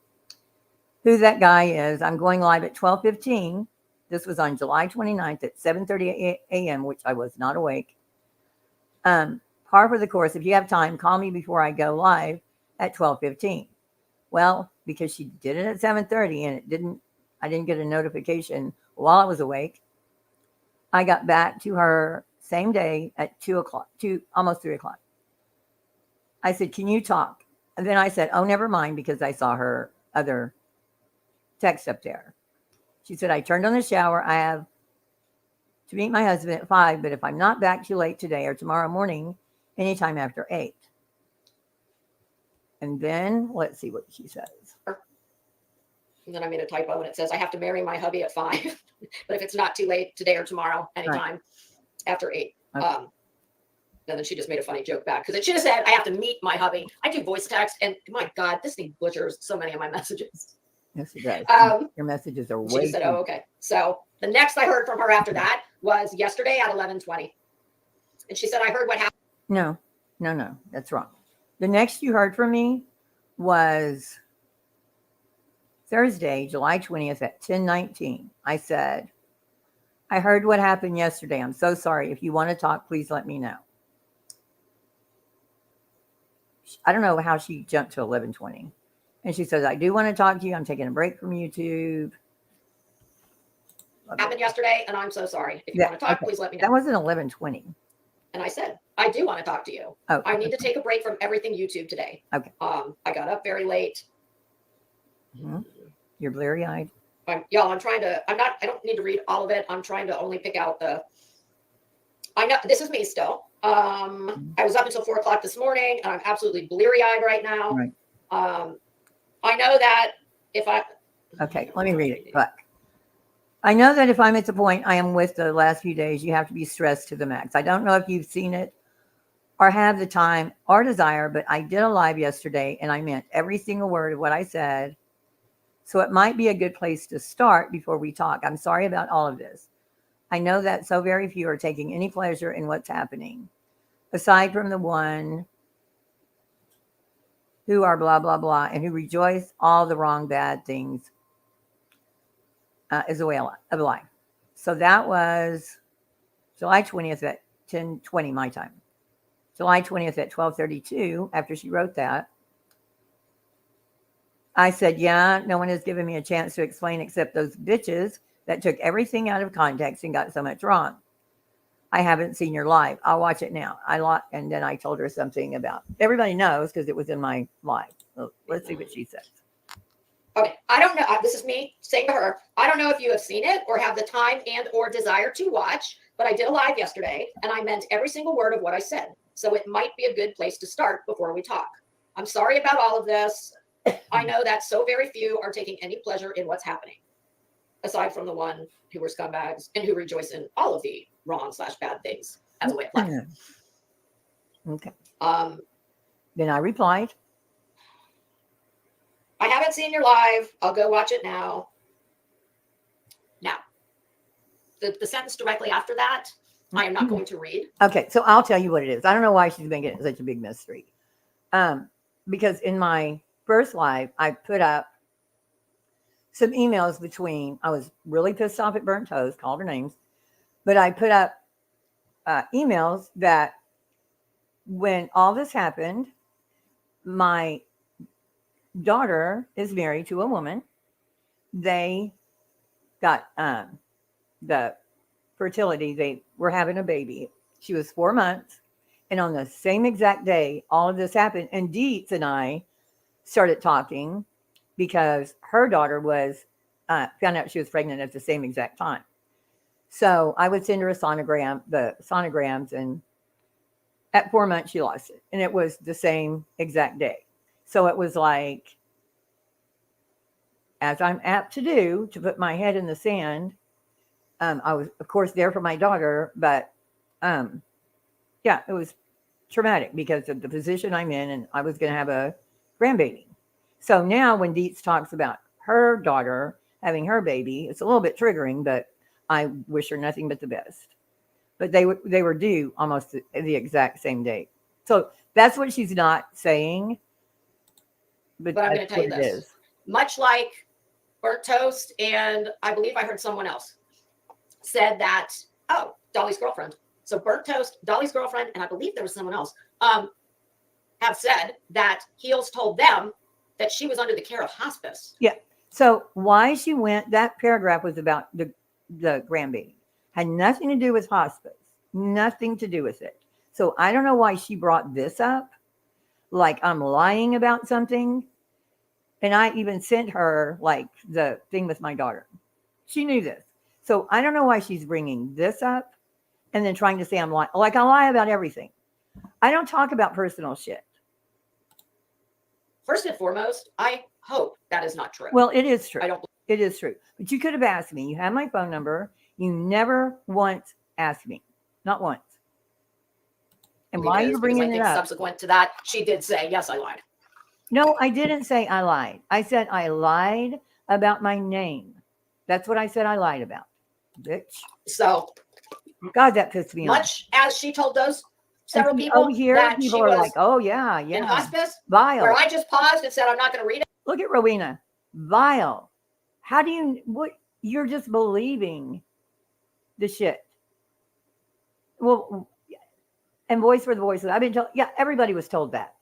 C: who that guy is. I'm going live at 12:15. This was on July 29th at 7:30 a.m., which I was not awake. Par for the course. If you have time, call me before I go live at 12:15. Well, because she did it at 7:30 and I didn't get a notification while I was awake. I got back to her same day at 2 o'clock, almost 3 o'clock. I said, can you talk? And then I said, oh, never mind, because I saw her other text up there. She said, I turned on the shower. I have to meet my husband at 5, but if I'm not back too late today or tomorrow morning, anytime after 8. And then let's see what she says.
H: And then I made a typo and it says, I have to marry my hubby at 5. But if it's not too late today or tomorrow, anytime after 8.
C: Okay.
H: And then she just made a funny joke back because it should have said, I have to meet my hubby. I do voice text and my God, this thing butchers so many of my messages.
C: Yes, it does. Your messages are
H: She
C: way
H: just said, oh, okay. So the next I heard from her after that was yesterday at 11:20. And she said, I heard what happened.
C: No, that's wrong. The next you heard from me was Thursday, July 20th at 10:19. I said, I heard what happened yesterday. I'm so sorry. If you want to talk, please let me know. I don't know how she jumped to 11:20. And she says, I do want to talk to you. I'm taking a break from YouTube.
H: Happened yesterday, and I'm so sorry. If you want to talk, please let me know.
C: That wasn't 11:20.
H: And I said, I do want to talk to you.
C: Oh,
H: I need to take a break from everything YouTube today.
C: Okay.
H: I got up very late.
C: Mm-hmm. You're bleary-eyed.
H: I don't need to read all of it. I'm trying to only pick out I know this is me still. I was up until 4 o'clock this morning and I'm absolutely bleary-eyed right now.
C: Right.
H: I know that
C: okay, let me read it. But I know that if I'm at the point I am with the last few days, you have to be stressed to the max. I don't know if you've seen it or have the time or desire, but I did a live yesterday and I meant every single word of what I said. So it might be a good place to start before we talk. I'm sorry about all of this. I know that so very few are taking any pleasure in what's happening, aside from the one who are blah, blah, blah, and who rejoice all the wrong, bad things is a way of life. So that was July 20th at 10:20 my time. July 20th at 12:32 after she wrote that. I said, yeah, no one has given me a chance to explain except those bitches that took everything out of context and got so much wrong. I haven't seen your live. I'll watch it now. And then I told her something about, everybody knows because it was in my live. So let's see what she says.
H: Okay, I don't know. This is me saying to her, I don't know if you have seen it or have the time and or desire to watch, but I did a live yesterday and I meant every single word of what I said. So it might be a good place to start before we talk. I'm sorry about all of this. I know that so very few are taking any pleasure in what's happening, aside from the one who were scumbags and who rejoice in all of the wrong/bad things as a way of life.
C: Okay. Then I replied,
H: I haven't seen your live. I'll go watch it now. Now, the sentence directly after that, I am not going to read.
C: Okay, so I'll tell you what it is. I don't know why she's making it such a big mystery. Because in my first live, I put up some emails between, I was really pissed off at Burnt Toast, called her names, but I put up emails that when all this happened, my daughter is married to a woman. They got the fertility. They were having a baby. She was 4 months. And on the same exact day, all of this happened. And Dietz and I started talking because her daughter was found out she was pregnant at the same exact time. So I would send her the sonograms, and at 4 months she lost it. And it was the same exact day. So it was like, as I'm apt to do, to put my head in the sand. I was, of course, there for my daughter, but yeah, it was traumatic because of the position I'm in, and I was going to have a grandbaby. So now when Dietz talks about her daughter having her baby, it's a little bit triggering, but I wish her nothing but the best. But they were due almost the exact same date. So that's what she's not saying. But
H: I'm going to tell you
C: it
H: this.
C: is.
H: Much like Burnt Toast, and I believe I heard someone else said that, oh, Dolly's girlfriend. So Burnt Toast, Dolly's girlfriend, and I believe there was someone else, have said that Heels told them that she was under the care of hospice.
C: Yeah. So why she went, that paragraph was about the grandbaby. Had nothing to do with hospice. Nothing to do with it. So I don't know why she brought this up. Like I'm lying about something. And I even sent her like the thing with my daughter. She knew this. So I don't know why she's bringing this up and then trying to say I'm lying. Like I lie about everything. I don't talk about personal shit.
H: First and foremost, I hope that is not true.
C: Well, it is true.
H: I don't.
C: It is true. But you could have asked me. You have my phone number. You never once asked me. Not once. And why are you bringing it up?
H: Subsequent to that, she did say, yes, I lied.
C: No, I didn't say I lied. I said I lied about my name. That's what I said I lied about. Bitch.
H: So,
C: God, that pissed me off.
H: much as she told those several
C: And
H: people
C: over here,
H: that
C: people
H: she
C: are
H: was
C: like, oh, yeah,
H: in
C: yeah.
H: hospice,
C: Vile.
H: where I just paused and said, I'm not going to read it.
C: Look at Rowena. Vile. How do you, what? You're just believing the shit. Well, and voice for the voices. I've been told, yeah, everybody was told that.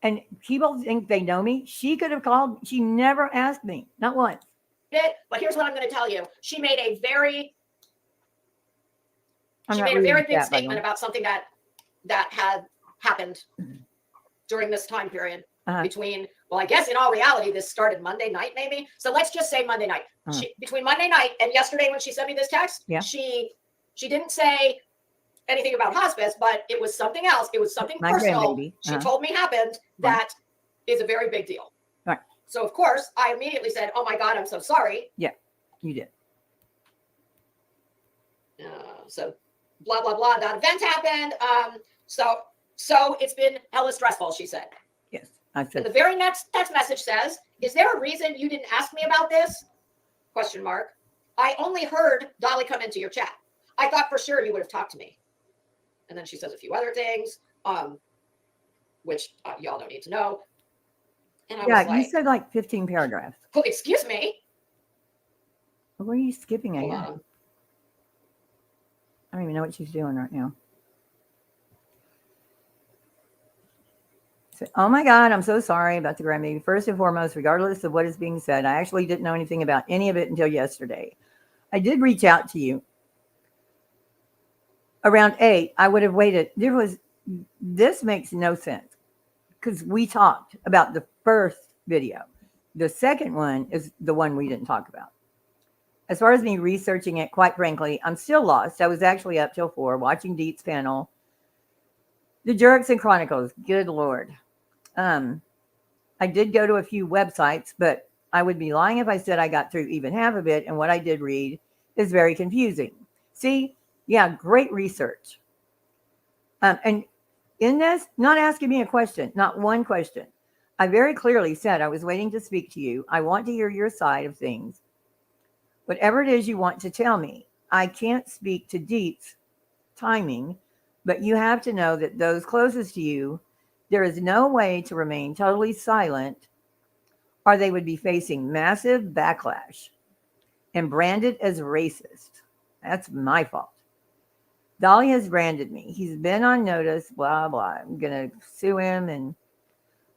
C: And people think they know me. She could have called. She never asked me. Not once.
H: But here's what I'm going to tell you. She made a very
C: I'm
H: she
C: not
H: made a very
C: reading
H: big
C: that, by the
H: statement
C: way.
H: about something that had happened during this time period between, well, I guess in all reality, this started Monday night, maybe. So let's just say Monday night. Between Monday night and yesterday when she sent me this text, she didn't say anything about hospice, but it was something else. It was something personal she told me happened that is a very big deal.
C: Right.
H: So, of course, I immediately said, oh, my God, I'm so sorry.
C: Yeah, you did.
H: So, blah, blah, blah. That event happened. So it's been hella stressful, she said.
C: Yes, I said.
H: And the very next text message says, is there a reason you didn't ask me about this? Question mark. I only heard Dolly come into your chat. I thought for sure you would have talked to me. And then she says a few other things, which y'all don't need to know. And I was like,
C: you said like 15 paragraphs.
H: Oh, excuse me.
C: What are you skipping again?
H: Hold on.
C: I don't even know what she's doing right now. So, oh my God, I'm so sorry about the grandbaby. First and foremost, regardless of what is being said, I actually didn't know anything about any of it until yesterday. I did reach out to you. Around 8, I would have waited. This makes no sense because we talked about the first video. The second one is the one we didn't talk about. As far as me researching it, quite frankly, I'm still lost. I was actually up till 4 watching Deet's panel. The Jerks and Chronicles, good Lord. I did go to a few websites, but I would be lying if I said I got through even half of it. And what I did read is very confusing. See, yeah, great research. And in this, not asking me a question, not one question. I very clearly said I was waiting to speak to you. I want to hear your side of things. Whatever it is you want to tell me, I can't speak to Deet's timing, but you have to know that those closest to you, there is no way to remain totally silent or they would be facing massive backlash and branded as racist. That's my fault. Dolly has branded me. He's been on notice, blah, blah. I'm going to sue him. And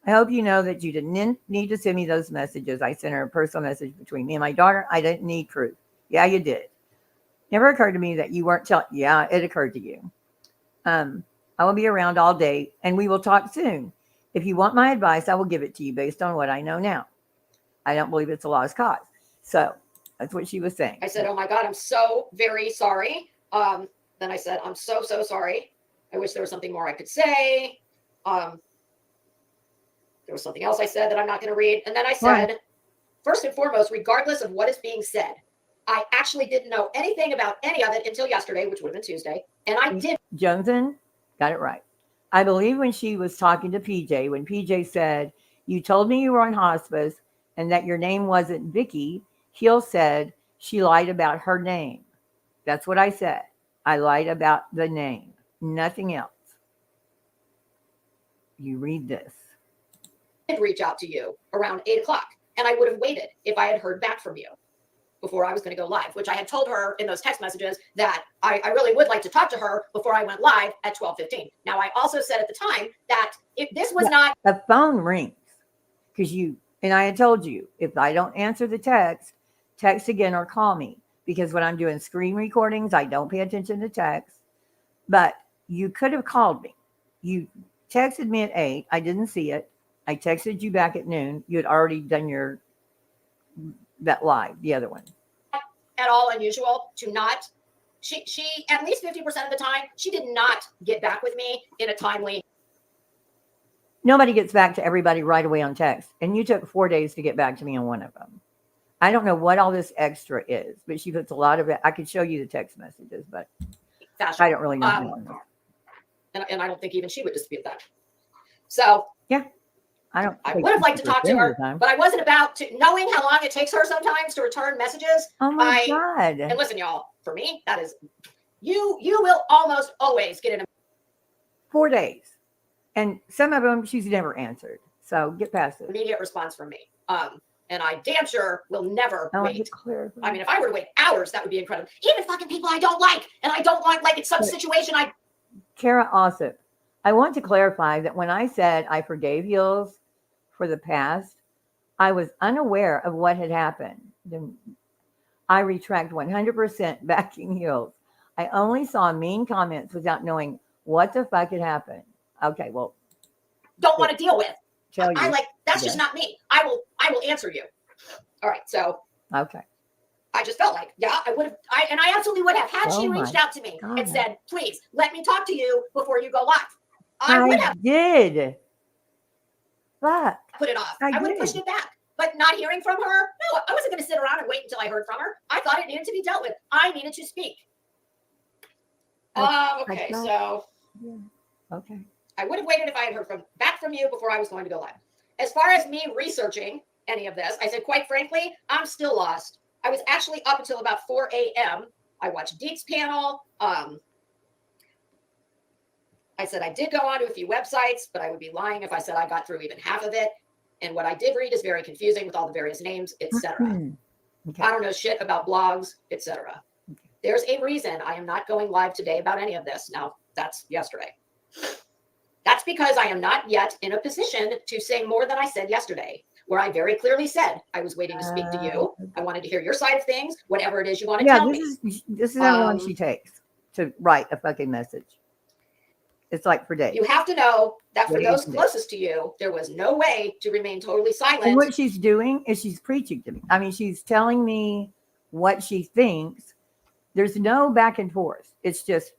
C: I hope you know that you didn't need to send me those messages. I sent her a personal message between me and my daughter. I didn't need proof. Yeah, you did. Never occurred to me that you weren't telling. Yeah, it occurred to you. I will be around all day and we will talk soon. If you want my advice, I will give it to you based on what I know now. I don't believe it's a lost cause. So that's what she was saying.
H: I said, oh my God, I'm so very sorry. Then I said, I'm so sorry. I wish there was something more I could say. There was something else I said that I'm not going to read. And then I said, first and foremost, regardless of what is being said, I actually didn't know anything about any of it until yesterday, which would have been Tuesday. And I did.
C: Johnson got it right. I believe when she was talking to PJ, when PJ said, you told me you were on hospice and that your name wasn't Vicky, Hill said she lied about her name. That's what I said. I lied about the name, nothing else. You read this.
H: I did reach out to you around 8 o'clock, and I would have waited if I had heard back from you before I was going to go live, which I had told her in those text messages that I really would like to talk to her before I went live at 12:15. Now, I also said at the time that if this was not
C: the phone rings because and I had told you, if I don't answer the text again or call me, because when I'm doing screen recordings, I don't pay attention to text. But you could have called me. You texted me at 8. I didn't see it. I texted you back at noon. You had already done that live, the other one.
H: At all unusual to not, she at least 50% of the time, she did not get back with me in a timely.
C: Nobody gets back to everybody right away on text. And you took 4 days to get back to me on one of them. I don't know what all this extra is, but she puts a lot of it. I could show you the text messages, but
H: fashion.
C: I don't really know.
H: And I don't think even she would dispute that. So
C: yeah, I
H: would have liked to talk to her, but I wasn't about to, knowing how long it takes her sometimes to return messages.
C: Oh my God.
H: And listen, y'all, for me, that is, you will almost always get in
C: 4 days. And some of them she's never answered. So get past it.
H: Immediate response from me. And I damn sure will never wait.
C: I
H: mean, if I were to wait hours, that would be incredible. Even fucking people I don't like, and I don't want, like, it's some situation
C: Kara Ossip, I want to clarify that when I said I forgave Hills for the past, I was unaware of what had happened. Then I retract 100% backing Hills. I only saw mean comments without knowing what the fuck had happened. Okay, well,
H: don't want to deal with.
C: I
H: like, that's just not me. I will answer you. All right. So,
C: okay.
H: I just felt like, yeah, I would have, and I absolutely would have had she reached out to me and said, please let me talk to you before you go live. I would have.
C: Did. Fuck.
H: Put it off. I would have pushed it back. But not hearing from her, no, I wasn't going to sit around and wait until I heard from her. I thought it needed to be dealt with. I needed to speak. Okay, so.
C: Yeah. Okay.
H: I would have waited if I had heard back from you before I was going to go live. As far as me researching any of this, I said, quite frankly, I'm still lost. I was actually up until about 4 a.m. I watched Deep's panel. I said I did go on to a few websites, but I would be lying if I said I got through even half of it. And what I did read is very confusing with all the various names, etc. Okay. I don't know shit about blogs, etc. Okay. There's a reason I am not going live today about any of this. Now, that's yesterday. That's because I am not yet in a position to say more than I said yesterday, where I very clearly said I was waiting to speak to you. I wanted to hear your side of things, whatever it is you want to tell me.
C: This is how long she takes to write a fucking message. It's like for days.
H: You have to know that for those closest to you, there was no way to remain totally silent.
C: And what she's doing is she's preaching to me. I mean, she's telling me what she thinks. There's no back and forth. It's just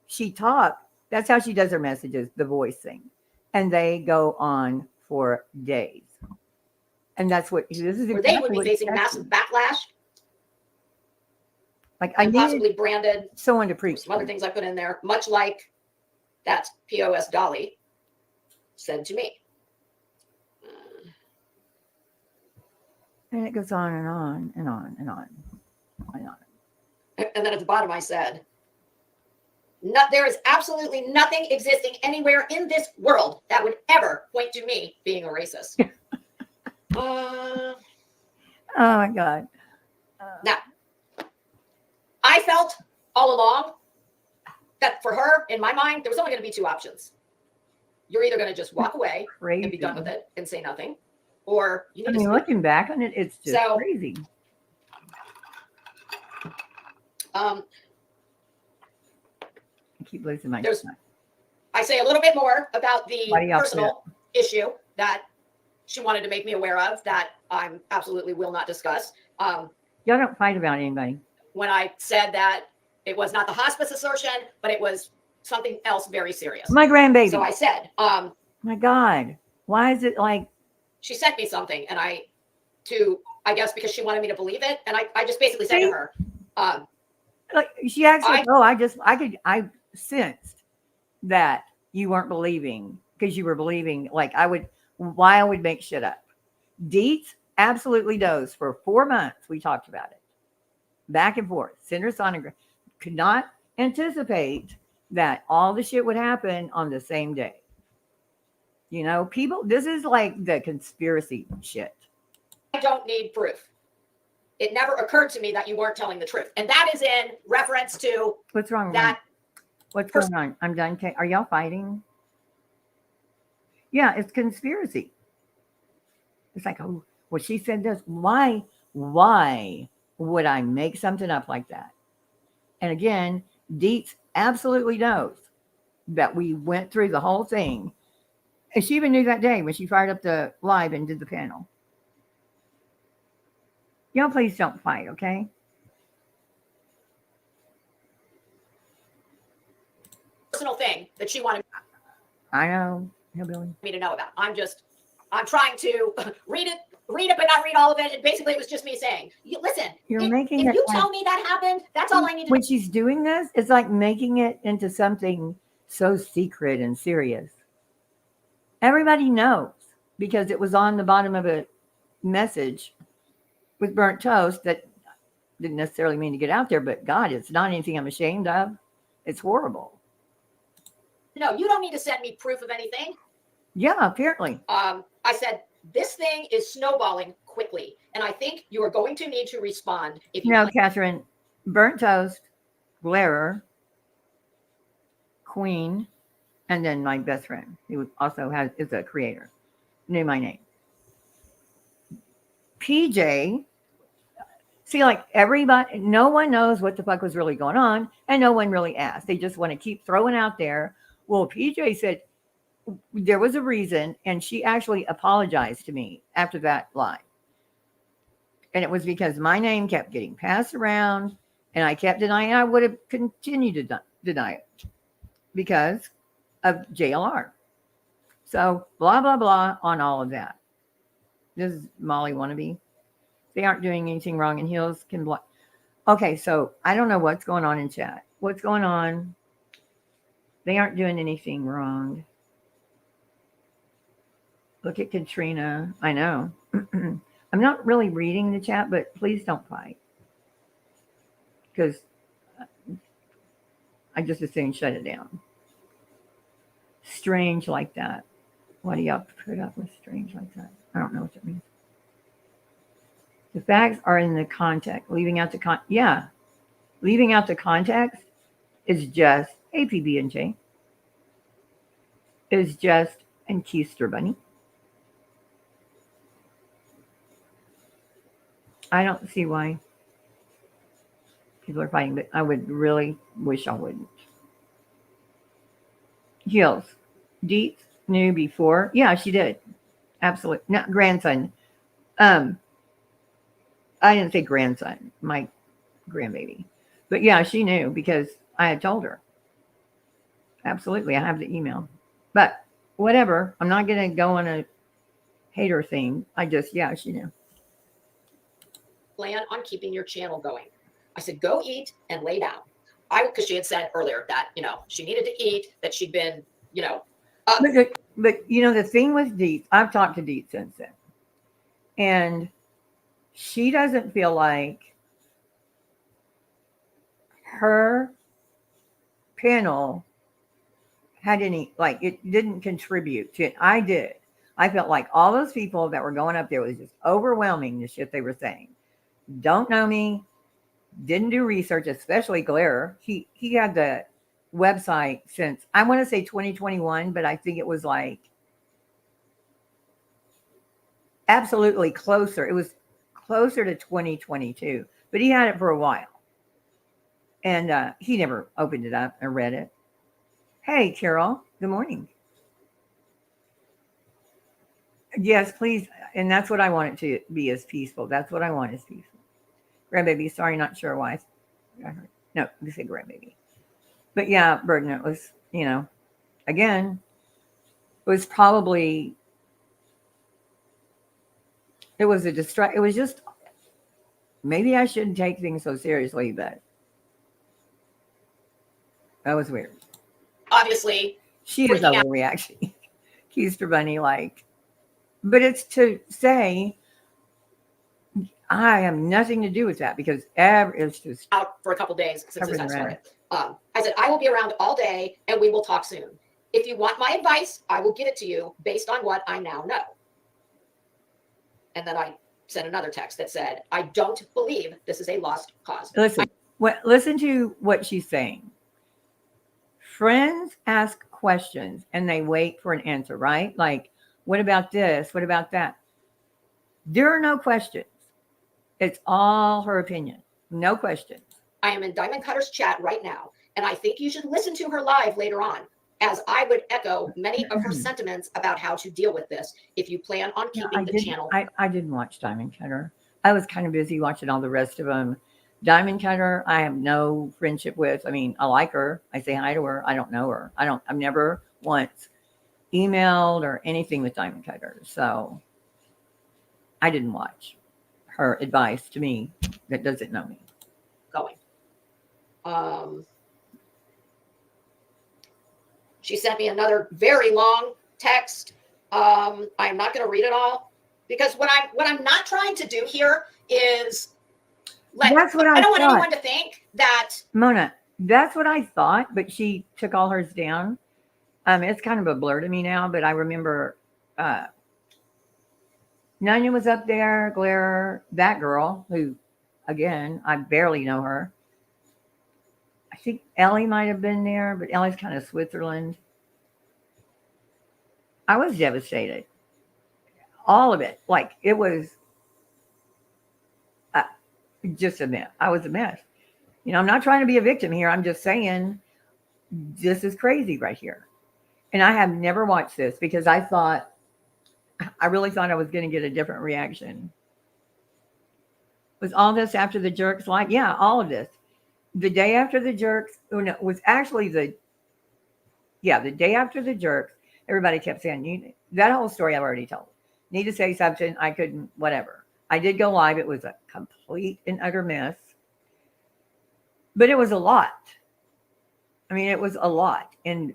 C: she talks. That's how she does her messages, the voice thing. And they go on for days. And that's what this is.
H: Where they would be facing massive backlash.
C: Like I
H: possibly branded
C: someone to preach.
H: Some other things I put in there, much like that POS Dolly said to me.
C: And it goes on and on and on and on and on.
H: And then at the bottom I said, there is absolutely nothing existing anywhere in this world that would ever point to me being a racist.
A: Oh my God.
H: Now, I felt all along that for her, in my mind, there was only going to be two options. You're either going to just walk away
C: Crazy.
H: and be done with it and say nothing, or you
C: I
H: need
C: mean,
H: to speak.
C: looking back on it, it's just
H: So-
C: crazy.
H: Um,
C: I keep losing my
H: There's-
C: time.
H: I say a little bit more about the
C: Why do y'all
H: personal issue that she wanted to make me aware of that I'm absolutely will not discuss.
C: Y'all don't fight about anybody.
H: When I said that it was not the hospice assertion, but it was something else very serious.
C: My grandbaby.
H: So I said,
C: My God. Why is it like,
H: she sent me something and I guess because she wanted me to believe it. And I just basically said
C: See?
H: to her,
C: she actually,
H: I-
C: I sensed that you weren't believing because you were believing why I would make shit up. Dietz absolutely knows. For 4 months, we talked about it. Back and forth. Send her sonogram. Could not anticipate that all the shit would happen on the same day. You know, people, this is like the conspiracy shit.
H: I don't need proof. It never occurred to me that you weren't telling the truth. And that is in reference to
C: What's wrong with
H: that.
C: What's going on? I'm done. Are y'all fighting? Yeah, it's conspiracy. It's like, oh, well, she said this. Why would I make something up like that? And again, Dietz absolutely knows that we went through the whole thing. And she even knew that day when she fired up the live and did the panel. Y'all please don't fight, okay?
H: Personal thing that she wanted
C: I know, Hillbilly.
H: me to know about. I'm trying to read it, but not read all of it. And basically it was just me saying, listen,
C: You're
H: if
C: making
H: you
C: it
H: tell me that happened, that's all I need to know.
C: When she's doing this, it's like making it into something so secret and serious. Everybody knows because it was on the bottom of a message with burnt toast that didn't necessarily mean to get out there, but God, it's not anything I'm ashamed of. It's horrible.
H: No, you don't need to send me proof of anything.
C: Yeah, apparently.
H: I said, this thing is snowballing quickly. And I think you are going to need to respond. If you
C: No, Catherine, burnt toast, Glairer, Queen, and then my best friend, who also is a creator, knew my name. PJ, see, like everybody, no one knows what the fuck was really going on, and no one really asked. They just want to keep throwing out there. Well, PJ said there was a reason, and she actually apologized to me after that live. And it was because my name kept getting passed around, and I kept denying. I would have continued to deny it because of JLR. So blah, blah, blah on all of that. This is Molly wannabe. They aren't doing anything wrong, and heels can block. Okay, so I don't know what's going on in chat. What's going on? They aren't doing anything wrong. Look at Katrina. I know. I'm not really reading the chat, but please don't fight. Because I just as soon shut it down. Strange like that. Why do y'all put up with strange like that? I don't know what that means. The facts are in the context. Leaving out the leaving out the context is just APB&J. Is just and Keister Bunny. I don't see why people are fighting, but I would really wish I wouldn't. Heels. Dietz knew before. Yeah, she did. Absolutely. Not grandson. I didn't say grandson, my grandbaby. But yeah, she knew because I had told her. Absolutely. I have the email. But whatever. I'm not going to go on a hater thing. She knew.
H: plan on keeping your channel going. I said, go eat and lay down. Because she had said earlier that, she needed to eat, that she'd been,
C: But the thing with Dietz, I've talked to Dietz since then. And she doesn't feel like her panel had any, it didn't contribute to it. I did. I felt like all those people that were going up there was just overwhelming, the shit they were saying. Don't know me, didn't do research, especially Glare. He had the website since, I want to say 2021, but I think it was like absolutely closer. It was closer to 2022, but he had it for a while. And he never opened it up and read it. Hey, Carol, good morning. Yes, please. And that's what I want it to be, as peaceful. That's what I want, is peaceful. Grandbaby, sorry, not sure why. I heard. No, you say grandbaby. But yeah, Burden, it was, again, it was probably, it was a it was just, maybe I shouldn't take things so seriously, but that was weird.
H: Obviously,
C: She is
H: freaking out.
C: overreacting. Keister Bunny, like, but it's to say, I have nothing to do with that, because it's just
H: out for a couple days since this
C: Covered
H: had
C: in red.
H: started. I said, I will be around all day and we will talk soon. If you want my advice, I will give it to you based on what I now know. And then I sent another text that said, I don't believe this is a lost cause.
C: Listen to what she's saying. Friends ask questions and they wait for an answer, right? Like, what about this? What about that? There are no questions. It's all her opinion. No questions.
H: I am in Diamond Cutter's chat right now, and I think you should listen to her live later on, as I would echo many of her sentiments about how to deal with this if you plan on keeping the channel.
C: I didn't watch Diamond Cutter. I was kind of busy watching all the rest of them. Diamond Cutter, I have no friendship with. I mean, I like her. I say hi to her. I don't know her. I've never once emailed or anything with Diamond Cutter. So I didn't watch her advice to me that doesn't know me.
H: Going. She sent me another very long text. I'm not going to read it all, because what I'm not trying to do here is I don't want anyone to think that,
C: Mona, that's what I thought, but she took all hers down. It's kind of a blur to me now, but I remember Nunya was up there, Glare, that girl who, again, I barely know her. I think Ellie might have been there, but Ellie's kind of Switzerland. I was devastated. All of it. Like, it was just a mess. I was a mess. I'm not trying to be a victim here. I'm just saying this is crazy right here. And I have never watched this because I really thought I was going to get a different reaction. Was all this after the Jerks live? Yeah, all of this. The day after the Jerks, was actually the day after the Jerks, everybody kept saying, that whole story I've already told. Need to say something. I couldn't, whatever. I did go live. It was a complete and utter mess. But it was a lot. I mean, it was a lot. And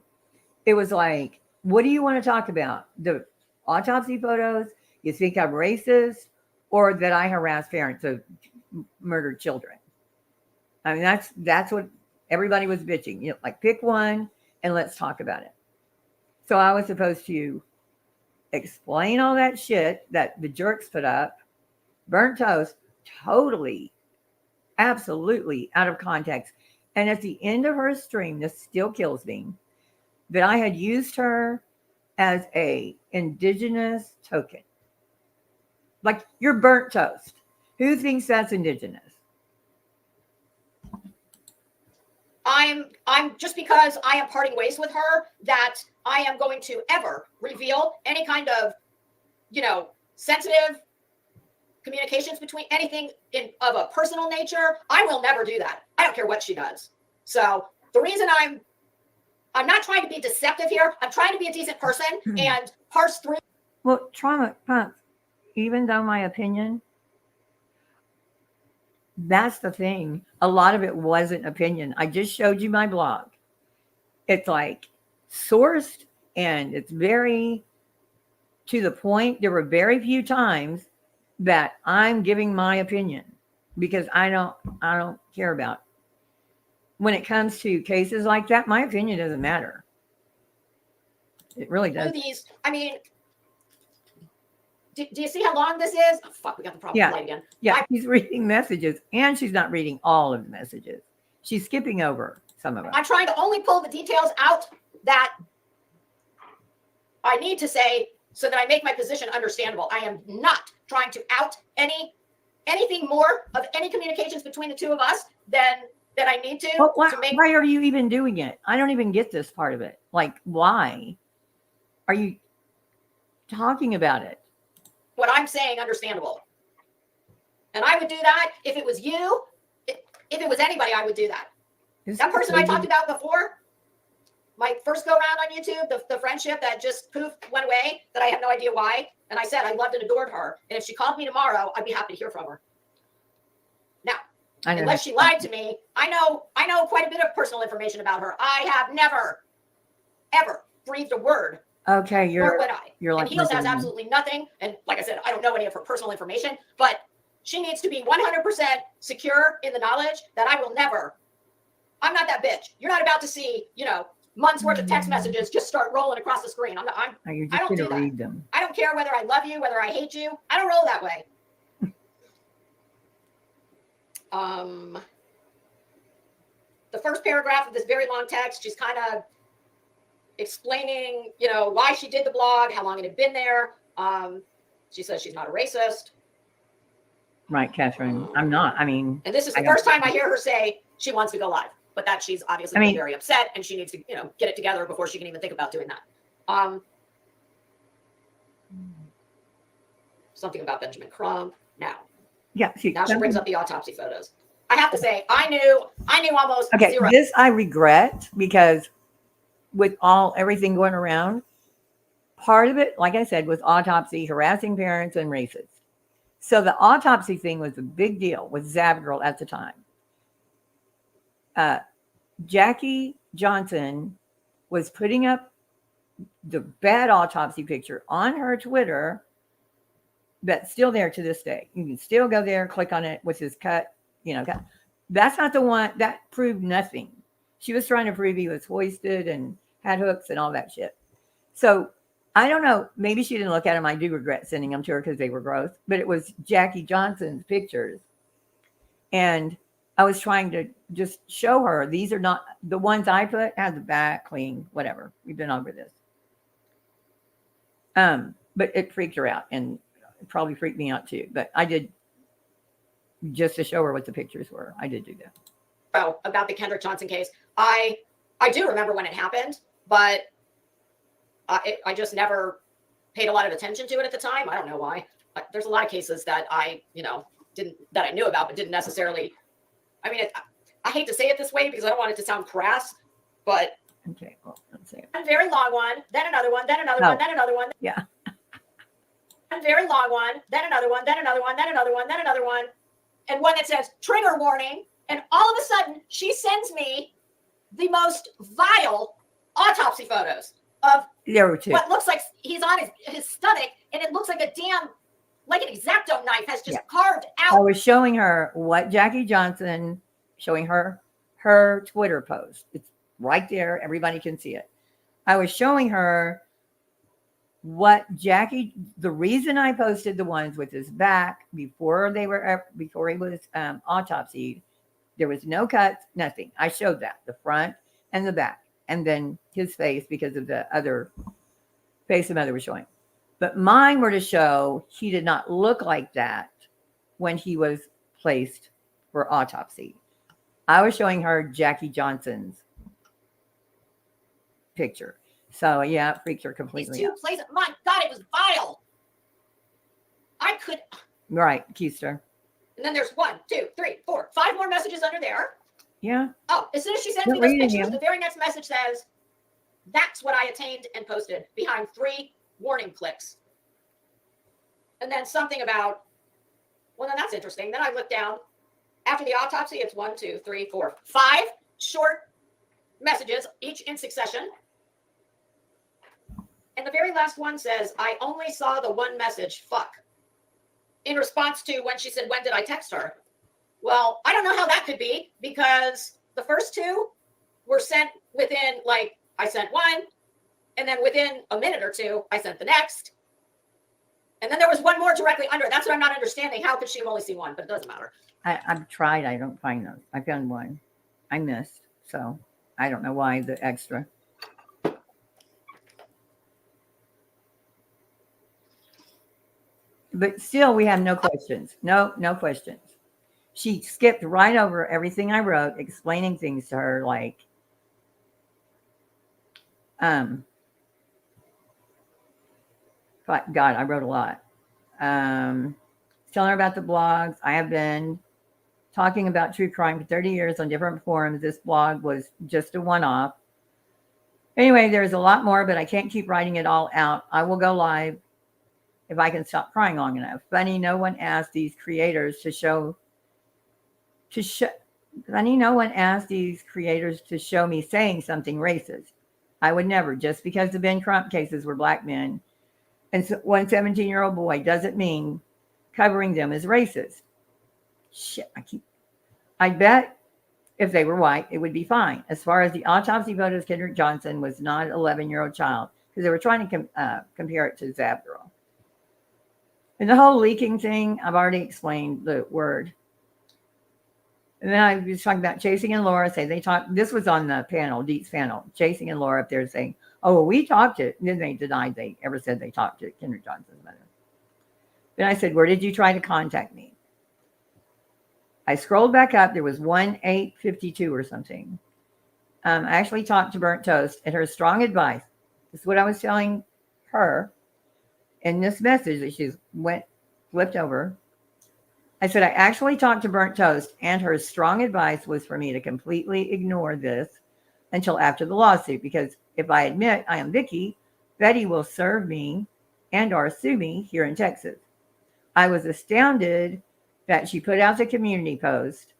C: it was like, what do you want to talk about? The autopsy photos? You think I'm racist? Or that I harass parents of murdered children? I mean, that's what everybody was bitching. Like, pick one and let's talk about it. So I was supposed to explain all that shit that the Jerks put up, burnt toast, totally, absolutely out of context. And at the end of her stream, this still kills me, that I had used her as a indigenous token. Like, you're burnt toast. Who thinks that's indigenous?
H: I'm just because I am parting ways with her, that I am going to ever reveal any kind of, sensitive communications between anything of a personal nature. I will never do that. I don't care what she does. So the reason I'm not trying to be deceptive here. I'm trying to be a decent person and parse through.
C: Well, trauma pumps, even though my opinion, that's the thing. A lot of it wasn't opinion. I just showed you my blog. It's like sourced and it's very to the point. There were very few times that I'm giving my opinion because I don't care about. When it comes to cases like that, my opinion doesn't matter. It really does.
H: These, I mean, do you see how long this is? Oh, fuck, we got the problem
C: Yeah.
H: light again.
C: Yeah, she's reading messages, and she's not reading all of the messages. She's skipping over some of them.
H: I'm trying to only pull the details out that I need to say so that I make my position understandable. I am not trying to out anything more of any communications between the two of us than that I need to.
C: Well, why,
H: to make
C: why are you even doing it? I don't even get this part of it. Like, why are you talking about it?
H: what I'm saying understandable. And I would do that if it was you. If it was anybody, I would do that. That person I talked about before, my first go round on YouTube, the friendship that just poof went away, that I have no idea why. And I said I loved and adored her. And if she called me tomorrow, I'd be happy to hear from her. Now, unless she lied to me, I know quite a bit of personal information about her. I have never, ever breathed a word.
C: Okay,
H: Nor would I.
C: you're like
H: and Heels has
C: me.
H: absolutely nothing. And like I said, I don't know any of her personal information, but she needs to be 100% secure in the knowledge that I will never. I'm not that bitch. You're not about to see, months worth of text messages just start rolling across the screen.
C: You're just
H: I don't
C: going to
H: do that.
C: read them.
H: I don't care whether I love you, whether I hate you. I don't roll that way. The first paragraph of this very long text, she's kind of explaining, why she did the blog, how long it had been there. She says she's not a racist.
C: Right, Catherine. I'm not. I mean,
H: and this is the first time I hear her say she wants to go live, but that she's obviously been very upset and she needs to, get it together before she can even think about doing that. Something about Benjamin Crump. Now she brings up the autopsy photos. I have to say, I knew almost zero.
C: This I regret because with everything going around, part of it, like I said, was autopsy, harassing parents, and racist. So the autopsy thing was a big deal with Zabgirl at the time. Jackie Johnson was putting up the bad autopsy picture on her Twitter, that's still there to this day. You can still go there, click on it with his cut, cut. That's not the one that proved nothing. She was trying to prove he was hoisted and had hooks and all that shit. So I don't know. Maybe she didn't look at them. I do regret sending them to her because they were gross. But it was Jackie Johnson's pictures. And I was trying to just show her these are not the ones I put, had the back clean, whatever. We've been over this. But it freaked her out and it probably freaked me out too. But I did, just to show her what the pictures were. I did do that.
H: Oh, about the Kendrick Johnson case. I do remember when it happened, but I just never paid a lot of attention to it at the time. I don't know why. There's a lot of cases that I knew about, but didn't necessarily. I mean, I hate to say it this way because I don't want it to sound crass, but
C: okay, well, let's say
H: a very long one, then another one, then another one, then another one.
C: Yeah.
H: A very long one, then another one, then another one, then another one, then another one, and one that says trigger warning. And all of a sudden, she sends me the most vile autopsy photos of what looks like he's on his stomach, and it looks like an X-Acto knife has just carved out.
C: I was showing her what Jackie Johnson, showing her Twitter post. It's right there. Everybody can see it. I was showing her what the reason I posted the ones with his back before he was autopsied, there was no cuts, nothing. I showed that, the front and the back, and then his face because of the other face the mother was showing. But mine were to show he did not look like that when he was placed for autopsy. I was showing her Jackie Johnson's picture. So yeah, it freaked her completely
H: These two
C: out.
H: places, my God, it was vile.
C: Right, Keister.
H: And then there's 1, 2, 3, 4, 5 more messages under there.
C: Yeah.
H: Oh, as soon as she sends me those pictures, the very next message says, "That's what I attained and posted," behind 3 warning clicks. And then something about, well, then that's interesting. Then I look down. After the autopsy, it's 1, 2, 3, 4, 5 short messages, each in succession. And the very last one says, "I only saw the one message, fuck," in response to when she said, "When did I text her?" Well, I don't know how that could be because the first 2 were sent within, I sent one, and then within a minute or 2, I sent the next. And then there was one more directly under it. That's what I'm not understanding. How could she have only seen one? But it doesn't matter.
C: I've tried. I don't find those. I found one. I missed. So I don't know why the extra. But still, we have no questions. No questions. She skipped right over everything I wrote, explaining things to her like, God, I wrote a lot. Telling her about the blogs. I have been talking about true crime for 30 years on different forums. This blog was just a one-off. Anyway, there's a lot more, but I can't keep writing it all out. I will go live if I can stop crying long enough. Funny, no one asked these creators to show me saying something racist. I would never. Just because the Ben Crump cases were black men and one 17-year-old boy doesn't mean covering them is racist. Shit, I bet if they were white, it would be fine. As far as the autopsy photos, Kendrick Johnson was not an 11-year-old child because they were trying to compare it to Zab girl. And the whole leaking thing, I've already explained the word. And then I was talking about Chasing and Laura. This was on the panel, Deet's panel. Chasing and Laura up there saying, oh, well, we talked to it. And then they denied they ever said they talked to Kendrick Johnson's mother. Then I said, where did you try to contact me? I scrolled back up. There was 1-852 or something. I actually talked to Burnt Toast, and her strong advice, this is what I was telling her in this message that she flipped over. I said, I actually talked to Burnt Toast, and her strong advice was for me to completely ignore this until after the lawsuit, because if I admit I am Vicky, Betty will serve me and or sue me here in Texas. I was astounded that she put out the community post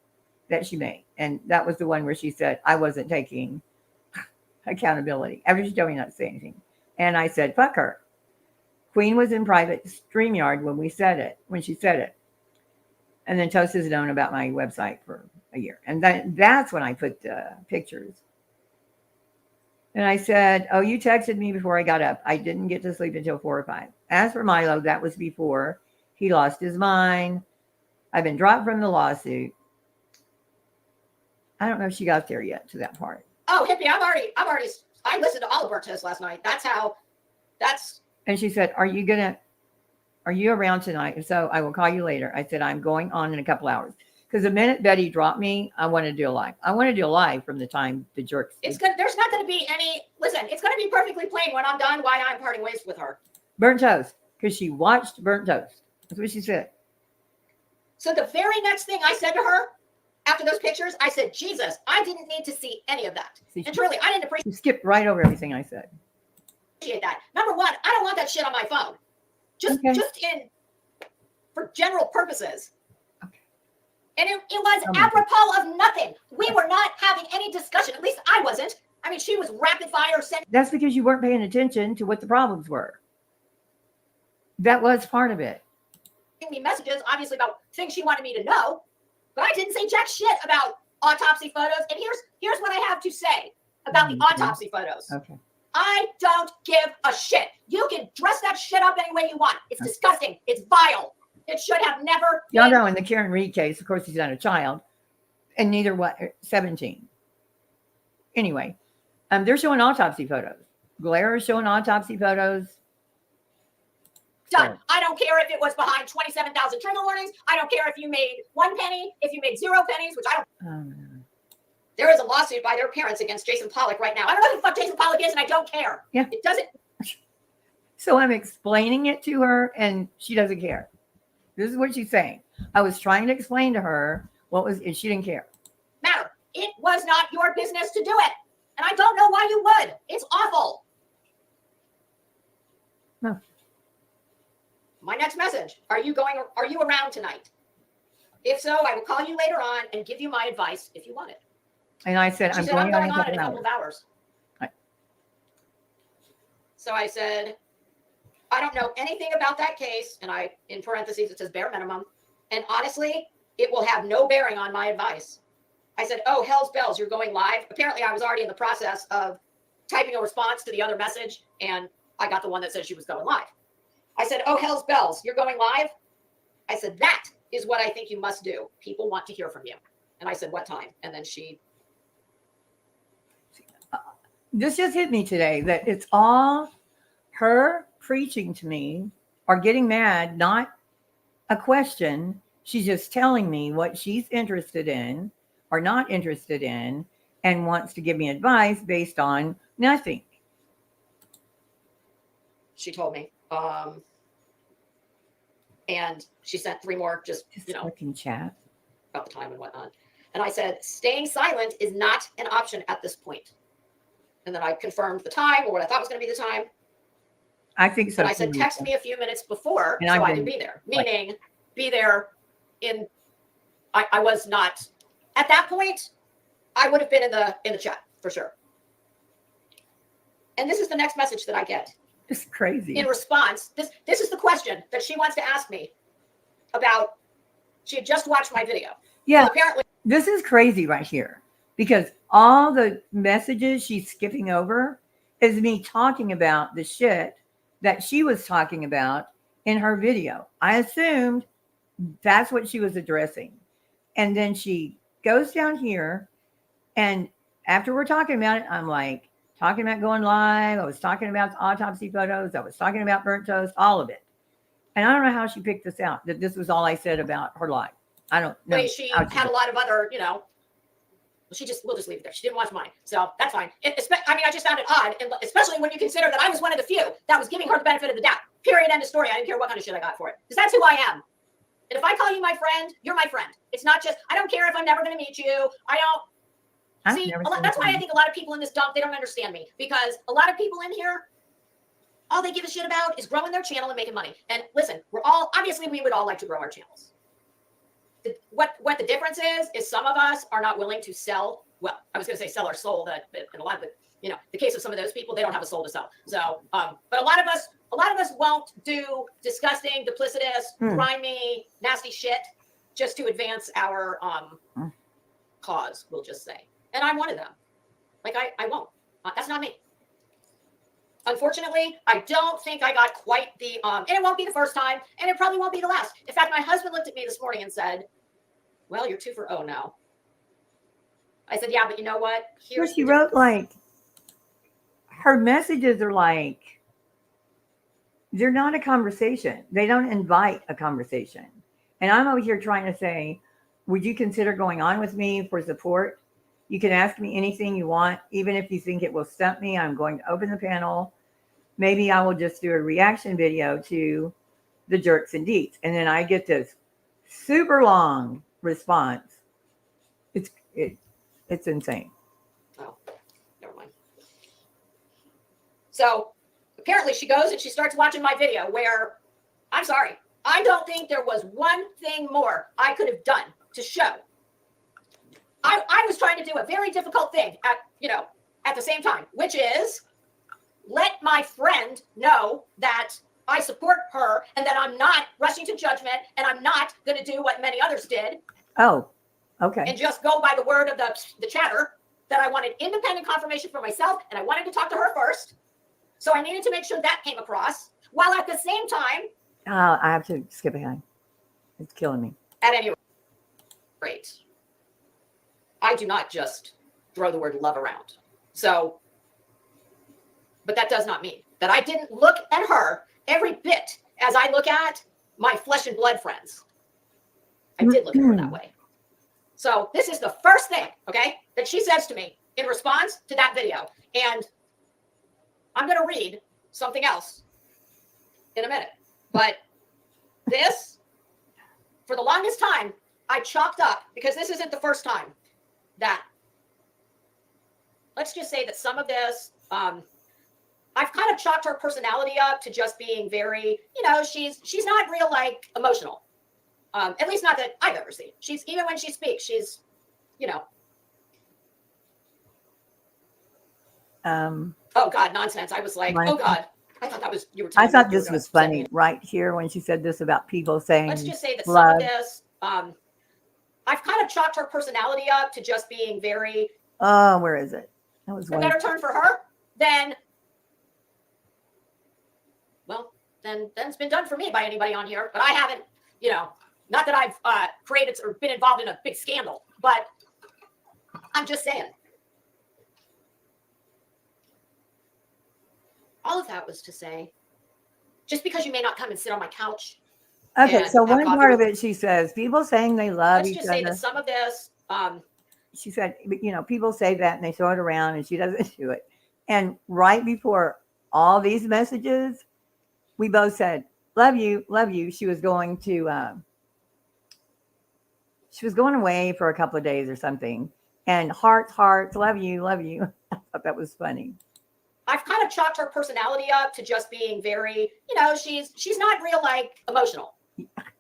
C: that she made. And that was the one where she said, I wasn't taking accountability after she told me not to say anything. And I said, fuck her. Queen was in private StreamYard when she said it. And then Toast has known about my website for a year. And that's when I put the pictures. And I said, oh, you texted me before I got up. I didn't get to sleep until 4 or 5. As for Milo, that was before he lost his mind. I've been dropped from the lawsuit. I don't know if she got there yet to that part.
H: Oh, hippie, I listened to all of Burnt Toast last night.
C: And she said, are you around tonight? If so, I will call you later. I said, I'm going on in a couple hours. Because the minute Betty dropped me, I want to do a live. I want to do a live from the time the jerks.
H: It's good. There's not going to be any, listen, it's going to be perfectly plain when I'm done why I'm parting ways with her.
C: Burnt Toast. Because she watched Burnt Toast. That's what she said.
H: So the very next thing I said to her after those pictures, I said, Jesus, I didn't need to see any of that. And truly, I didn't appreciate
C: You skipped right over everything I said.
H: that. Number one, I don't want that shit on my phone. Just for general purposes.
C: Okay.
H: And it was apropos of nothing. We were not having any discussion. At least I wasn't. I mean, she was rapid fire sending.
C: That's because you weren't paying attention to what the problems were. That was part of it.
H: Me messages, obviously, about things she wanted me to know, but I didn't say jack shit about autopsy photos. And here's what I have to say about the autopsy photos.
C: Okay.
H: I don't give a shit. You can dress that shit up any way you want. It's disgusting. It's vile. It should have never.
C: Y'all know in the Karen Reed case, of course, he's not a child, and neither 17. Anyway, they're showing autopsy photos. Blair is showing autopsy photos.
H: Done. I don't care if it was behind 27,000 trigger warnings. I don't care if you made 1 penny, if you made 0 pennies, which I don't. There is a lawsuit by their parents against Jason Pollock right now. I don't know who the fuck Jason Pollock is, and I don't care.
C: Yeah.
H: It doesn't.
C: So I'm explaining it to her, and she doesn't care. This is what she's saying. I was trying to explain to her and she didn't care.
H: Matter. It was not your business to do it. And I don't know why you would. It's awful.
C: No.
H: My next message. Are you around tonight? If so, I will call you later on and give you my advice if you want it.
C: And I said,
H: I'm going on in a couple of hours.
C: Right.
H: So I said, I don't know anything about that case. And in parentheses, it says bare minimum. And honestly, it will have no bearing on my advice. I said, oh, hell's bells, you're going live. Apparently, I was already in the process of typing a response to the other message. And I got the one that said she was going live. I said, oh, hell's bells, you're going live? I said, that is what I think you must do. People want to hear from you. And I said, what time? And then she.
C: This just hit me today that it's all her preaching to me or getting mad, not a question. She's just telling me what she's interested in or not interested in and wants to give me advice based on nothing.
H: She told me. And she sent 3 more, just
C: fucking chat
H: about the time and whatnot. And I said, staying silent is not an option at this point. And then I confirmed the time or what I thought was going to be the time.
C: I think so.
H: And I said, text me a few minutes before
C: and
H: so I can be there. Meaning, be there in. I was not at that point. I would have been in the chat for sure. And this is the next message that I get.
C: It's crazy.
H: In response, this is the question that she wants to ask me about. She had just watched my video.
C: Yeah.
H: So apparently,
C: this is crazy right here because all the messages she's skipping over is me talking about the shit that she was talking about in her video. I assumed that's what she was addressing. And then she goes down here, and after we're talking about it, I'm like, talking about going live. I was talking about autopsy photos. I was talking about burnt toast, all of it. And I don't know how she picked this out, that this was all I said about her life. I don't know.
H: she had a lot of other, we'll just leave it there. She didn't watch mine. So that's fine. I just found it odd, especially when you consider that I was one of the few that was giving her the benefit of the doubt. Period. End of story. I didn't care what kind of shit I got for it. Because that's who I am. And if I call you my friend, you're my friend. It's not just, I don't care if I'm never going to meet you. That's why I think a lot of people in this dump, they don't understand me. Because a lot of people in here, all they give a shit about is growing their channel and making money. And listen, obviously we would all like to grow our channels. What the difference is some of us are not willing to sell. Well, I was going to say sell our soul. That in a lot of the case of some of those people, they don't have a soul to sell. So, but a lot of us won't do disgusting, duplicitous, grimy, nasty shit just to advance our cause. We'll just say, and I'm one of them. Like I won't. That's not me. Unfortunately, I don't think I got quite the, and it won't be the first time, and it probably won't be the last. In fact, my husband looked at me this morning and said, well, you're 2 for 0 now. I said, yeah, but you know what?
C: She wrote her messages are they're not a conversation. They don't invite a conversation. And I'm over here trying to say, would you consider going on with me for support? You can ask me anything you want, even if you think it will stump me. I'm going to open the panel. Maybe I will just do a reaction video to the jerks and deets. And then I get this super long response. It's insane.
H: Oh, never mind. So apparently she goes and she starts watching my video where, I'm sorry, I don't think there was one thing more I could have done to show. I was trying to do a very difficult thing at the same time, which is let my friend know that I support her and that I'm not rushing to judgment and I'm not going to do what many others did.
C: Oh, okay.
H: And just go by the word of the chatter, that I wanted independent confirmation for myself and I wanted to talk to her first. So I needed to make sure that came across while at the same time.
C: I have to skip ahead. It's killing me.
H: At any rate, I do not just throw the word love around. So, but that does not mean that I didn't look at her every bit as I look at my flesh and blood friends. I did look at her that way. So this is the first thing, okay, that she says to me in response to that video. And I'm going to read something else in a minute. But this, for the longest time, I chalked up, because this isn't the first time that, let's just say that some of this, I've kind of chalked her personality up to just being very, she's not real emotional. At least not that I've ever seen. She's, even when she speaks, she's, oh God, nonsense. I was like, oh God. I thought that was, you were
C: I thought this was funny right here when she said this about people saying,
H: let's just say that
C: love.
H: some of this, I've kind of chalked her personality up to just being very,
C: oh, where is it? That was
H: a better turn for her than, well, then it's been done for me by anybody on here. But I haven't, not that I've created or been involved in a big scandal, but I'm just saying. All of that was to say, just because you may not come and sit on my couch.
C: Okay,
H: and
C: so
H: have
C: one
H: coffee
C: part of
H: with-
C: it, she says, people saying they love
H: Let's
C: each
H: just say
C: other.
H: that some of this,
C: She said, people say that and they throw it around and she doesn't do it. And right before all these messages, we both said, love you, love you. She was going away for a couple of days or something. And hearts, love you, love you. I thought that was funny.
H: I've kind of chalked her personality up to just being very, she's not real like emotional.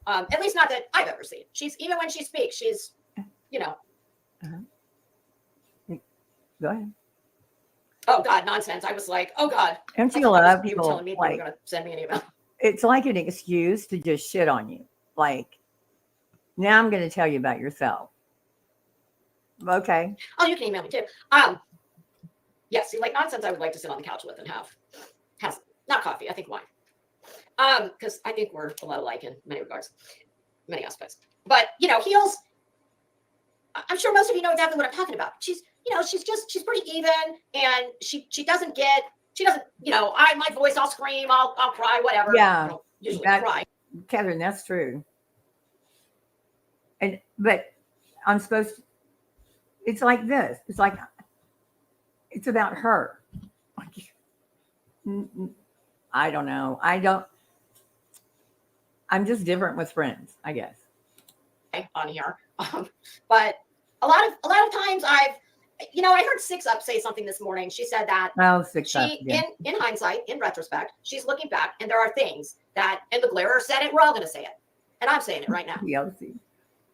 H: At least not that I've ever seen. She's even when she speaks, she's,
C: Go ahead.
H: Oh God, nonsense. I was like, oh God.
C: Don't
H: I
C: you
H: thought
C: love
H: you were
C: people
H: telling me you were
C: like
H: going to send me an email.
C: it's like an excuse to just shit on you. Like, now I'm going to tell you about yourself. Okay.
H: Oh, you can email me too. Yeah, see, like nonsense I would like to sit on the couch with and have not coffee, I think wine. Because I think we're a lot alike in many regards, many aspects. But heels, I'm sure most of you know exactly what I'm talking about. She's pretty even, and she doesn't, my voice, I'll scream, I'll cry, whatever.
C: Yeah,
H: I don't usually
C: that-
H: cry.
C: Catherine, that's true. But I'm supposed to, it's like this. It's like, it's about her. I don't know. I'm just different with friends, I guess.
H: On here. But a lot of times I heard Six Up say something this morning. She said that
C: Well, six up.
H: she,
C: Yeah.
H: in hindsight, in retrospect, she's looking back and there are things that, and the Glairer said it, we're all going to say it. And I'm saying it right now.
C: TLC.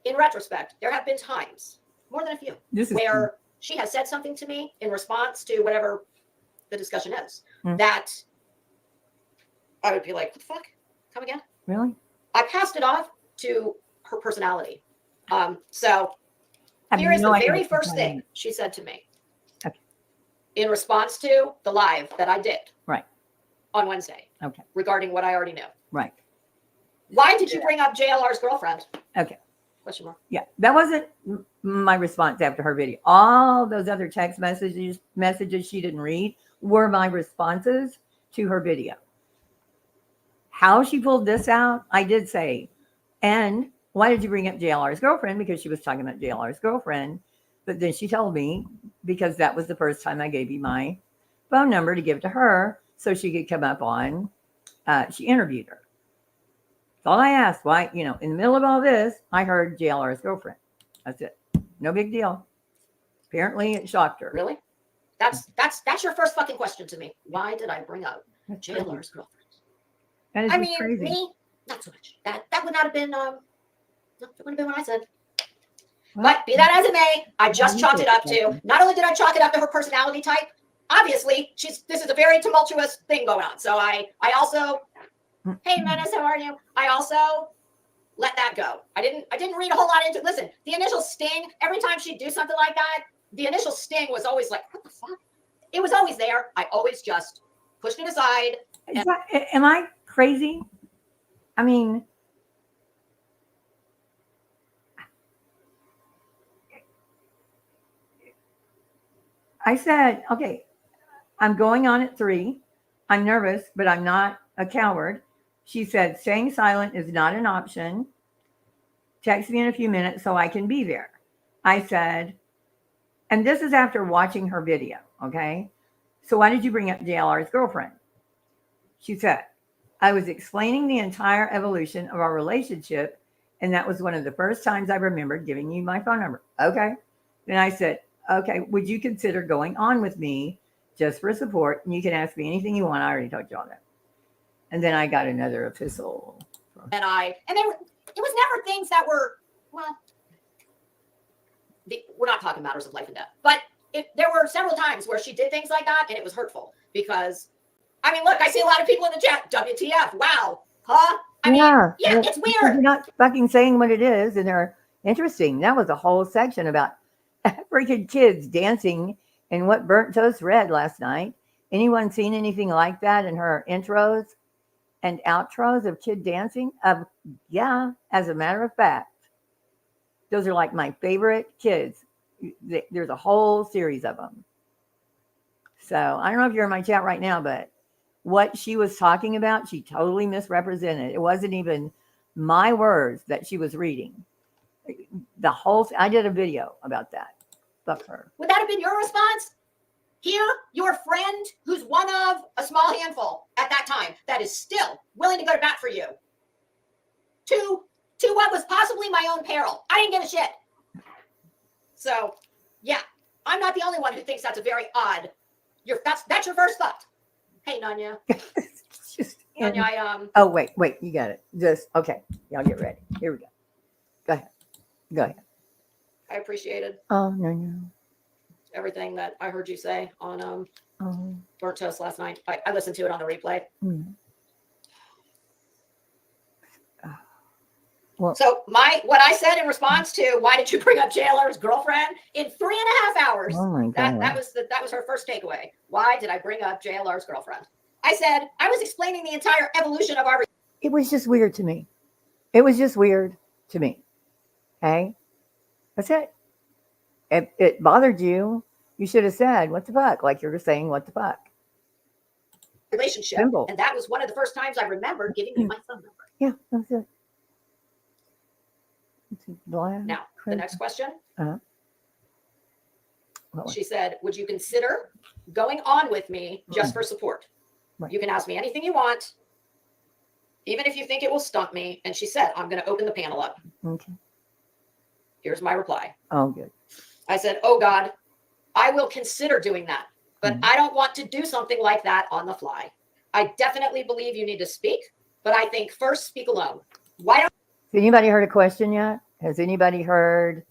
H: In retrospect, there have been times, more than a few,
C: This is
H: where she has said something to me in response to whatever the discussion is,
C: Mm.
H: that I would be like, what the fuck? Come again?
C: really.
H: I passed it off to her personality. So
C: Have
H: here is
C: no
H: the
C: idea
H: very
C: what you're
H: first
C: talking
H: thing she said to me.
C: Okay.
H: In response to the live that I did.
C: Right.
H: On Wednesday.
C: Okay.
H: Regarding what I already knew.
C: Right.
H: Why did you bring up JLR's girlfriend?
C: Okay.
H: Question mark.
C: Yeah, that wasn't my response after her video. All those other text messages she didn't read were my responses to her video. How she pulled this out, I did say, and why did you bring up JLR's girlfriend? Because she was talking about JLR's girlfriend. But then she told me, because that was the first time I gave you my phone number to give to her so she could come up on, she interviewed her. That's all I asked. Why, in the middle of all this, I heard JLR's girlfriend. That's it. No big deal. Apparently it shocked her.
H: Really? That's your first fucking question to me. Why did I bring up
C: That's
H: JLR's girlfriend?
C: That is
H: I
C: just
H: mean,
C: crazy.
H: me, not so much. That would not have been that would have been what I said.
C: Well,
H: But be that as it may, I just
C: you
H: chalked
C: did
H: it up to,
C: something.
H: not only did I chalk it up to her personality type, obviously this is a very tumultuous thing going on. So I also, hey Menace, how are you? I also let that go. I didn't read a whole lot into it. Listen, the initial sting, every time she'd do something like that, the initial sting was always like, what the fuck? It was always there. I always just pushed it aside.
C: Am I crazy? I mean, I said, okay, I'm going on at 3. I'm nervous, but I'm not a coward. She said, staying silent is not an option. Text me in a few minutes so I can be there. I said, and this is after watching her video, okay? So why did you bring up JLR's girlfriend? She said, I was explaining the entire evolution of our relationship, and that was one of the first times I remembered giving you my phone number. Okay. Then I said, okay, would you consider going on with me just for support? And you can ask me anything you want. I already told you all that. And then I got another epistle.
H: And it was never things that were, well, we're not talking matters of life and death, but there were several times where she did things like that and it was hurtful because, I mean, look, I see a lot of people in the chat, WTF, wow, huh? I mean, yeah, it's
C: because
H: weird.
C: you're not fucking saying what it is, and they're interesting. That was a whole section about freaking kids dancing in what Burnt Toast read last night. Anyone seen anything like that in her intros? and outros of kid dancing. Yeah, as a matter of fact, those are like my favorite kids. There's a whole series of them. So I don't know if you're in my chat right now, but what she was talking about, she totally misrepresented. It wasn't even my words that she was reading. I did a video about that. Fuck her.
H: Would that have been your response? Here, your friend, who's one of a small handful at that time, that is still willing to go to bat for you. To what was possibly my own peril. I didn't give a shit. So, yeah, I'm not the only one who thinks that's a very odd. That's your first thought. Hey, Nanya. Nanya,
C: Oh, wait, you got it. Okay. Y'all get ready. Here we go. Go ahead.
H: I appreciated
C: Oh, no.
H: everything that I heard you say on
C: Oh,
H: Burnt Toast last night. I listened to it on the replay.
C: Well,
H: So what I said in response to why did you bring up JLR's girlfriend in 3.5 hours?
C: oh my God.
H: That was her first takeaway. Why did I bring up JLR's girlfriend? I said I was explaining the entire evolution of our.
C: It was just weird to me. Okay? That's it. If it bothered you, you should have said, what the fuck? Like you were saying, what the fuck?
H: Relationship.
C: Simple.
H: And that was one of the first times I remembered giving you my phone number.
C: Yeah, that's it.
H: Now, the next question.
C: Uh-huh. What was
H: She said, would you consider going on with me just for support?
C: Right.
H: You can ask me anything you want, even if you think it will stump me. And she said, I'm going to open the panel up.
C: Okay.
H: Here's my reply.
C: Oh, good.
H: I said, oh God, I will consider doing that, but I don't want to do something like that on the fly. I definitely believe you need to speak, but I think first speak alone. Why don't
C: Has anybody heard a question yet? Has anybody heard,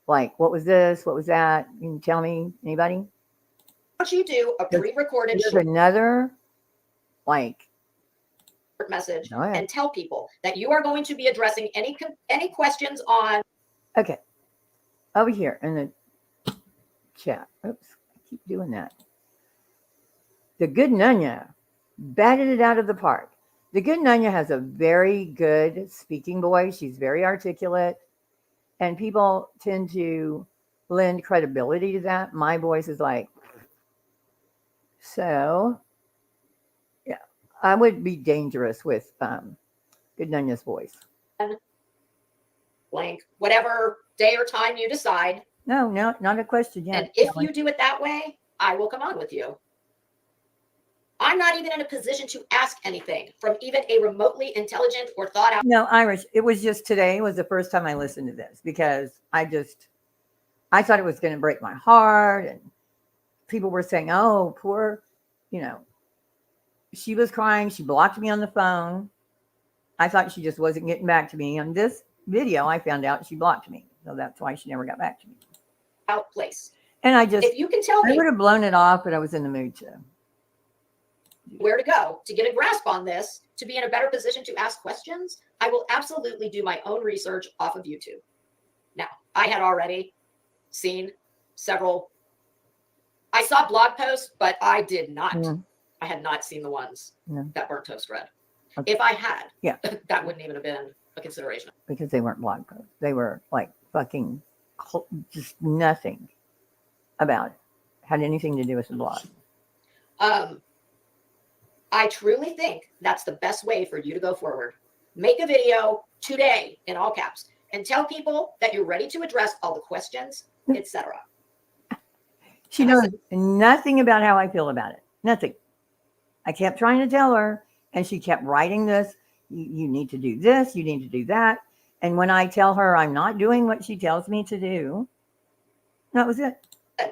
C: like, what was this? What was that? Can you tell me? Anybody?
H: you do a pre-recorded
C: There's
H: short
C: another, like,
H: message
C: Go ahead.
H: and tell people that you are going to be addressing any questions on.
C: okay. Over here in the chat. Oops, I keep doing that. The good Nunya batted it out of the park. The good Nunya has a very good speaking voice. She's very articulate, and people tend to lend credibility to that. My voice is like, so yeah, I would be dangerous with good Nunya's voice.
H: Blank, whatever day or time you decide.
C: No, not a question yet.
H: And if you do it that way, I will come on with you. I'm not even in a position to ask anything from even a remotely intelligent or thought out.
C: No, Irish. It was just today was the first time I listened to this because I thought it was going to break my heart. And people were saying, oh, poor, she was crying. She blocked me on the phone. I thought she just wasn't getting back to me. On this video, I found out she blocked me. So that's why she never got back to me.
H: Out place.
C: And
H: If you can tell
C: I
H: me
C: would have blown it off, but I was in the mood to.
H: where to go to get a grasp on this, to be in a better position to ask questions, I will absolutely do my own research off of YouTube. Now, I had already seen several. I saw blog posts, but I did not.
C: Mm.
H: I had not seen the ones
C: No.
H: that Burnt Toast read.
C: Okay.
H: If I had,
C: Yeah.
H: that wouldn't even have been a consideration.
C: Because they weren't blog posts. They were like fucking just nothing about it. Had anything to do with the blog.
H: I truly think that's the best way for you to go forward. Make a video today in all caps and tell people that you're ready to address all the questions, etc.
C: She knows nothing about how I feel about it. Nothing. I kept trying to tell her, and she kept writing this. You need to do this. You need to do that. And when I tell her I'm not doing what she tells me to do, that was it.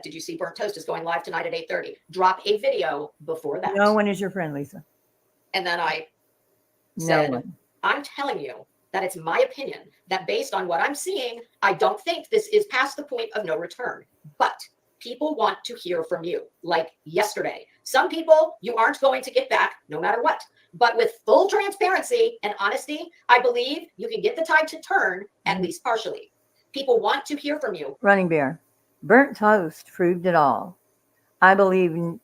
H: Did you see Burnt Toast is going live tonight at 8:30? Drop a video before that.
C: No one is your friend, Lisa.
H: And then I
C: No
H: said,
C: one.
H: I'm telling you that it's my opinion that based on what I'm seeing, I don't think this is past the point of no return. But people want to hear from you, like yesterday. Some people you aren't going to get back no matter what. But with full transparency and honesty, I believe you can get the tide to turn, at least partially. People want to hear from you.
C: Running Bear. Burnt Toast proved it all. I believe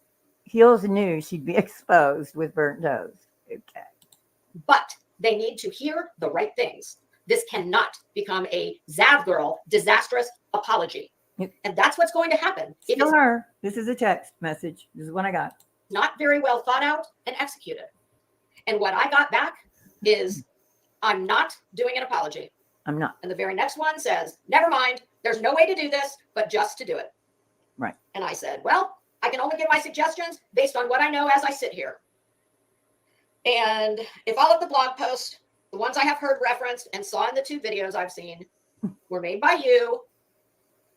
C: Heels knew she'd be exposed with Burnt Toast. Okay.
H: but they need to hear the right things. This cannot become a Zav girl disastrous apology.
C: Yep.
H: And that's what's going to happen. If
C: Still
H: it's
C: her. This is a text message. This is what I got.
H: not very well thought out and executed. And what I got back is, I'm not doing an apology.
C: I'm not.
H: And the very next one says, never mind, there's no way to do this, but just to do it.
C: Right.
H: And I said, well, I can only give my suggestions based on what I know as I sit here. And if all of the blog posts, the ones I have heard referenced and saw in the 2 videos I've seen, were made by you,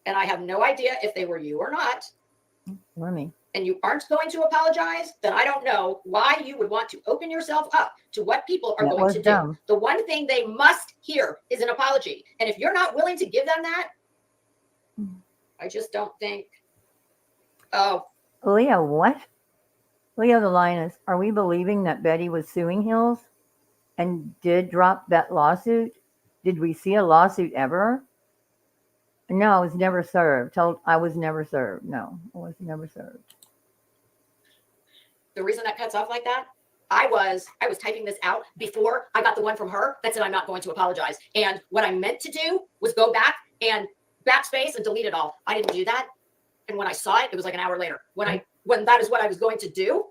H: and I have no idea if they were you or not,
C: Or me.
H: and you aren't going to apologize, then I don't know why you would want to open yourself up to what people are
C: That
H: going
C: was
H: to do.
C: dumb.
H: The one thing they must hear is an apology. And if you're not willing to give them that, I just don't think, oh,
C: Leah, what? Leah the Lioness, are we believing that Betty was suing Hills and did drop that lawsuit? Did we see a lawsuit ever? No, I was never served. I was never served. No, I was never served.
H: the reason that cuts off like that, I was typing this out before I got the one from her that said I'm not going to apologize. And what I meant to do was go back and backspace and delete it all. I didn't do that. And when I saw it, it was like an hour later. When that is what I was going to do,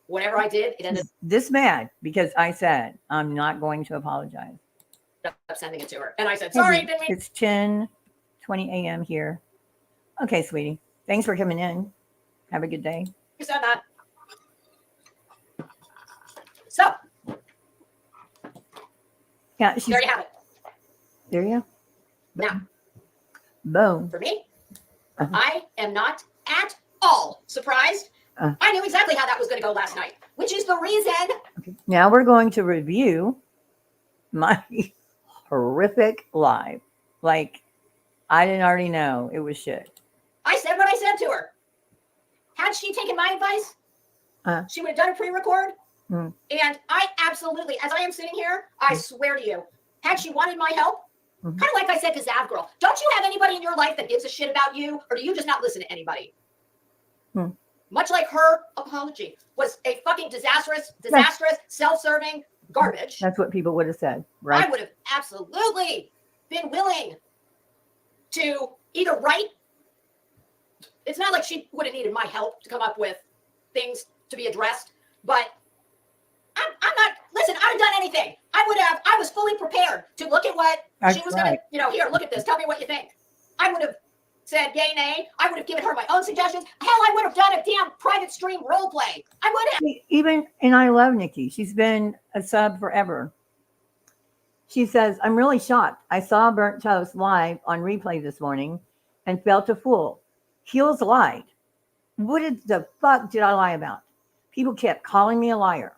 H: whatever I did, it ended
C: This mad because I said I'm not going to apologize.
H: up sending it to her. And I said, sorry, didn't mean.
C: It's 10:20 a.m. here. Okay, sweetie. Thanks for coming in. Have a good day.
H: You said that. So
C: Yeah,
H: there you have it.
C: there you go.
H: Now,
C: Boom.
H: for me,
C: Uh-huh.
H: I am not at all surprised.
C: Uh.
H: I knew exactly how that was going to go last night, which is the reason.
C: Okay. Now we're going to review my horrific live. Like, I didn't already know it was shit.
H: I said what I said to her. Had she taken my advice, she would have done a pre-record.
C: Hmm.
H: And I absolutely, as I am sitting here, I swear to you, had she wanted my help,
C: Mhm.
H: kind of like I said to Zav Girl, don't you have anybody in your life that gives a shit about you, or do you just not listen to anybody?
C: Hmm.
H: Much like her apology was a fucking disastrous, self-serving garbage.
C: That's what people would have said, right?
H: I would have absolutely been willing to either write. It's not like she would have needed my help to come up with things to be addressed, but I'm not, listen, I would have done anything. I was fully prepared to look at what
C: That's
H: she was going to, here, look at this. Tell me what you think. I would have said yay, nay. I would have given her my own suggestions. Hell, I would have done a damn private stream role play. I would have.
C: Even, and I love Nikki. She's been a sub forever. She says, I'm really shocked. I saw Burnt Toast live on replay this morning and felt a fool. Heels lied. What the fuck did I lie about? People kept calling me a liar.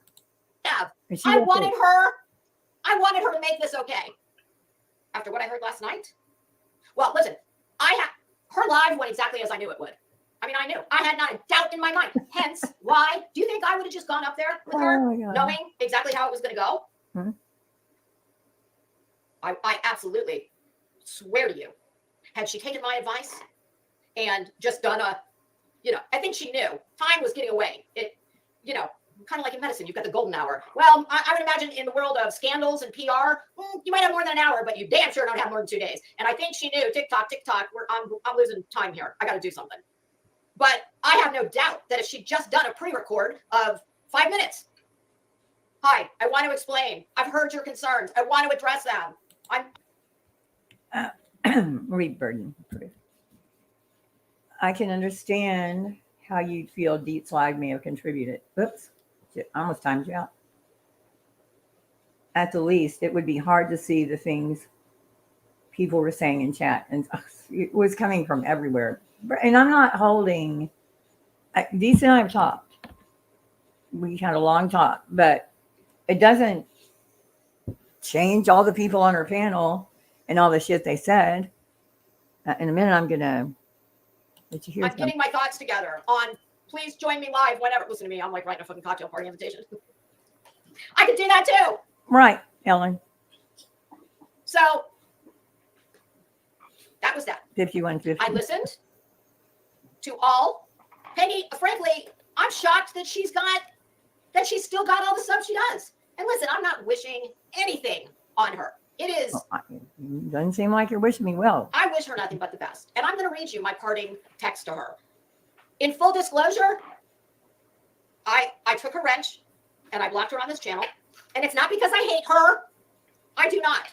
H: Yeah.
C: And she
H: I
C: was
H: wanted her to make this okay. After what I heard last night. Well, listen, her live went exactly as I knew it would. I mean, I knew. I had not a doubt in my mind. Hence, why? Do you think I would have just gone up there with her,
C: my God.
H: knowing exactly how it was going to go?
C: Hmm.
H: I absolutely swear to you, had she taken my advice and just done I think she knew time was getting away. Kind of like in medicine, you've got the golden hour. Well, I would imagine in the world of scandals and PR, you might have more than an hour, but you damn sure don't have more than 2 days. And I think she knew, TikTok, I'm losing time here. I got to do something. But I have no doubt that if she'd just done a pre-record of 5 minutes, hi, I want to explain. I've heard your concerns. I want to address them.
C: read burden proof. I can understand how you'd feel Deets Live may have contributed. Oops, shit, I almost timed you out. At the least, it would be hard to see the things people were saying in chat, and it was coming from everywhere. And I'm not holding. Deets and I have talked. We had a long talk, but it doesn't change all the people on our panel and all the shit they said. In a minute, I'm gonna let you hear.
H: I'm getting my thoughts together on please join me live whenever. Listen to me, I'm like writing a fucking cocktail party invitation. I could do that too.
C: Right, Ellen.
H: So that was that.
C: 5150.
H: I listened to all. Penny, frankly, I'm shocked that she's still got all the stuff she does. And listen, I'm not wishing anything on her. It is,
C: Doesn't seem like you're wishing me well.
H: I wish her nothing but the best. And I'm going to read you my parting text to her. In full disclosure, I took her wrench and I blocked her on this channel. And it's not because I hate her. I do not.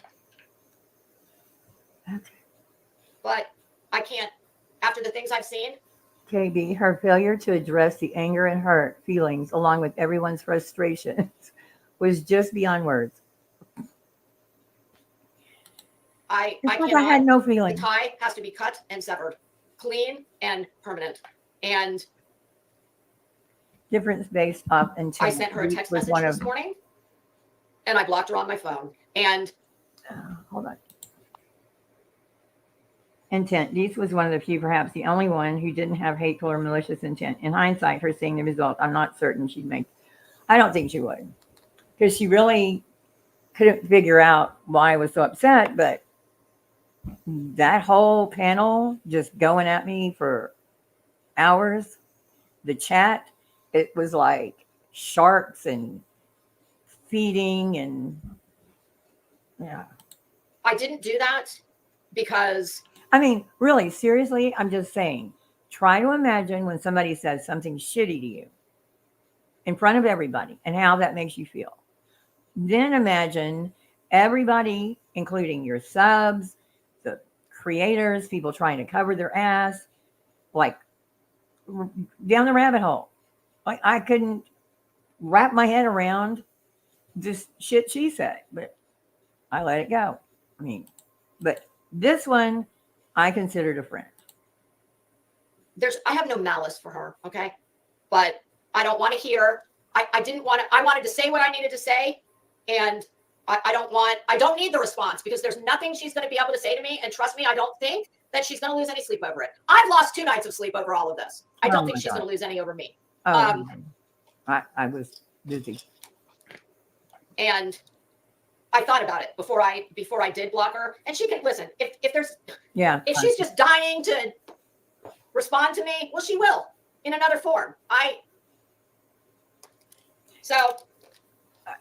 C: Okay.
H: But I can't, after the things I've seen.
C: KB, her failure to address the anger and hurt feelings along with everyone's frustrations was just beyond words.
H: I
C: It's like
H: cannot.
C: I had no
H: The
C: feelings.
H: tie has to be cut and severed, clean and permanent. And
C: Difference based off intent.
H: I sent her a text
C: was
H: message
C: one
H: this
C: of.
H: morning, and I blocked her on my phone. And
C: Hold on. Intent. Deets was one of the few, perhaps the only one, who didn't have hateful or malicious intent. In hindsight, her seeing the result, I'm not certain she'd make. I don't think she would, because she really couldn't figure out why I was so upset. But that whole panel just going at me for hours, the chat, it was like sharks and feeding and yeah.
H: I didn't do that because
C: I mean, really, seriously, I'm just saying, try to imagine when somebody says something shitty to you in front of everybody and how that makes you feel. Then imagine everybody, including your subs, the creators, people trying to cover their ass, like down the rabbit hole. Like I couldn't wrap my head around this shit she said, but I let it go. I mean, but this one I considered a friend.
H: I have no malice for her, okay? But I don't want to hear, I didn't want to, I wanted to say what I needed to say. And I don't need the response because there's nothing she's going to be able to say to me. And trust me, I don't think that she's going to lose any sleep over it. I've lost 2 nights of sleep over all of this. I don't think she's going to lose any over me.
C: Oh, I was busy.
H: And I thought about it before I did block her. And she can listen, if she's just dying to respond to me, well, she will in another form.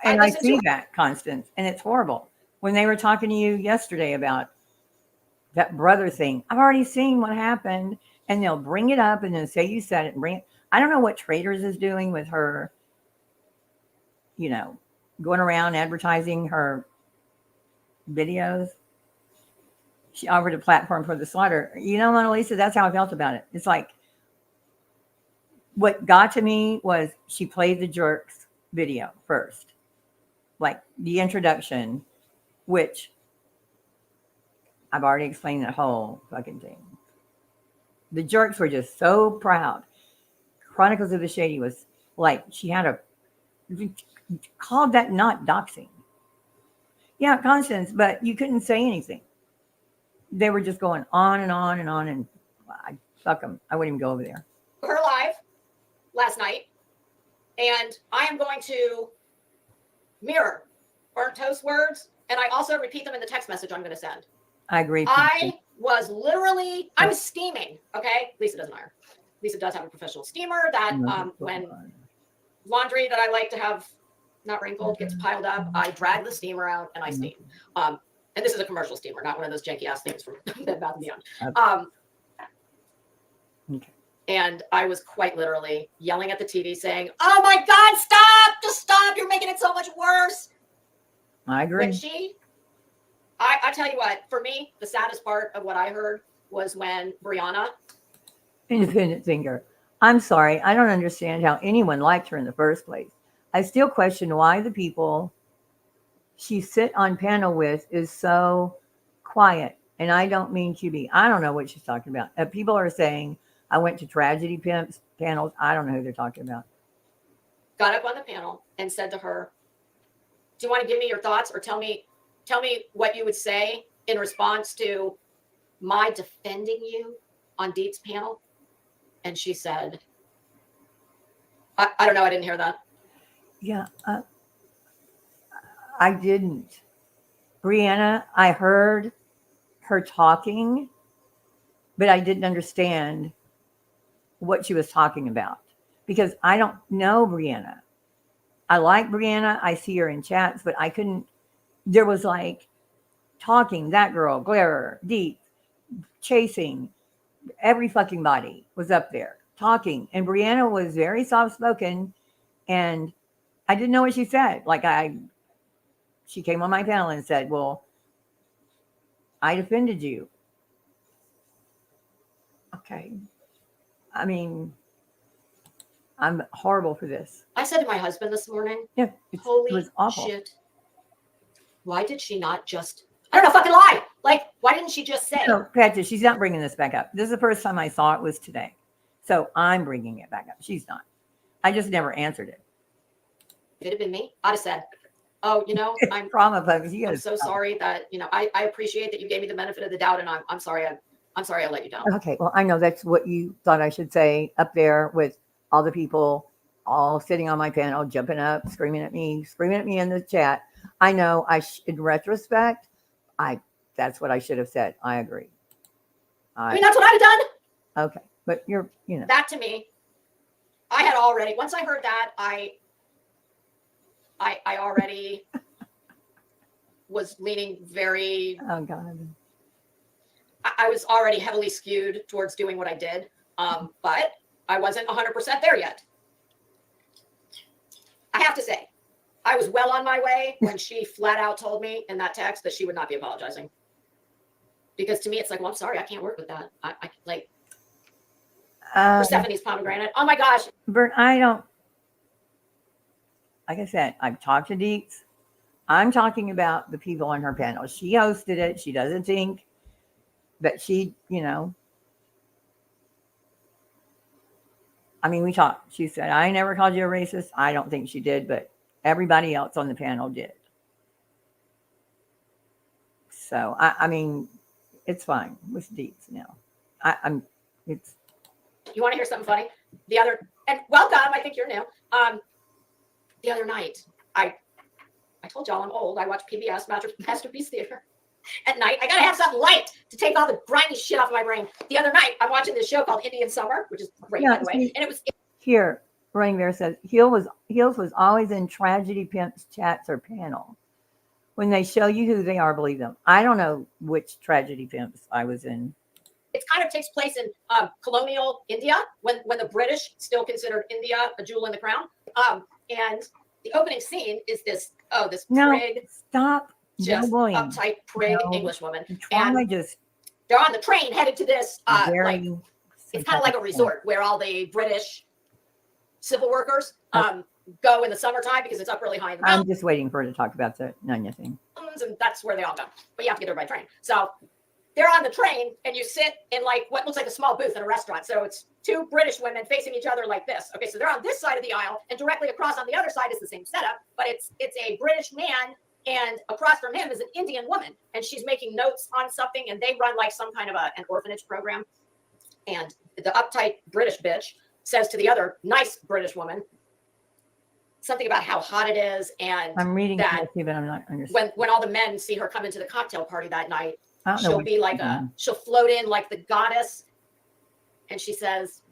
C: And I see that, Constance, and it's horrible. When they were talking to you yesterday about that brother thing, I've already seen what happened, and they'll bring it up and then say you said it and bring it. I don't know what Traders is doing with her, going around advertising her videos. She offered a platform for the slaughter. Mona Lisa, that's how I felt about it. It's like, what got to me was she played the Jerks video first, like the introduction, which I've already explained that whole fucking thing. The Jerks were just so proud. Chronicles of the Shady was like, she had called that not doxing. Yeah, Constance, but you couldn't say anything. They were just going on and on and on, and fuck them. I wouldn't even go over there.
H: Her live last night, and I am going to mirror Burnt Toast words, and I also repeat them in the text message I'm going to send.
C: I agree.
H: I was steaming. Okay, Lisa doesn't iron. Lisa does have a professional steamer that when laundry that I like to have not wrinkled gets piled up, I drag the steamer out and I steam. And this is a commercial steamer, not one of those janky ass things from Bed Bath & Beyond.
C: Okay.
H: And I was quite literally yelling at the TV saying, "Oh my God, stop, just stop. You're making it so much worse."
C: I agree.
H: When I tell you what, for me, the saddest part of what I heard was when Brianna.
C: Independent thinker. I'm sorry. I don't understand how anyone liked her in the first place. I still question why the people she sit on panel with is so quiet. And I don't mean QB. I don't know what she's talking about. People are saying, I went to tragedy pimps panels. I don't know who they're talking about.
H: Got up on the panel and said to her, "Do you want to give me your thoughts or tell me what you would say in response to my defending you on Deep's panel?" And she said, I don't know. I didn't hear that.
C: Yeah, I didn't. Brianna, I heard her talking, but I didn't understand what she was talking about because I don't know Brianna. I like Brianna. I see her in chats, but I couldn't. There was like talking, that girl, Glare, Deep, chasing, every fucking body was up there talking. And Brianna was very soft spoken, and I didn't know what she said. She came on my panel and said, well, I defended you. Okay. I mean, I'm horrible for this.
H: I said to my husband this morning,
C: Yeah, it
H: holy
C: was awful.
H: shit. Why did she not just, I don't know, fucking lie. Like, why didn't she just say?
C: No, Patrick, she's not bringing this back up. This is the first time I saw it was today. So I'm bringing it back up. She's not. I just never answered it.
H: If it had been me, I'd have said, oh, you know, I'm
C: Trauma folks.
H: I'm so sorry that, you know, I appreciate that you gave me the benefit of the doubt, and I'm sorry I let you down.
C: Okay, well, I know that's what you thought I should say up there with all the people all sitting on my panel, jumping up, screaming at me in the chat. I know in retrospect, that's what I should have said. I agree.
H: I mean, that's what I'd have done.
C: Okay, but you know.
H: That to me, I had already, once I heard that, I already was leaning very,
C: Oh God.
H: I was already heavily skewed towards doing what I did. But I wasn't 100% there yet. I have to say, I was well on my way when she flat out told me in that text that she would not be apologizing. Because to me, it's like, well, I'm sorry, I can't work with that. I like Persephone's pomegranate. Oh my gosh.
C: Bert, like I said, I've talked to Deeks. I'm talking about the people on her panel. She hosted it. She doesn't think that she, you know. I mean, we talked. She said, I never called you a racist. I don't think she did, but everybody else on the panel did. So, I mean, it's fine with Deeks now.
H: You want to hear something funny? And welcome, I think you're new. The other night, I told y'all I'm old. I watch PBS, Masterpiece Theater. At night, I gotta have something light to take all the grimy shit off of my brain. The other night, I'm watching this show called Indian Summer, which is great, by the way. And it was
C: here. Running Bear says Heels was always in Tragedy Pimps chats or panel. When they show you who they are, believe them. I don't know which Tragedy Pimps I was in.
H: It kind of takes place in colonial India when the British still considered India a jewel in the crown. And the opening scene is this prig,
C: Stop.
H: just
C: No,
H: uptight prig English woman.
C: And
H: they're on the train headed to this it's kind of like a resort where all the British civil workers go in the summertime because it's up really high in the mountains.
C: I'm just waiting for her to talk about the Nanya thing.
H: And that's where they all go. But you have to get there by train. So they're on the train and you sit in like what looks like a small booth in a restaurant. So it's two British women facing each other like this. Okay, so they're on this side of the aisle and directly across on the other side is the same setup, but it's a British man and across from him is an Indian woman. And she's making notes on something and they run like some kind of an orphanage program. And the uptight British bitch says to the other nice British woman something about how hot it is. And
C: I'm reading
H: that
C: but I'm not understanding.
H: When all the men see her come into the cocktail party that night, she'll be like she'll float in like the goddess. And she says,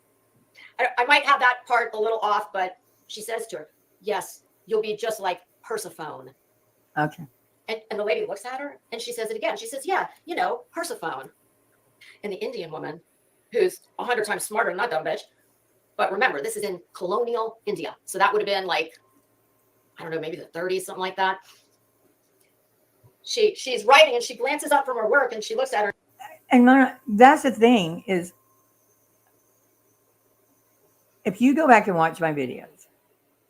H: I might have that part a little off, but she says to her, yes, you'll be just like Persephone.
C: Okay.
H: And the lady looks at her and she says it again. She says, yeah, you know, Persephone. And the Indian woman, who's 100 times smarter than that dumb bitch, but remember, this is in colonial India. So that would have been like, I don't know, maybe the 30s, something like that. She's writing and she glances up from her work and she looks at her.
C: And that's the thing is, if you go back and watch my videos,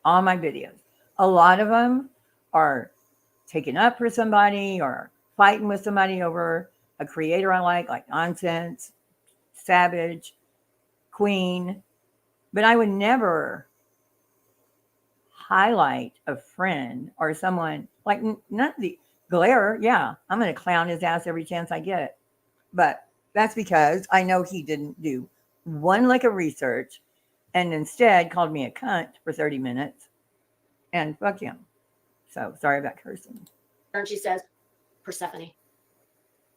C: all my videos, a lot of them are taking up for somebody or fighting with somebody over a creator I like Nonsense, Savage, Queen. But I would never highlight a friend or someone like none of the Glare. Yeah, I'm going to clown his ass every chance I get. But that's because I know he didn't do one lick of research and instead called me a cunt for 30 minutes and fuck him. So sorry about cursing.
H: And she says, Persephone.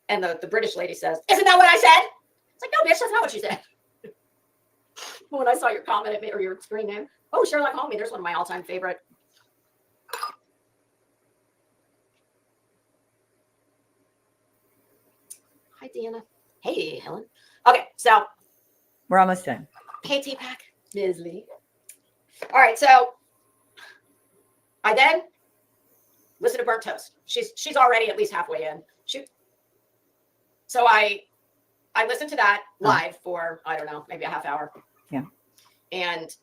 H: And the British lady says, isn't that what I said? It's like, no, bitch, that's not what you said. When I saw your comment at me or your screen name, oh, Sherlock Holmes, there's one of my all-time favorite Hi, Deanna. Hey, Helen. Okay, so
C: We're almost done.
H: hey, T-Pack. Ms. Lee. All right, so I then listen to Burnt Toast. She's already at least halfway in. So I listened to that live for, I don't know, maybe a half hour.
C: Yeah.
H: And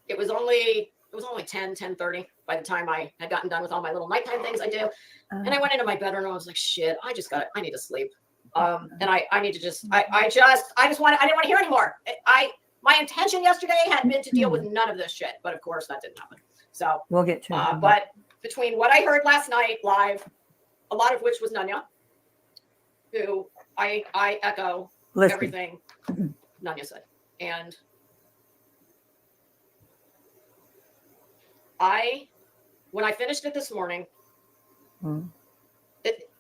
H: it was only 10:30 by the time I had gotten done with all my little nighttime things I do. And I went into my bedroom and I was like, shit, I need to sleep. And I need to just, I didn't want to hear anymore. My intention yesterday had been to deal with none of this shit, but of course that didn't happen. So
C: We'll get to it.
H: but between what I heard last night live, a lot of which was Nanya, who I echo
C: Listen.
H: everything Nanya said. And when I finished it this morning,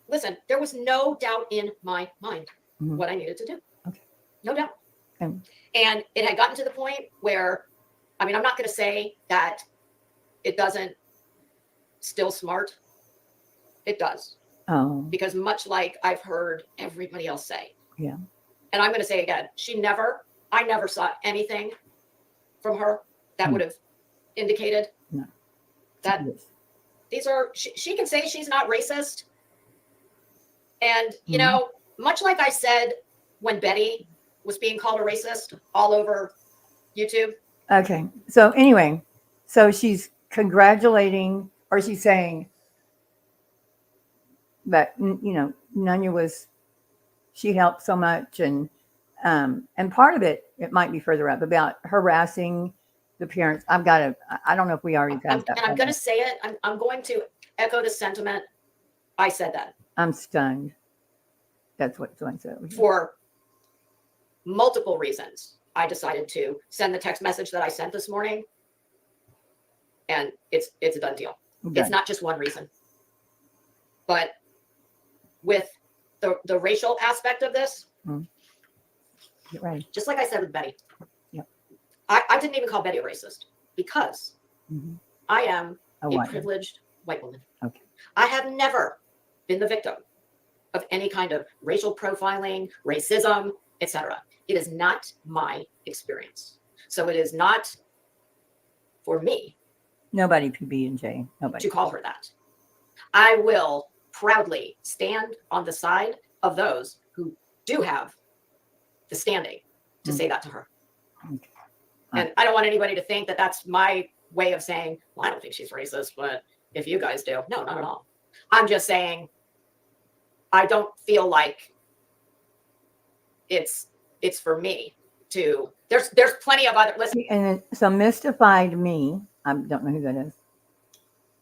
H: listen, there was no doubt in my mind what I needed to do.
C: Okay.
H: No doubt.
C: Okay.
H: And it had gotten to the point where, I mean, I'm not going to say that it doesn't still smart. It does.
C: Oh,
H: Because much like I've heard everybody else say.
C: yeah.
H: And I'm going to say again, I never saw anything from her that would have indicated
C: No.
H: that
C: Yes.
H: she can say she's not racist. And, you know, much like I said when Betty was being called a racist all over YouTube.
C: Okay. So anyway, so she's congratulating, or she's saying that, you know, Nanya she helped so much. And part of it might be further up about harassing the parents. I don't know if we already passed that.
H: And I'm going to say it. I'm going to echo the sentiment. I said that.
C: I'm stunned. That's what someone said.
H: For multiple reasons, I decided to send the text message that I sent this morning. And it's a done deal.
C: Okay.
H: It's not just one reason. But with the racial aspect of this,
C: Get ready.
H: just like I said with Betty,
C: Yep.
H: I didn't even call Betty a racist because I am a
C: white
H: privileged white woman.
C: Okay.
H: I have never been the victim of any kind of racial profiling, racism, etc. It is not my experience. So it is not for me
C: Nobody PB&J. Nobody.
H: to call her that. I will proudly stand on the side of those who do have the standing to say that to her.
C: Okay.
H: And I don't want anybody to think that that's my way of saying, well, I don't think she's racist, but if you guys do, no, not at all. I'm just saying, I don't feel like it's for me to, there's plenty of other, listen.
C: And so mystified me. I don't know who that is.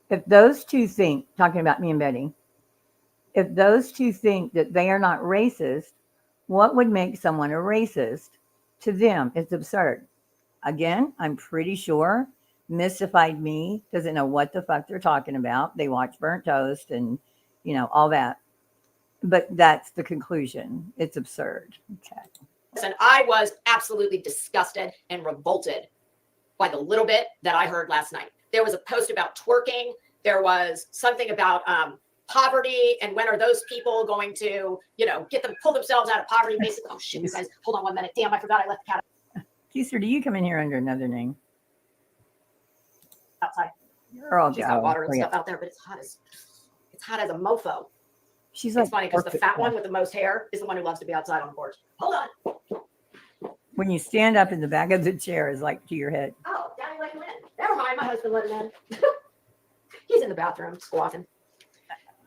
C: If those two think, talking about me and Betty, if those two think that they are not racist, what would make someone a racist to them? It's absurd. Again, I'm pretty sure mystified me doesn't know what the fuck they're talking about. They watch Burnt Toast and, you know, all that. But that's the conclusion. It's absurd. Okay.
H: Listen, I was absolutely disgusted and revolted by the little bit that I heard last night. There was a post about twerking. There was something about poverty and when are those people going to, you know, pull themselves out of poverty, basically. Oh shit, you guys, hold on 1 minute. Damn, I forgot I left the cat
C: Keeser, do you come in here under another name?
H: outside.
C: You're all
H: She's got water and stuff out there, but it's hot as a mofo.
C: She's
H: It's funny because the fat one with the most hair is the one who loves to be outside on the porch. Hold on.
C: When you stand up in the back of the chair is like to your head.
H: Oh, Daddy let him in. Never mind, my husband let him in. He's in the bathroom squawking.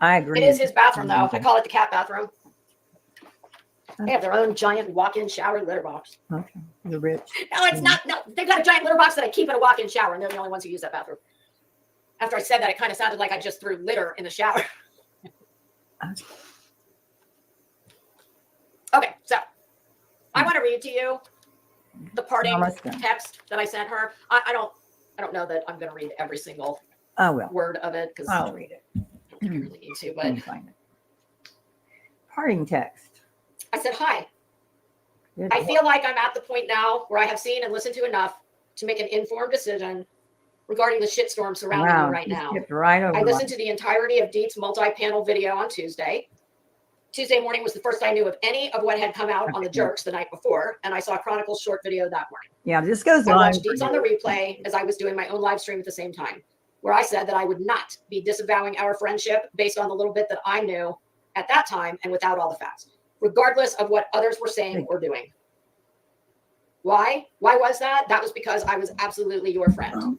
C: I agree.
H: It is his bathroom, though. I call it the cat bathroom. They have their own giant walk-in shower litter box.
C: Okay, you're rich.
H: No, it's not. No, they've got a giant litter box that I keep in a walk-in shower, and they're the only ones who use that bathroom. After I said that, it kind of sounded like I just threw litter in the shower. Okay, so I want to read to you the parting text that I sent her. I don't know that I'm going to read every single word of it because
C: I'll read it.
H: I don't really need to, but
C: Find it. Parting text.
H: I said, hi. I feel like I'm at the point now where I have seen and listened to enough to make an informed decision regarding the shitstorm surrounding me right now.
C: Right over
H: I listened to the entirety of Deet's multi-panel video on Tuesday. Tuesday morning was the first I knew of any of what had come out on the jerks the night before, and I saw Chronicle's short video that morning.
A: Yeah, this goes
H: I
A: on.
H: watched Deeds on the replay as I was doing my own live stream at the same time, where I said that I would not be disavowing our friendship based on the little bit that I knew at that time and without all the facts, regardless of what others were saying or doing. Why? Why was that? That was because I was absolutely your friend.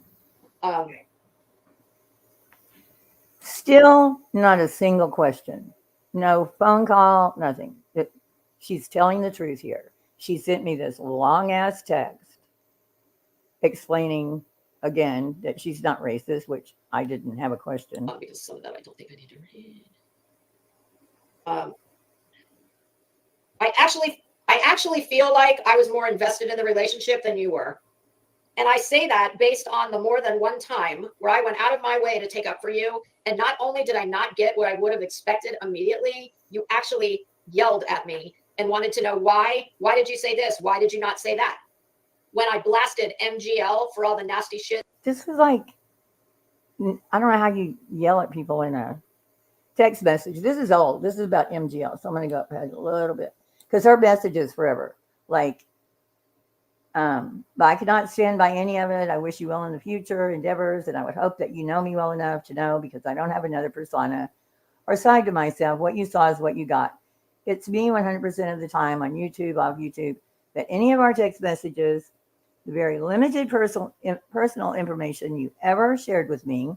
A: Still not a single question. No phone call, nothing. She's telling the truth here. She sent me this long ass text explaining again that she's not racist, which I didn't have a question.
H: Because some of that I don't think I need to read. I actually feel like I was more invested in the relationship than you were. And I say that based on the more than one time where I went out of my way to take up for you. And not only did I not get what I would have expected immediately, you actually yelled at me and wanted to know why. Why did you say this? Why did you not say that? When I blasted MGL for all the nasty shit.
A: This was like, I don't know how you yell at people in a text message. This is old. This is about MGL. So I'm going to go up ahead a little bit because her message is forever. Like, but I cannot stand by any of it. I wish you well in the future endeavors, and I would hope that you know me well enough to know, because I don't have another persona or side to myself. What you saw is what you got. It's me 100% of the time on YouTube, off YouTube, that any of our text messages, the very limited personal information you ever shared with me,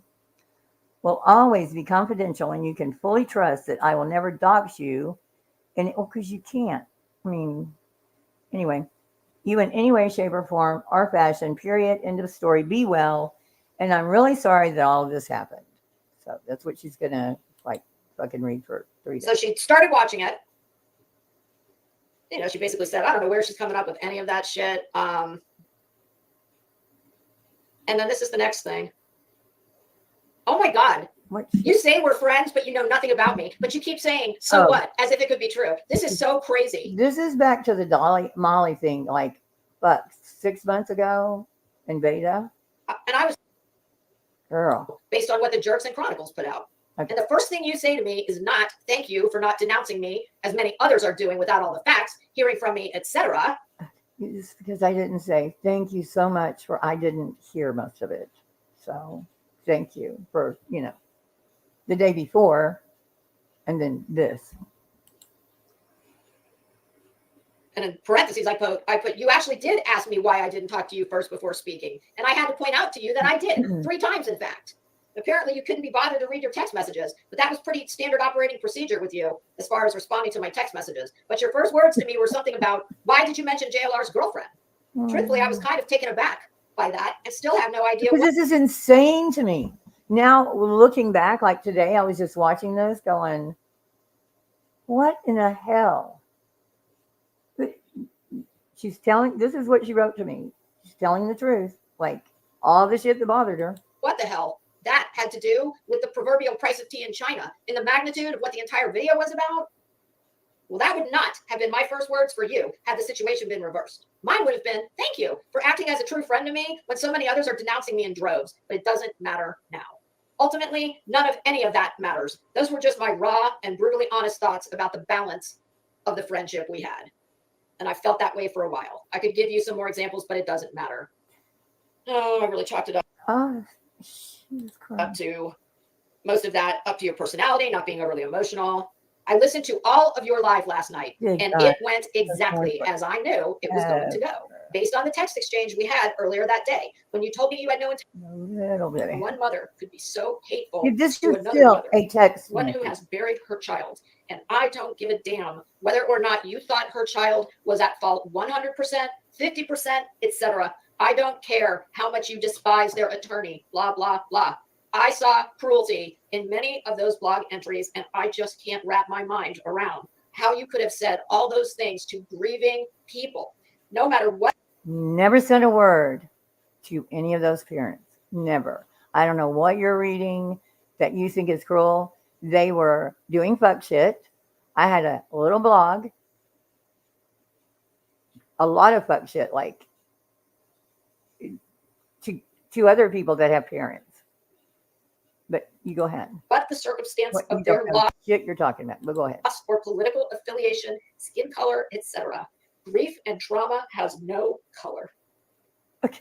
A: will always be confidential, and you can fully trust that I will never dox you. And because you can't. I mean, anyway. You in any way, shape, or form or fashion, period, end of story, be well. And I'm really sorry that all of this happened. So that's what she's going to like fucking read for 3 days.
H: So she started watching it. You know, she basically said, I don't know where she's coming up with any of that shit. And then this is the next thing. Oh my God.
A: What?
H: You say we're friends, but you know nothing about me. But you keep saying, so what? As if it could be true. This is so crazy.
A: This is back to the Molly thing, like, 6 months ago in beta?
H: And I was,
A: Girl.
H: based on what the Jerks and Chronicles put out.
A: Okay.
H: And the first thing you say to me is not, thank you for not denouncing me, as many others are doing without all the facts, hearing from me, etc.
A: It's because I didn't say thank you so much for, I didn't hear most of it. So thank you for, the day before, and then this.
H: And in parentheses, I put, you actually did ask me why I didn't talk to you first before speaking. And I had to point out to you that I did 3 times, in fact. Apparently, you couldn't be bothered to read your text messages, but that was pretty standard operating procedure with you as far as responding to my text messages. But your first words to me were something about, why did you mention JLR's girlfriend? Truthfully, I was kind of taken aback by that and still have no idea.
A: Because this is insane to me. Now, looking back, like today, I was just watching this going, what in the hell? She's telling, this is what she wrote to me. She's telling the truth. Like, all the shit that bothered her.
H: What the hell? That had to do with the proverbial price of tea in China, in the magnitude of what the entire video was about. Well, that would not have been my first words for you had the situation been reversed. Mine would have been, thank you for acting as a true friend to me when so many others are denouncing me in droves, but it doesn't matter now. Ultimately, none of any of that matters. Those were just my raw and brutally honest thoughts about the balance of the friendship we had. And I felt that way for a while. I could give you some more examples, but it doesn't matter. Oh, I really chalked it up.
A: Oh,
H: Up to most of that, up to your personality, not being overly emotional. I listened to all of your live last night, and it went exactly as I knew it was going to go, based on the text exchange we had earlier that day, when you told me you had no intention. One mother could be so hateful
A: this
H: to
A: is
H: another
A: still
H: mother,
A: a text
H: one
A: message.
H: who has buried her child. And I don't give a damn whether or not you thought her child was at fault 100%, 50%, etc. I don't care how much you despise their attorney, blah, blah, blah. I saw cruelty in many of those blog entries, and I just can't wrap my mind around how you could have said all those things to grieving people, no matter what.
A: Never said a word to any of those parents. Never. I don't know what you're reading that you think is cruel. They were doing fuck shit. I had a little blog, a lot of fuck shit, like to other people that have parents.
C: But you go ahead.
H: but the circumstance
C: What, you
H: of their
C: don't know
H: loss
C: shit you're talking about. But go ahead.
H: or political affiliation, skin color, etc. Grief and trauma has no color.
C: Okay.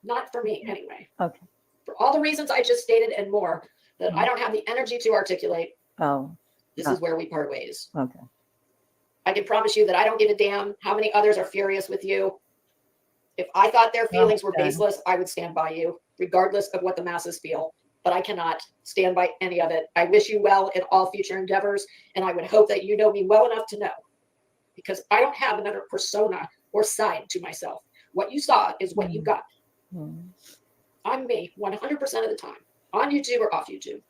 H: Not for me, anyway.
C: Okay.
H: For all the reasons I just stated and more that I don't have the energy to articulate,
C: Oh,
H: this
C: no.
H: is where we part ways.
C: okay.
H: I can promise you that I don't give a damn how many others are furious with you. If I thought their feelings were
C: Okay.
H: baseless, I would stand by you, regardless of what the masses feel. But I cannot stand by any of it. I wish you well in all future endeavors, and I would hope that you know me well enough to know, because I don't have another persona or side to myself. What you saw is what you got. I'm me 100% of the time, on YouTube or off YouTube.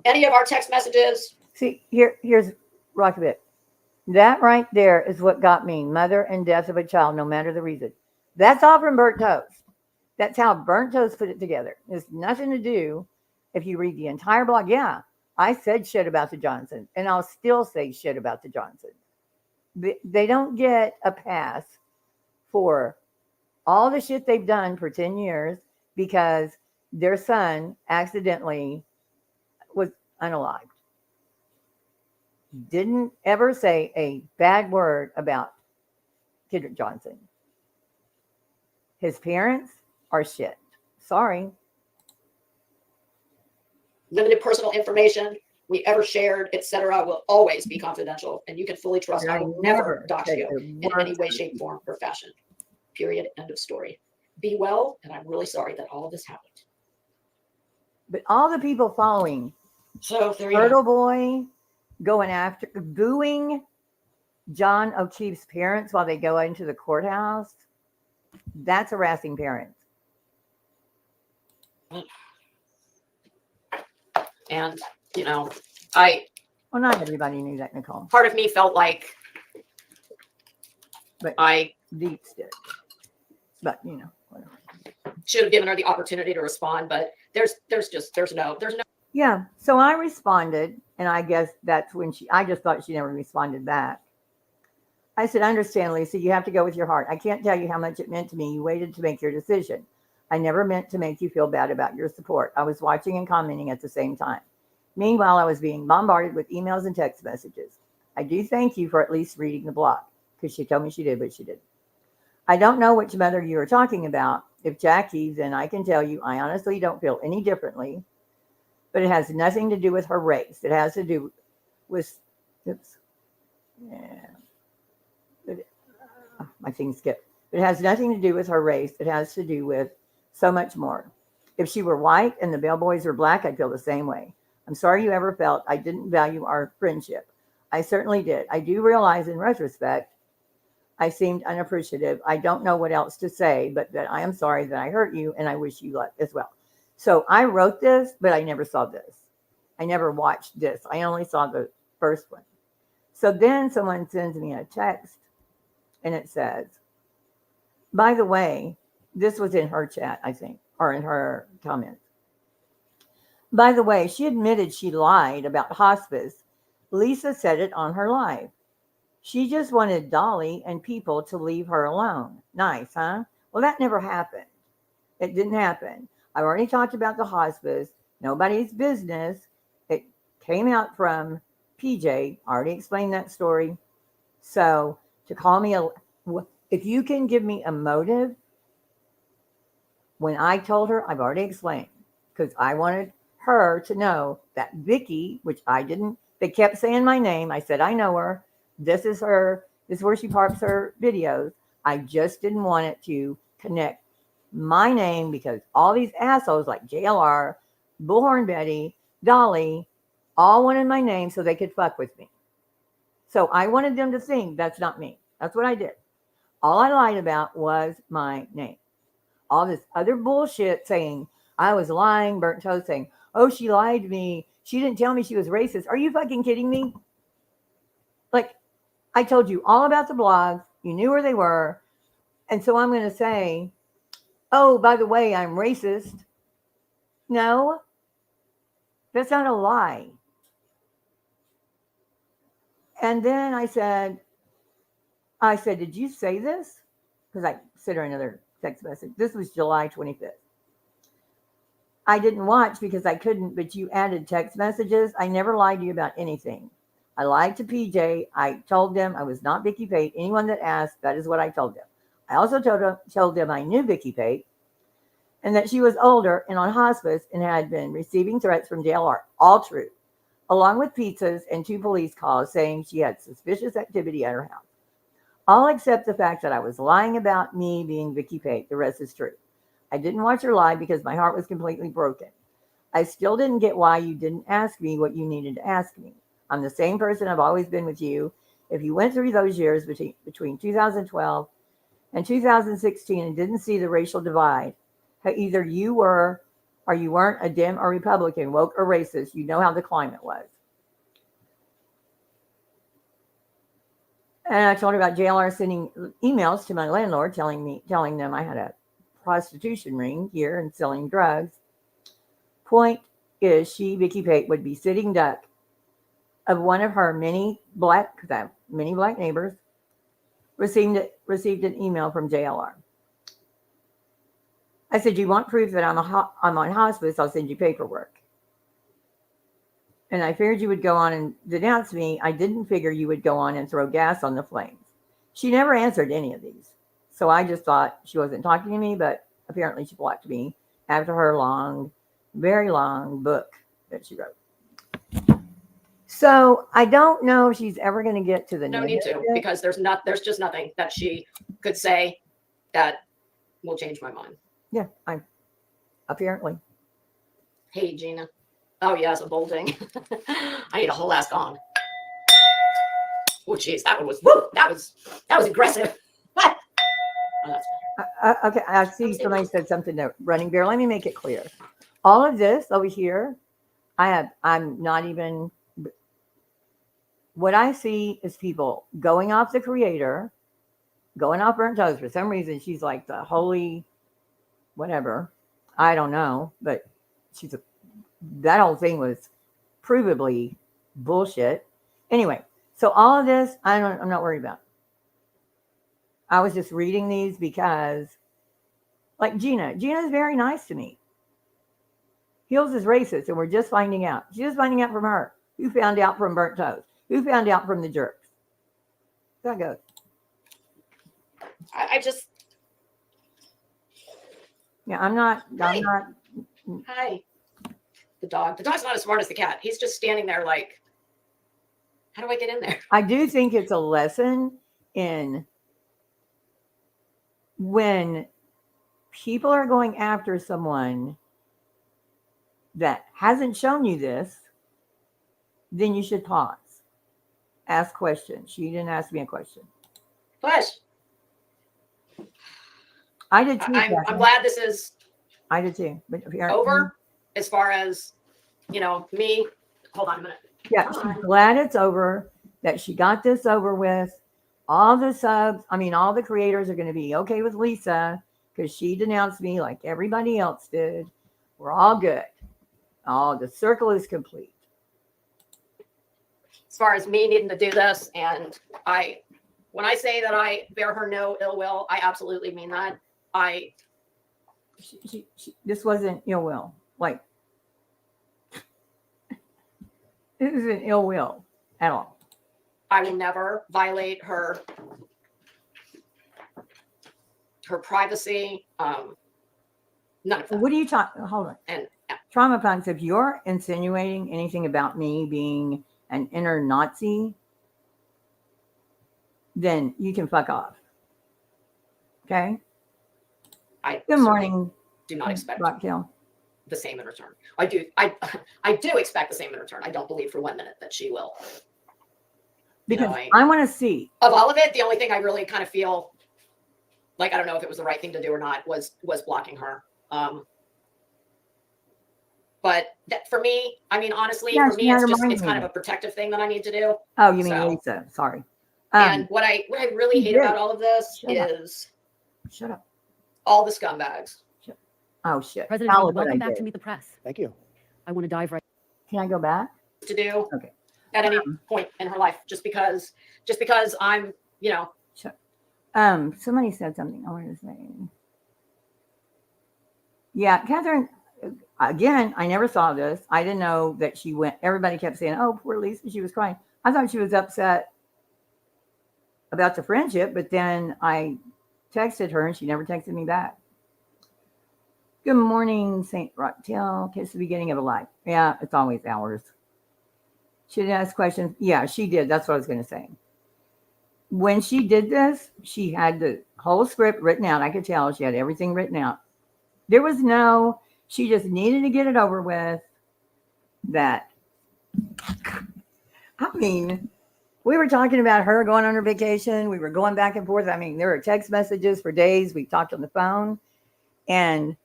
H: Any of our text messages.
C: See, here's rock a bit. That right there is what got me. Mother and death of a child, no matter the reason. That's all from Burnt Toast. That's how Burnt Toast put it together. It's nothing to do if you read the entire blog. Yeah, I said shit about the Johnsons, and I'll still say shit about the Johnsons. They don't get a pass for all the shit they've done for 10 years because their son accidentally was unalived. Didn't ever say a bad word about Kendrick Johnson. His parents are shit. Sorry.
H: Limited personal information we ever shared, etc., will always be confidential, and you can fully trust I will never dox you in any way, shape, form, or fashion. Period. End of story. Be well, and I'm really sorry that all of this happened.
C: But all the people following
H: So there you
C: Turtle
H: go.
C: Boy going after, booing John O'Keefe's parents while they go into the courthouse, that's harassing parents.
H: And, you know,
C: Well, not everybody knew that, Nicole.
H: part of me felt like
C: But
H: I
C: Deeps did. But, you know, whatever.
H: should have given her the opportunity to respond, but there's no.
C: Yeah. So I responded, and I guess that's when I just thought she never responded back. I said, I understand, Lisa, you have to go with your heart. I can't tell you how much it meant to me. You waited to make your decision. I never meant to make you feel bad about your support. I was watching and commenting at the same time. Meanwhile, I was being bombarded with emails and text messages. I do thank you for at least reading the blog, because she told me she did, but she didn't. I don't know which mother you are talking about. If Jackie, then I can tell you, I honestly don't feel any differently, but it has nothing to do with her race. It has to do with, oops, yeah, my thing skipped. It has nothing to do with her race. It has to do with so much more. If she were white and the bellboys were black, I'd feel the same way. I'm sorry you ever felt I didn't value our friendship. I certainly did. I do realize in retrospect, I seemed unappreciative. I don't know what else to say, but that I am sorry that I hurt you and I wish you luck as well. So I wrote this, but I never saw this. I never watched this. I only saw the first one. So then someone sends me a text and it says, by the way, this was in her chat, I think, or in her comments. By the way, she admitted she lied about hospice. Lisa said it on her live. She just wanted Dolly and people to leave her alone. Nice, huh? Well, that never happened. It didn't happen. I've already talked about the hospice. Nobody's business. It came out from PJ. I already explained that story. So to call me if you can give me a motive, when I told her, I've already explained, because I wanted her to know that Vicky, which I didn't, they kept saying my name. I said, I know her. This is her. This is where she parks her videos. I just didn't want it to connect my name because all these assholes like JLR, Bullhorn Betty, Dolly, all wanted my name so they could fuck with me. So I wanted them to think that's not me. That's what I did. All I lied about was my name. All this other bullshit saying I was lying, Burnt Toast saying, oh, she lied to me. She didn't tell me she was racist. Are you fucking kidding me? Like, I told you all about the blogs. You knew where they were. And so I'm going to say, oh, by the way, I'm racist. No, that's not a lie. And then I said, did you say this? Because I sent her another text message. This was July 25th. I didn't watch because I couldn't, but you added text messages. I never lied to you about anything. I lied to PJ. I told them I was not Vicky Pate. Anyone that asked, that is what I told them. I also told them I knew Vicky Pate and that she was older and on hospice and had been receiving threats from JLR. All true. Along with pizzas and 2 police calls saying she had suspicious activity at her house. All except the fact that I was lying about me being Vicky Pate. The rest is true. I didn't watch her live because my heart was completely broken. I still didn't get why you didn't ask me what you needed to ask me. I'm the same person I've always been with you. If you went through those years between 2012 and 2016 and didn't see the racial divide, how either you were or you weren't a Dem or Republican, woke or racist, you know how the climate was. And I told her about JLR sending emails to my landlord telling them I had a prostitution ring here and selling drugs. Point is, she, Vicky Pate, would be sitting duck of one of her many black neighbors received an email from JLR. I said, you want proof that I'm on hospice? I'll send you paperwork. And I figured you would go on and denounce me. I didn't figure you would go on and throw gas on the flames. She never answered any of these. So I just thought she wasn't talking to me, but apparently she blocked me after her long, very long book that she wrote. So I don't know if she's ever going to get to the
H: No need to, because there's just nothing that she could say that will change my mind.
C: Yeah, apparently.
H: Hey, Gina. Oh, yes, a bolting. I need a whole ass gong. Oh, geez, that was aggressive. What? Oh, that's fine.
C: Okay, I see somebody said something there. Running Bear, let me make it clear. All of this over here, I'm not even, what I see is people going off the creator, going off Burnt Toast. For some reason, she's like the holy whatever. I don't know, but that whole thing was provably bullshit. Anyway, so all of this, I'm not worried about. I was just reading these because, like Gina's very nice to me. Heels is racist, and we're just finding out. She's just finding out from her. Who found out from Burnt Toast? Who found out from the jerks? That goes.
H: I just.
C: Yeah, I'm not.
H: Hi. The dog's not as smart as the cat. He's just standing there like, how do I get in there?
C: I do think it's a lesson in when people are going after someone that hasn't shown you this, then you should pause. Ask questions. She didn't ask me a question.
H: Push.
C: I did too.
H: I'm glad this is
C: I did too. But
H: over as far as, me. Hold on a minute.
C: Yeah, she's glad it's over, that she got this over with. All the creators are going to be okay with Lisa because she denounced me like everybody else did. We're all good. The circle is complete.
H: As far as me needing to do this, and when I say that I bear her no ill will, I absolutely mean that.
C: This wasn't ill will. Like, this isn't ill will at all.
H: I will never violate her privacy. None of that.
C: What are you talking? Hold on.
H: And
C: Trauma Punks, if you're insinuating anything about me being an inner Nazi, then you can fuck off. Okay? Good morning.
H: Do not expect
C: Rocktail.
H: the same in return. I do expect the same in return. I don't believe for 1 minute that she will.
C: Because I want to see.
H: Of all of it, the only thing I really kind of feel like, I don't know if it was the right thing to do or not, was blocking her. But that, for me, I mean, honestly, for me, it's kind of a protective thing that I need to do.
C: Oh, you mean Lisa? Sorry.
H: And what I really hate about all of this is
C: shut up.
H: All the scumbags.
C: Oh shit.
I: President, welcome back to Meet the Press.
J: Thank you.
I: I want to dive right.
C: Can I go back?
H: To do
C: Okay.
H: At any point in her life, just because I'm,
C: Sure. Somebody said something I wanted to say. Yeah, Catherine, again, I never saw this. I didn't know that she went. Everybody kept saying, "Oh, poor Lisa, she was crying." I thought she was upset about the friendship, but then I texted her and she never texted me back. Good morning, St. Rocktail. Kiss the beginning of a life. Yeah, it's always ours. She didn't ask questions. Yeah, she did. That's what I was going to say. When she did this, she had the whole script written out. I could tell she had everything written out. There was no, she just needed to get it over with. That, I mean, we were talking about her going on her vacation. We were going back and forth. I mean, there were text messages for days. We talked on the phone. And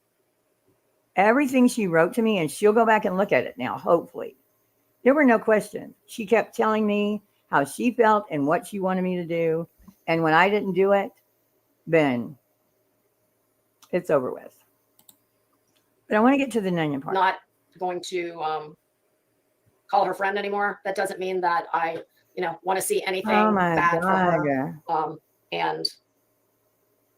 C: everything she wrote to me, and she'll go back and look at it now, hopefully. There were no questions. She kept telling me how she felt and what she wanted me to do. And when I didn't do it, then it's over with. But I want to get to the Nunya part.
H: Not going to call her friend anymore. That doesn't mean that I, want to see anything
C: Oh my
H: bad for her.
C: God.
H: And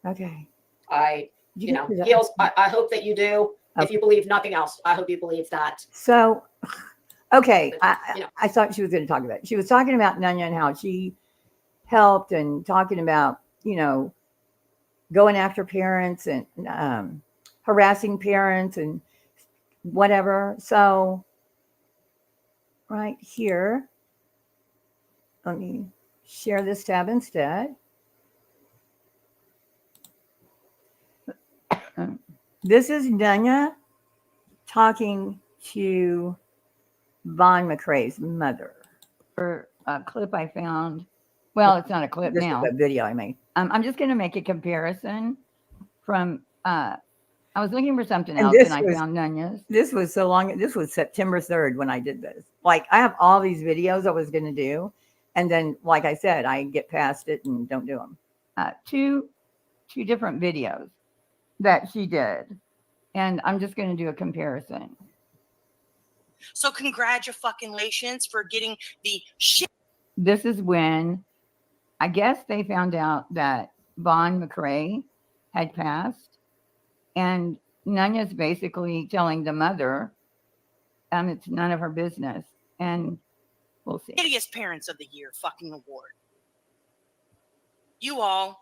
C: Okay.
H: I,
C: Did you get to that?
H: Heels, I hope that you do. If you believe nothing else, I hope you believe that.
C: So, okay,
H: But,
C: I thought she was going to talk about it. She was talking about Nunya and how she helped and talking about, going after parents and harassing parents and whatever. So, right here, let me share this tab instead. This is Nunya talking to Vaughn McCrae's mother. For a clip I found. Well, it's not a clip
A: This
C: now.
A: is a video I made.
C: I'm just going to make a comparison from. I was looking for something
A: And
C: else,
A: this
C: and I
A: was-
C: found Nunya's.
A: This was so long. This was September 3rd when I did this. Like, I have all these videos I was going to do. And then, like I said, I get past it and don't do them.
C: Two different videos that she did, and I'm just going to do a comparison.
J: So congratulations for getting the shit.
C: This is when I guess they found out that Vaughn McCrae had passed, and Nunya's basically telling the mother, it's none of her business, and we'll see.
J: Hideous Parents of the Year fucking award. You all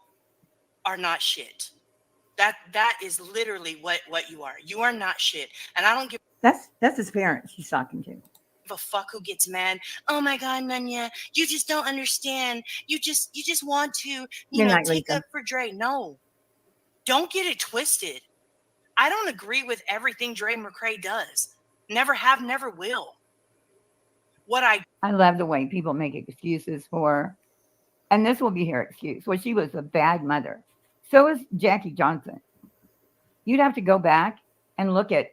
J: are not shit. That is literally what you are. You are not shit. And I don't give
A: That's his parents she's talking to.
J: a fuck who gets mad. Oh my God, Nunya, you just don't understand. You just want to,
A: Good night,
J: take
A: Lisa.
J: up for Dre. No. Don't get it twisted. I don't agree with everything Dre McCrae does. Never have, never will. What
C: I love the way people make excuses for, and this will be her excuse. Well, she was a bad mother. So is Jackie Johnson. You'd have to go back and look at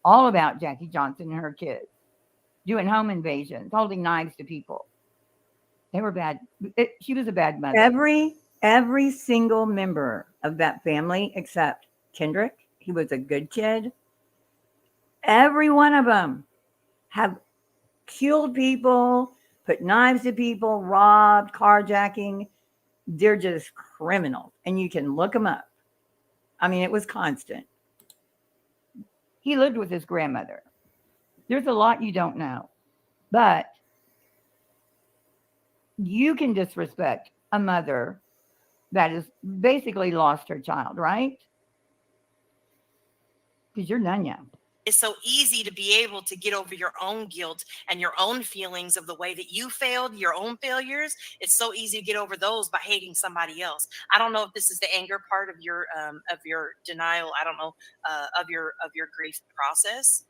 C: all about Jackie Johnson and her kids, doing home invasions, holding knives to people. They were bad. She was a bad mother.
A: Every single member of that family except Kendrick, he was a good kid. Every one of them have killed people, put knives to people, robbed, carjacking. They're just criminals, and you can look them up. I mean, it was constant.
C: He lived with his grandmother. There's a lot you don't know, but you can disrespect a mother that has basically lost her child, right? Because you're Nunya.
J: It's so easy to be able to get over your own guilt and your own feelings of the way that you failed, your own failures. It's so easy to get over those by hating somebody else. I don't know if this is the anger part of your denial. I don't know of your grief process,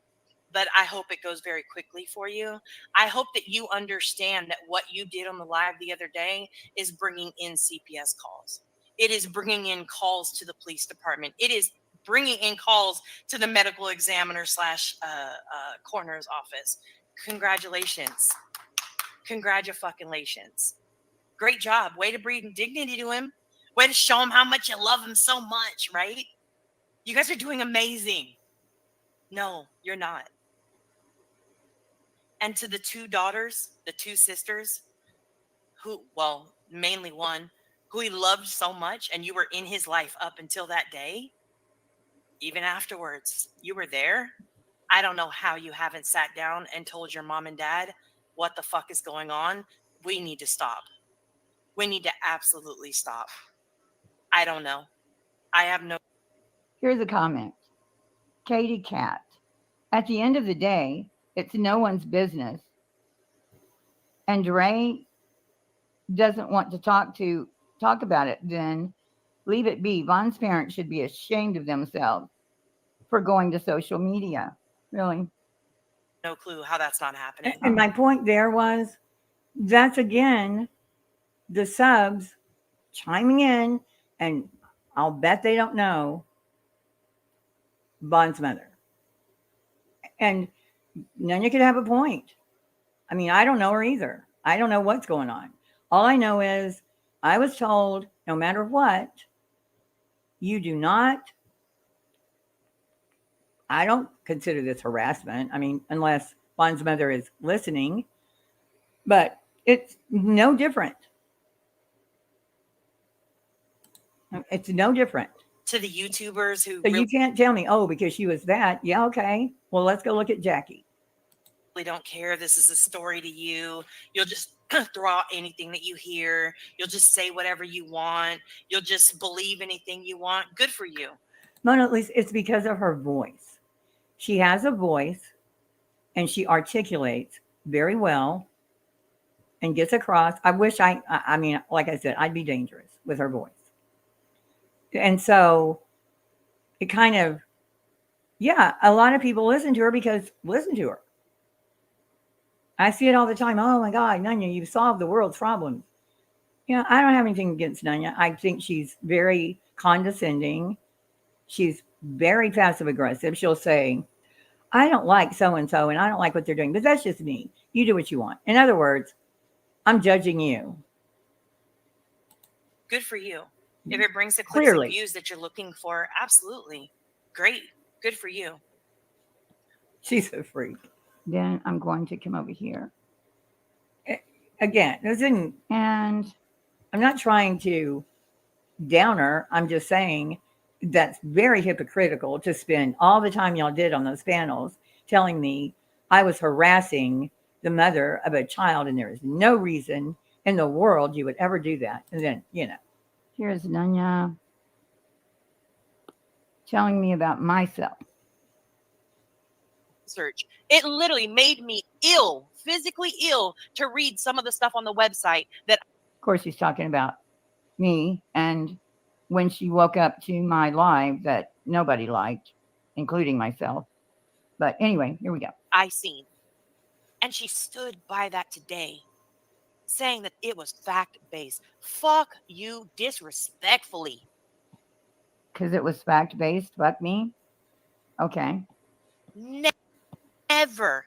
J: but I hope it goes very quickly for you. I hope that you understand that what you did on the live the other day is bringing in CPS calls. It is bringing in calls to the police department. It is bringing in calls to the medical examiner / coroner's office. Congratulations. Congratulations. Great job. Way to breathe dignity to him. Way to show him how much you love him so much, right? You guys are doing amazing. No, you're not. And to the two daughters, the two sisters, mainly one, who he loved so much, and you were in his life up until that day, even afterwards. You were there. I don't know how you haven't sat down and told your mom and dad what the fuck is going on. We need to stop. We need to absolutely stop. I don't know. I have no.
A: Here's a comment. Katie Cat. At the end of the day, it's no one's business. And Dre doesn't want to talk about it, then leave it be. Von's parents should be ashamed of themselves for going to social media. Really.
J: No clue how that's not happening.
C: And my point there was that's again the subs chiming in, and I'll bet they don't know Von's mother. And Nunya could have a point. I mean, I don't know her either. I don't know what's going on. All I know is I was told no matter what, you do not. I don't consider this harassment. I mean, unless Von's mother is listening, but it's no different. It's no different.
J: To the YouTubers who
C: So you can't tell me, oh, because she was that. Yeah, okay. Well, let's go look at Jackie.
J: really don't care if this is a story to you. You'll just throw out anything that you hear. You'll just say whatever you want. You'll just believe anything you want. Good for you.
C: Mona, at least it's because of her voice. She has a voice and she articulates very well and gets across. I wish I mean, like I said, I'd be dangerous with her voice. And so it kind of, yeah, a lot of people listen to her because listen to her. I see it all the time. Oh my God, Nunya, you've solved the world's problems. You know, I don't have anything against Nunya. I think she's very condescending. She's very passive aggressive. She'll say, I don't like so-and-so and I don't like what they're doing, but that's just me. You do what you want. In other words, I'm judging you.
J: Good for you. If it brings the clicks and views that you're looking for, absolutely. Great. Good for you.
C: She's a freak.
A: Then I'm going to come over here.
C: Again, this isn't,
A: And
C: I'm not trying to down her. I'm just saying that's very hypocritical to spend all the time y'all did on those panels telling me I was harassing the mother of a child, and there is no reason in the world you would ever do that. And then, you know.
A: here's Nunya telling me about myself.
J: Search. It literally made me ill, physically ill, to read some of the stuff on the website that.
A: Of course, she's talking about me and when she woke up to my live that nobody liked, including myself. But anyway, here we go.
J: I seen. And she stood by that today, saying that it was fact-based. Fuck you disrespectfully.
A: Because it was fact-based. Fuck me. Okay.
J: Never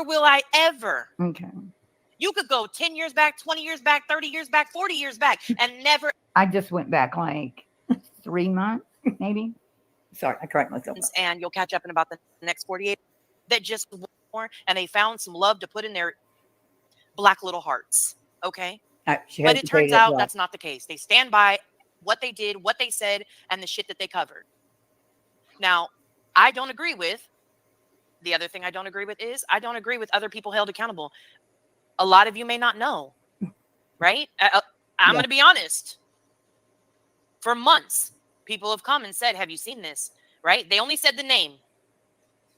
J: will I ever.
A: Okay.
J: You could go 10 years back, 20 years back, 30 years back, 40 years back, and never.
A: I just went back like 3 months, maybe.
C: Sorry, I correct myself.
J: And you'll catch up in about the next 48. That just more, and they found some love to put in their black little hearts. Okay. But it turns out that's not the case. They stand by what they did, what they said, and the shit that they covered. Now, I don't agree with. The other thing I don't agree with is I don't agree with other people held accountable. A lot of you may not know, right? I'm going to be honest. For months, people have come and said, have you seen this? Right? They only said the name.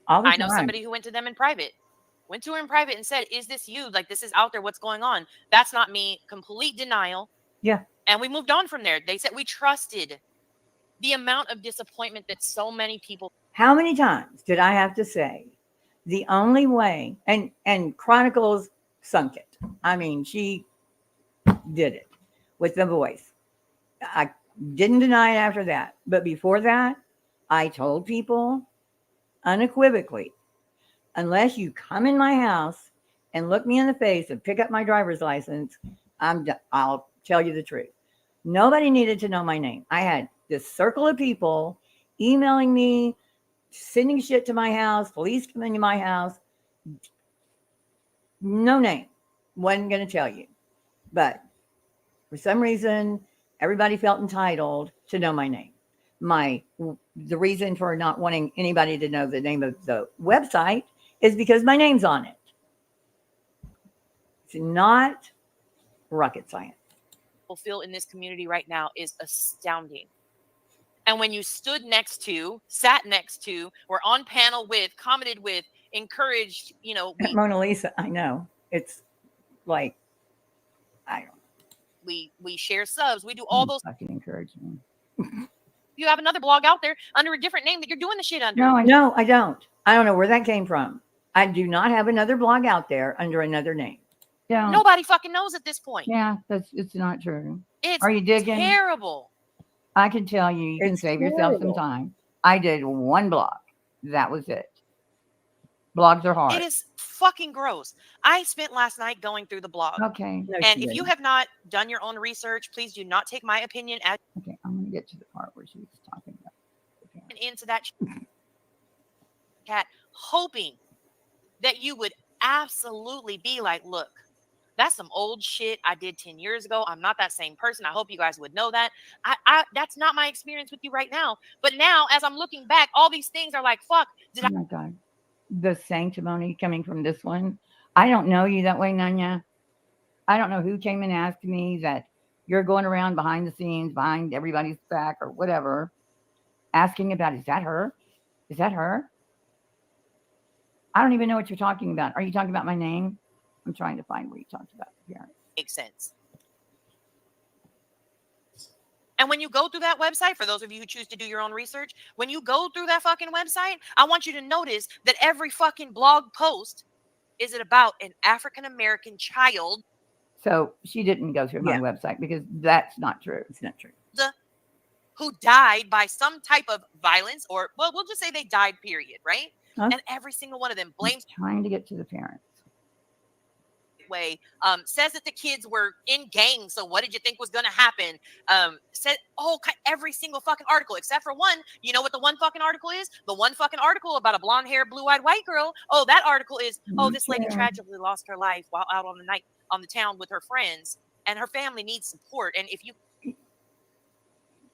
J: I know somebody who went to them in private, went to her in private and said, is this you? Like, this is out there. What's going on? That's not me. Complete denial.
C: Yeah.
J: And we moved on from there. They said we trusted. The amount of disappointment that so many people.
C: How many times did I have to say the only way, and Chronicles sunk it. I mean, she did it with the voice. I didn't deny it after that. But before that, I told people unequivocally, unless you come in my house and look me in the face and pick up my driver's license, I'll tell you the truth. Nobody needed to know my name. I had this circle of people emailing me, sending shit to my house, police coming to my house. No name. Wasn't going to tell you. But for some reason, everybody felt entitled to know my name.
A: the reason for not wanting anybody to know the name of the website is because my name's on it. It's not rocket science.
J: Feel in this community right now is astounding. And when you stood next to, sat next to, were on panel with, commented with, encouraged, you know,
A: Mona Lisa, I know. It's like, I don't
J: we share subs, we do all those.
A: fucking encourage me.
J: You have another blog out there under a different name that you're doing the shit under.
A: No, I don't. I don't know where that came from. I do not have another blog out there under another name. Yeah.
J: Nobody fucking knows at this point.
A: Yeah, it's not true.
J: It's
A: Are you digging?
J: terrible.
A: I can tell you can save yourself some time. I did one blog. That was it. Blogs are hard.
J: It is fucking gross. I spent last night going through the blog.
A: Okay. No,
J: and if you have not done your own research, please do not take my opinion as
A: okay. I'm going to get to the part where she's talking about
J: into that chat, hoping that you would absolutely be like, look, that's some old shit I did 10 years ago. I'm not that same person. I hope you guys would know that. I that's not my experience with you right now. But now, as I'm looking back, all these things are like, fuck.
A: Oh my God. The sanctimony coming from this one. I don't know you that way, Nanya. I don't know who came and asked me that you're going around behind the scenes, behind everybody's back or whatever, asking about, is that her? Is that her? I don't even know what you're talking about. Are you talking about my name? I'm trying to find where you talked about the parents.
J: Makes sense. And when you go through that website, for those of you who choose to do your own research, when you go through that fucking website, I want you to notice that every fucking blog post is it about an African-American child.
A: So she didn't go through my website because that's not true. It's not true.
J: Who died by some type of violence or, well, we'll just say they died, period, right?
A: Huh?
J: And every single one of them blames.
A: I'm trying to get to the parents.
J: Way says that the kids were in gangs, so what did you think was going to happen? Said every single fucking article except for one. You know what the one fucking article is? The one fucking article about a blonde haired blue-eyed white girl. Oh, that article is this lady tragically lost her life while out on the town with her friends, and her family needs support. And if you,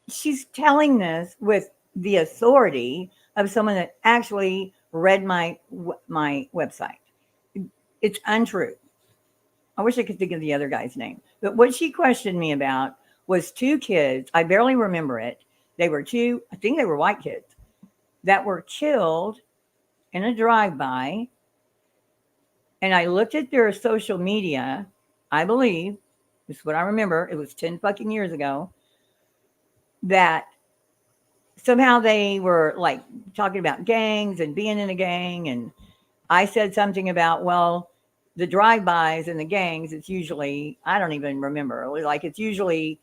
A: she's telling this with the authority of someone that actually read my website. It's untrue. I wish I could think of the other guy's name. But what she questioned me about was two kids. I barely remember it. They were I think they were white kids that were killed in a drive-by. And I looked at their social media. I believe, this is what I remember. It was 10 fucking years ago. That somehow they were like talking about gangs and being in a gang. And I said something about, well, the drive-bys and the gangs, it's usually, I don't even remember. Like, it's usually,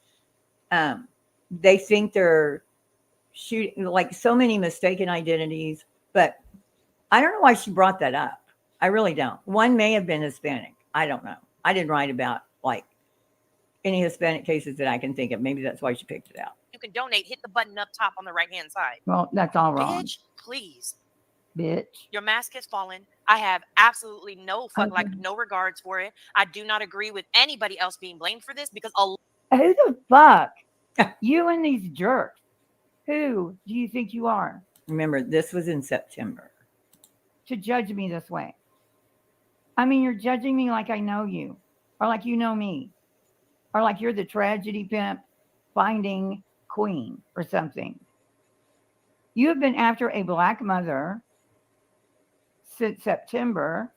A: they think they're shooting, like so many mistaken identities. But I don't know why she brought that up. I really don't. One may have been Hispanic. I don't know. I didn't write about like any Hispanic cases that I can think of. Maybe that's why she picked it out.
J: you can donate, hit the button up top on the right-hand side.
A: Well, that's all wrong.
J: Bitch, please.
A: Bitch.
J: Your mask has fallen. I have absolutely no no regards for it. I do not agree with anybody else being blamed for this because
A: who the fuck? You and these jerks. Who do you think you are? Remember, this was in September. To judge me this way. I mean, you're judging me like I know you, or like you know me, or like you're the tragedy pimp finding queen or something. You have been after a black mother since September.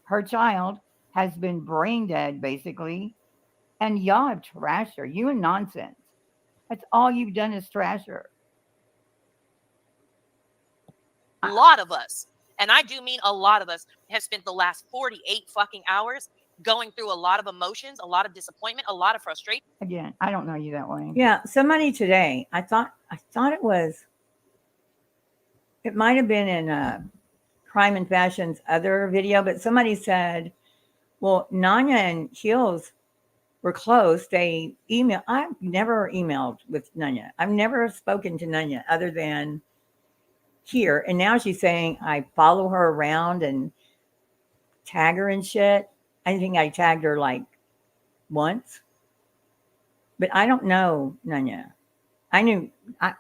A: Her child has been brain dead, basically, and y'all have trashed her. You and nonsense. That's all you've done is trash her.
J: a lot of us, and I do mean a lot of us, have spent the last 48 fucking hours going through a lot of emotions, a lot of disappointment, a lot of frustration.
A: Again, I don't know you that way. Yeah, somebody today, I thought it might have been in Crime and Fashion's other video, but somebody said, well, Nanya and Hills were close. They emailed. I've never emailed with Nanya. I've never spoken to Nanya other than here. And now she's saying I follow her around and tag her and shit. I think I tagged her like once. But I don't know Nanya.
C: I knew I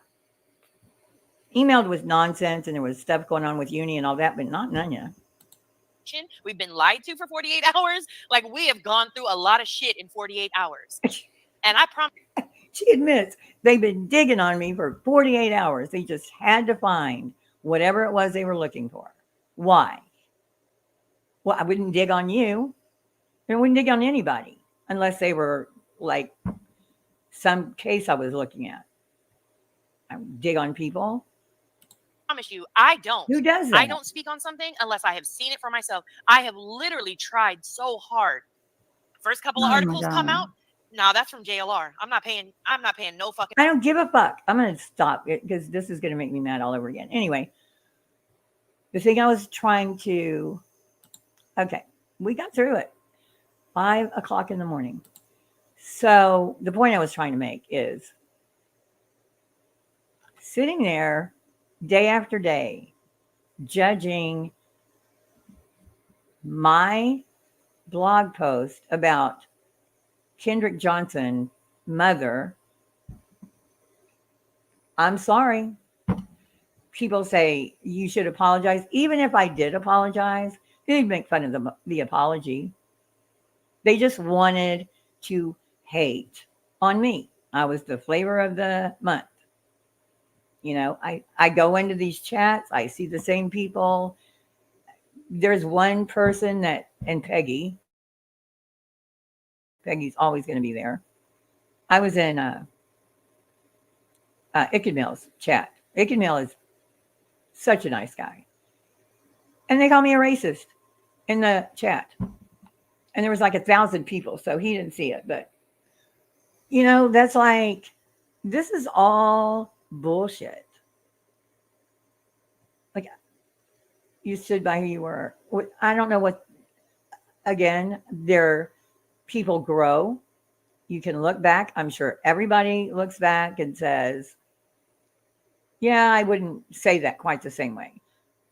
C: emailed with nonsense and there was stuff going on with uni and all that, but not Nunya.
J: We've been lied to for 48 hours. Like, we have gone through a lot of shit in 48 hours. And I promise.
C: She admits they've been digging on me for 48 hours. They just had to find whatever it was they were looking for. Why? Well, I wouldn't dig on you. I wouldn't dig on anybody unless they were like some case I was looking at. I would dig on people.
J: Promise you, I don't.
C: Who does that?
J: I don't speak on something unless I have seen it for myself. I have literally tried so hard. First couple of articles come out. No, that's from JLR. I'm not paying no fucking.
C: I don't give a fuck. I'm going to stop it because this is going to make me mad all over again. Anyway, the thing I was trying to, okay, we got through it. 5 o'clock in the morning. So the point I was trying to make is sitting there day after day, judging my blog post about Kendrick Johnson, mother. I'm sorry. People say you should apologize. Even if I did apologize, they'd make fun of the apology. They just wanted to hate on me. I was the flavor of the month. You know, I go into these chats. I see the same people. There's one person that, and Peggy's always going to be there. I was in Ickadmill's chat. Ickadmill is such a nice guy. And they call me a racist in the chat. And there was like 1,000 people, so he didn't see it. But, you know, that's like, this is all bullshit. Like, you stood by who you were. I don't know what, again, people grow. You can look back. I'm sure everybody looks back and says, yeah, I wouldn't say that quite the same way.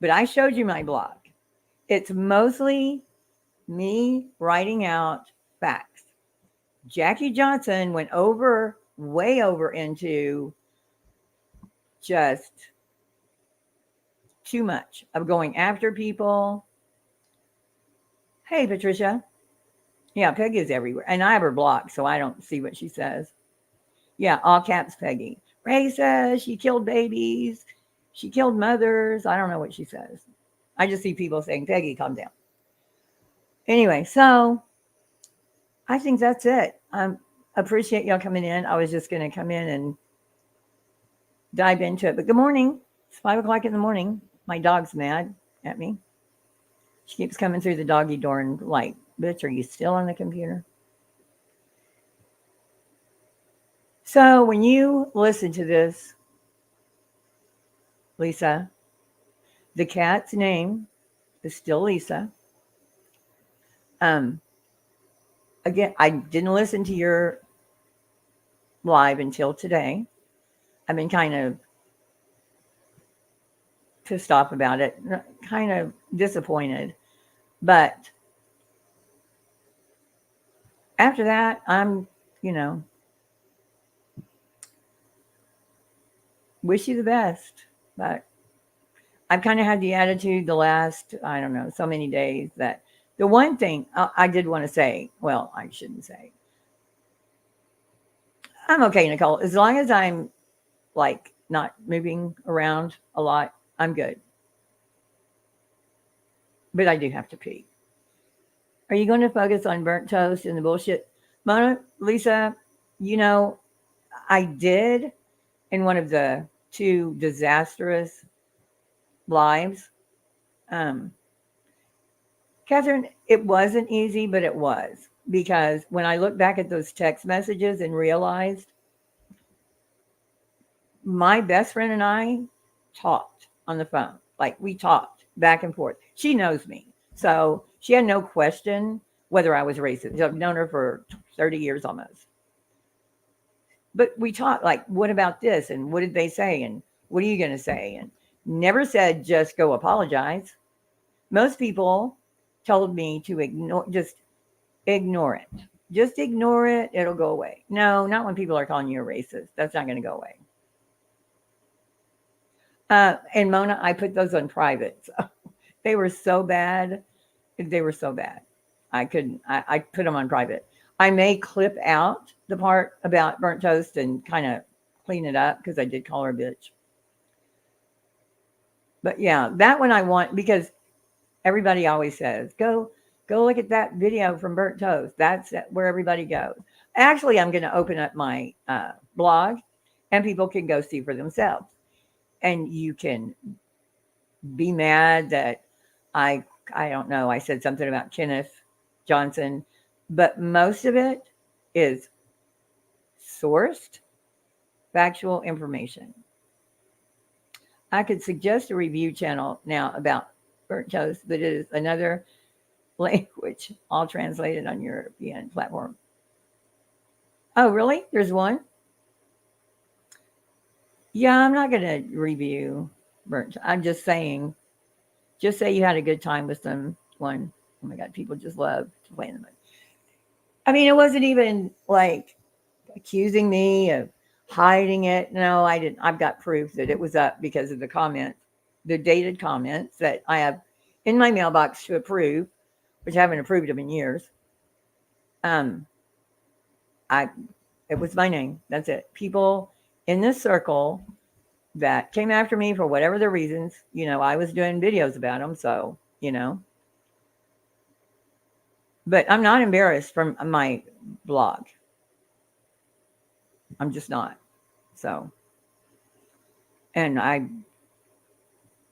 C: But I showed you my blog. It's mostly me writing out facts. Jackie Johnson went way over into just too much of going after people. Hey, Patricia. Yeah, Peggy is everywhere. And I have her blocked, so I don't see what she says. Yeah, all caps Peggy. Racist, she killed babies. She killed mothers. I don't know what she says. I just see people saying, Peggy, calm down. Anyway, so I think that's it. I appreciate y'all coming in. I was just going to come in and dive into it. But good morning. It's 5 o'clock in the morning. My dog's mad at me. She keeps coming through the doggy door and like, bitch, are you still on the computer? So when you listen to this, Lisa, the cat's name is still Lisa. Again, I didn't listen to your live until today. I've been kind of pissed off about it, kind of disappointed. But after that, I'm, wish you the best. But I've kind of had the attitude the last, I don't know, so many days that the one thing I did want to say, well, I shouldn't say. I'm okay, Nicole. As long as I'm like not moving around a lot, I'm good. But I do have to pee. Are you going to focus on burnt toast and the bullshit? Mona, Lisa, I did in one of the 2 disastrous lives. Catherine, it wasn't easy, but it was. Because when I look back at those text messages and realized my best friend and I talked on the phone. Like, we talked back and forth. She knows me. So she had no question whether I was racist. I've known her for 30 years almost. But we talked like, what about this? And what did they say? And what are you going to say? And never said, just go apologize. Most people told me to ignore it. Just ignore it. It'll go away. No, not when people are calling you a racist. That's not going to go away. And Mona, I put those on private. So they were so bad. They were so bad. I couldn't, I put them on private. I may clip out the part about burnt toast and kind of clean it up because I did call her a bitch. But yeah, that one I want because everybody always says, go look at that video from burnt toast. That's where everybody goes. Actually, I'm going to open up my blog and people can go see for themselves. And you can be mad that I don't know, I said something about Kenneth Johnson, but most of it is sourced, factual information. I could suggest a review channel now about burnt toast, but it is another language, all translated on European platform. Oh, really? There's one? Yeah, I'm not going to review burnt. I'm just saying, just say you had a good time with someone. Oh my God, people just love to play in the mud. I mean, it wasn't even like accusing me of hiding it. No, I didn't. I've got proof that it was up because of the comments, the dated comments that I have in my mailbox to approve, which I haven't approved them in years. It was my name. That's it. People in this circle that came after me for whatever their reasons, I was doing videos about them. So, but I'm not embarrassed from my blog. I'm just not. So, and I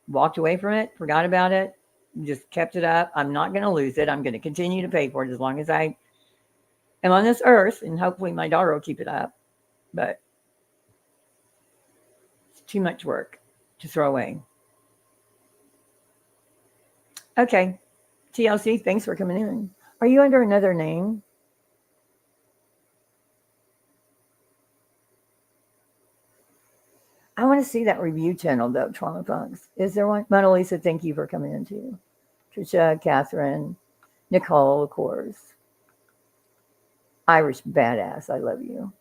C: walked away from it, forgot about it, just kept it up. I'm not going to lose it. I'm going to continue to pay for it as long as I am on this earth, and hopefully my daughter will keep it up. But it's too much work to throw away. Okay. TLC, thanks for coming in. Are you under another name? I want to see that review channel, though, Trauma Punks. Is there one? Mona Lisa, thank you for coming in, too. Trisha, Catherine, Nicole, of course. Irish badass, I love you.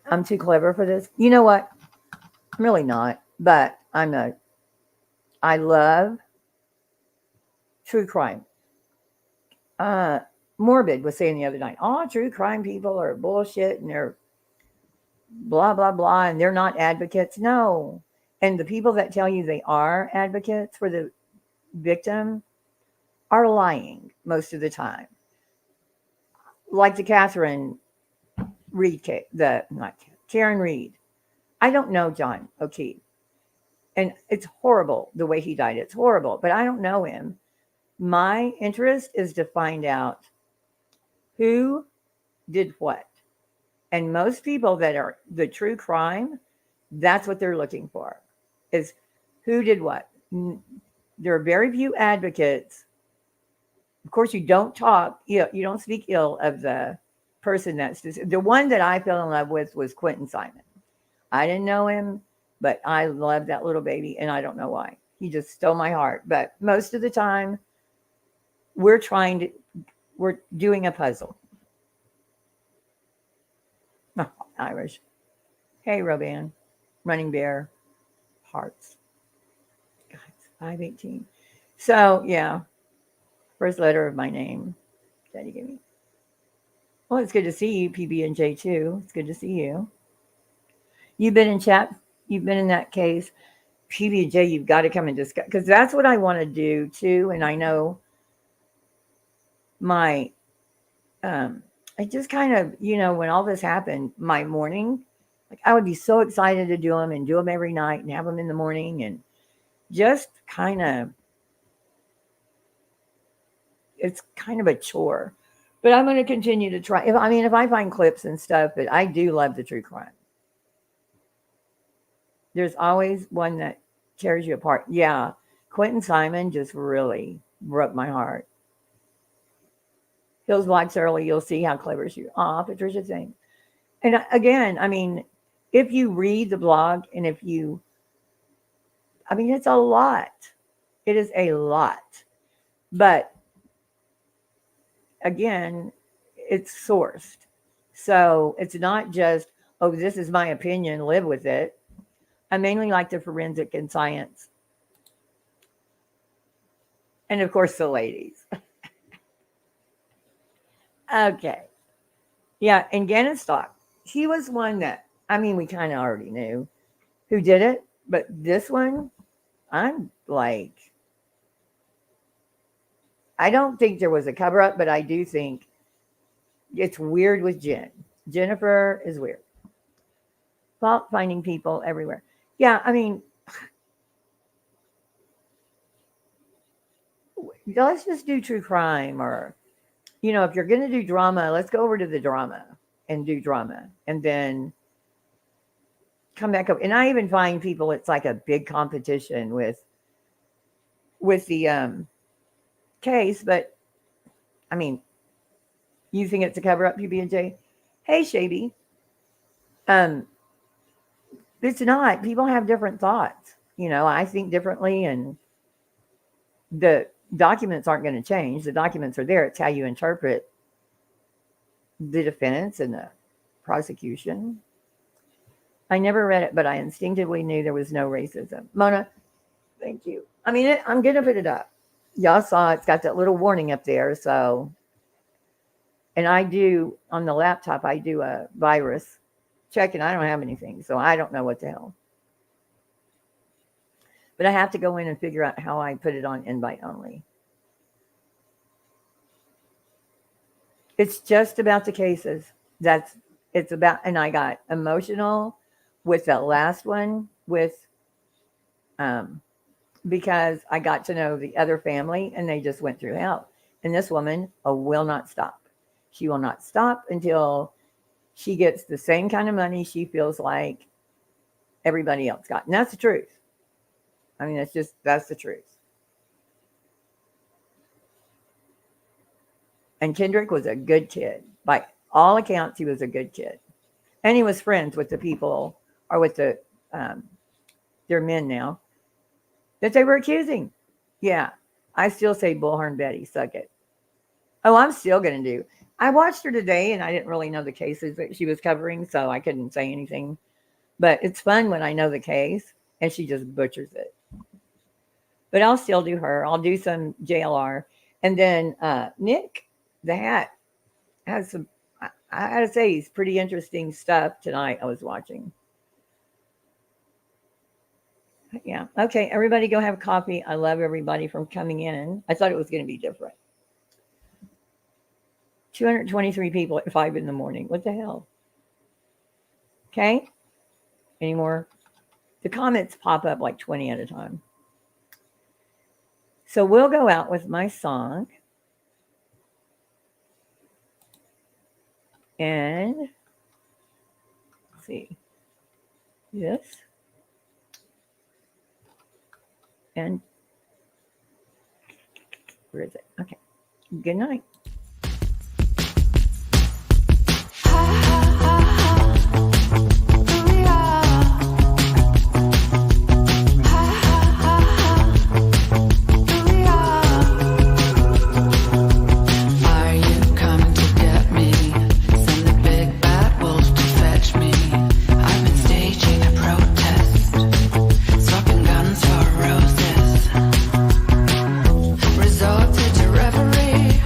C: I'm too clever for this. You know what? I'm really not, but I love true crime. Morbid was saying the other night, true crime people are bullshit and they're blah, blah, blah, and they're not advocates. No. And the people that tell you they are advocates for the victim are lying most of the time. Like the Catherine Reed case, Karen Reed. I don't know John O'Keefe. And it's horrible the way he died. It's horrible, but I don't know him. My interest is to find out who did what. And most people that are the true crime, that's what they're looking for, is who did what. There are very few advocates. Of course, you don't talk, you don't speak ill of the person that's the one that I fell in love with was Quentin Simon. I didn't know him, but I loved that little baby, and I don't know why. He just stole my heart. But most of the time, we're doing a puzzle. Oh, Irish. Hey, Roban. Running Bear. Hearts. God, it's 5:18. So, yeah. First letter of my name. Daddy gave me. Well, it's good to see you, PB and J too. It's good to see you. You've been in chat. You've been in that case. PB and J, you've got to come and discuss, because that's what I want to do too. And I know my, I just kind of, when all this happened, my morning, like I would be so excited to do them and do them every night and have them in the morning and just kind of, it's kind of a chore. But I'm going to continue to try. If I find clips and stuff, but I do love the true crime. There's always one that tears you apart. Yeah, Quentin Simon just really broke my heart. Hills Watch Early, you'll see how clever she is. Patricia saying. And again, if you read the blog and it's a lot. It is a lot. But again, it's sourced. So it's not just, this is my opinion, live with it. I mainly like the forensic and science. And of course, the ladies. Okay. Yeah, and Gannon-Stock, he was one that, I mean, we kind of already knew who did it, but this one, I'm like, I don't think there was a cover up, but I do think it's weird with Jen. Jennifer is weird. Fault finding people everywhere. Yeah, I mean, let's just do true crime, or, you know, if you're going to do drama, let's go over to the drama and do drama, and then come back up. And I even find people, it's like a big competition with the case, but I mean, you think it's a cover up, PB&J? Hey, Shaby. It's not. People have different thoughts. You know, I think differently, and the documents aren't going to change. The documents are there. It's how you interpret the defense and the prosecution. I never read it, but I instinctively knew there was no racism. Mona, thank you. I mean, I'm going to put it up. Y'all saw it's got that little warning up there. So, and I do, on the laptop, I do a virus check, and I don't have anything. So I don't know what the hell. But I have to go in and figure out how I put it on invite only. It's just about the cases. It's about, and I got emotional with that last one because I got to know the other family, and they just went through hell. And this woman will not stop. She will not stop until she gets the same kind of money she feels like everybody else got. And that's the truth. I mean, that's the truth. And Kendrick was a good kid. By all accounts, he was a good kid. And he was friends with the people, or with the, they're men now, that they were accusing. Yeah. I still say Bullhorn Betty, suck it. Oh, I'm still going to do. I watched her today, and I didn't really know the cases that she was covering, so I couldn't say anything. But it's fun when I know the case, and she just butchers it. But I'll still do her. I'll do some JLR. And then Nick, the hat, has some, I got to say, he's pretty interesting stuff tonight I was watching. Yeah. Okay, everybody go have coffee. I love everybody from coming in. I thought it was going to be different. 223 people at 5 in the morning. What the hell? Okay. Any more? The comments pop up like 20 at a time. So we'll go out with my song. And let's see. This. And where is it? Okay. Good night.
K: Resorted to reverie.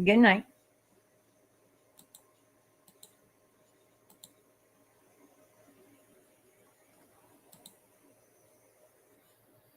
A: Good night.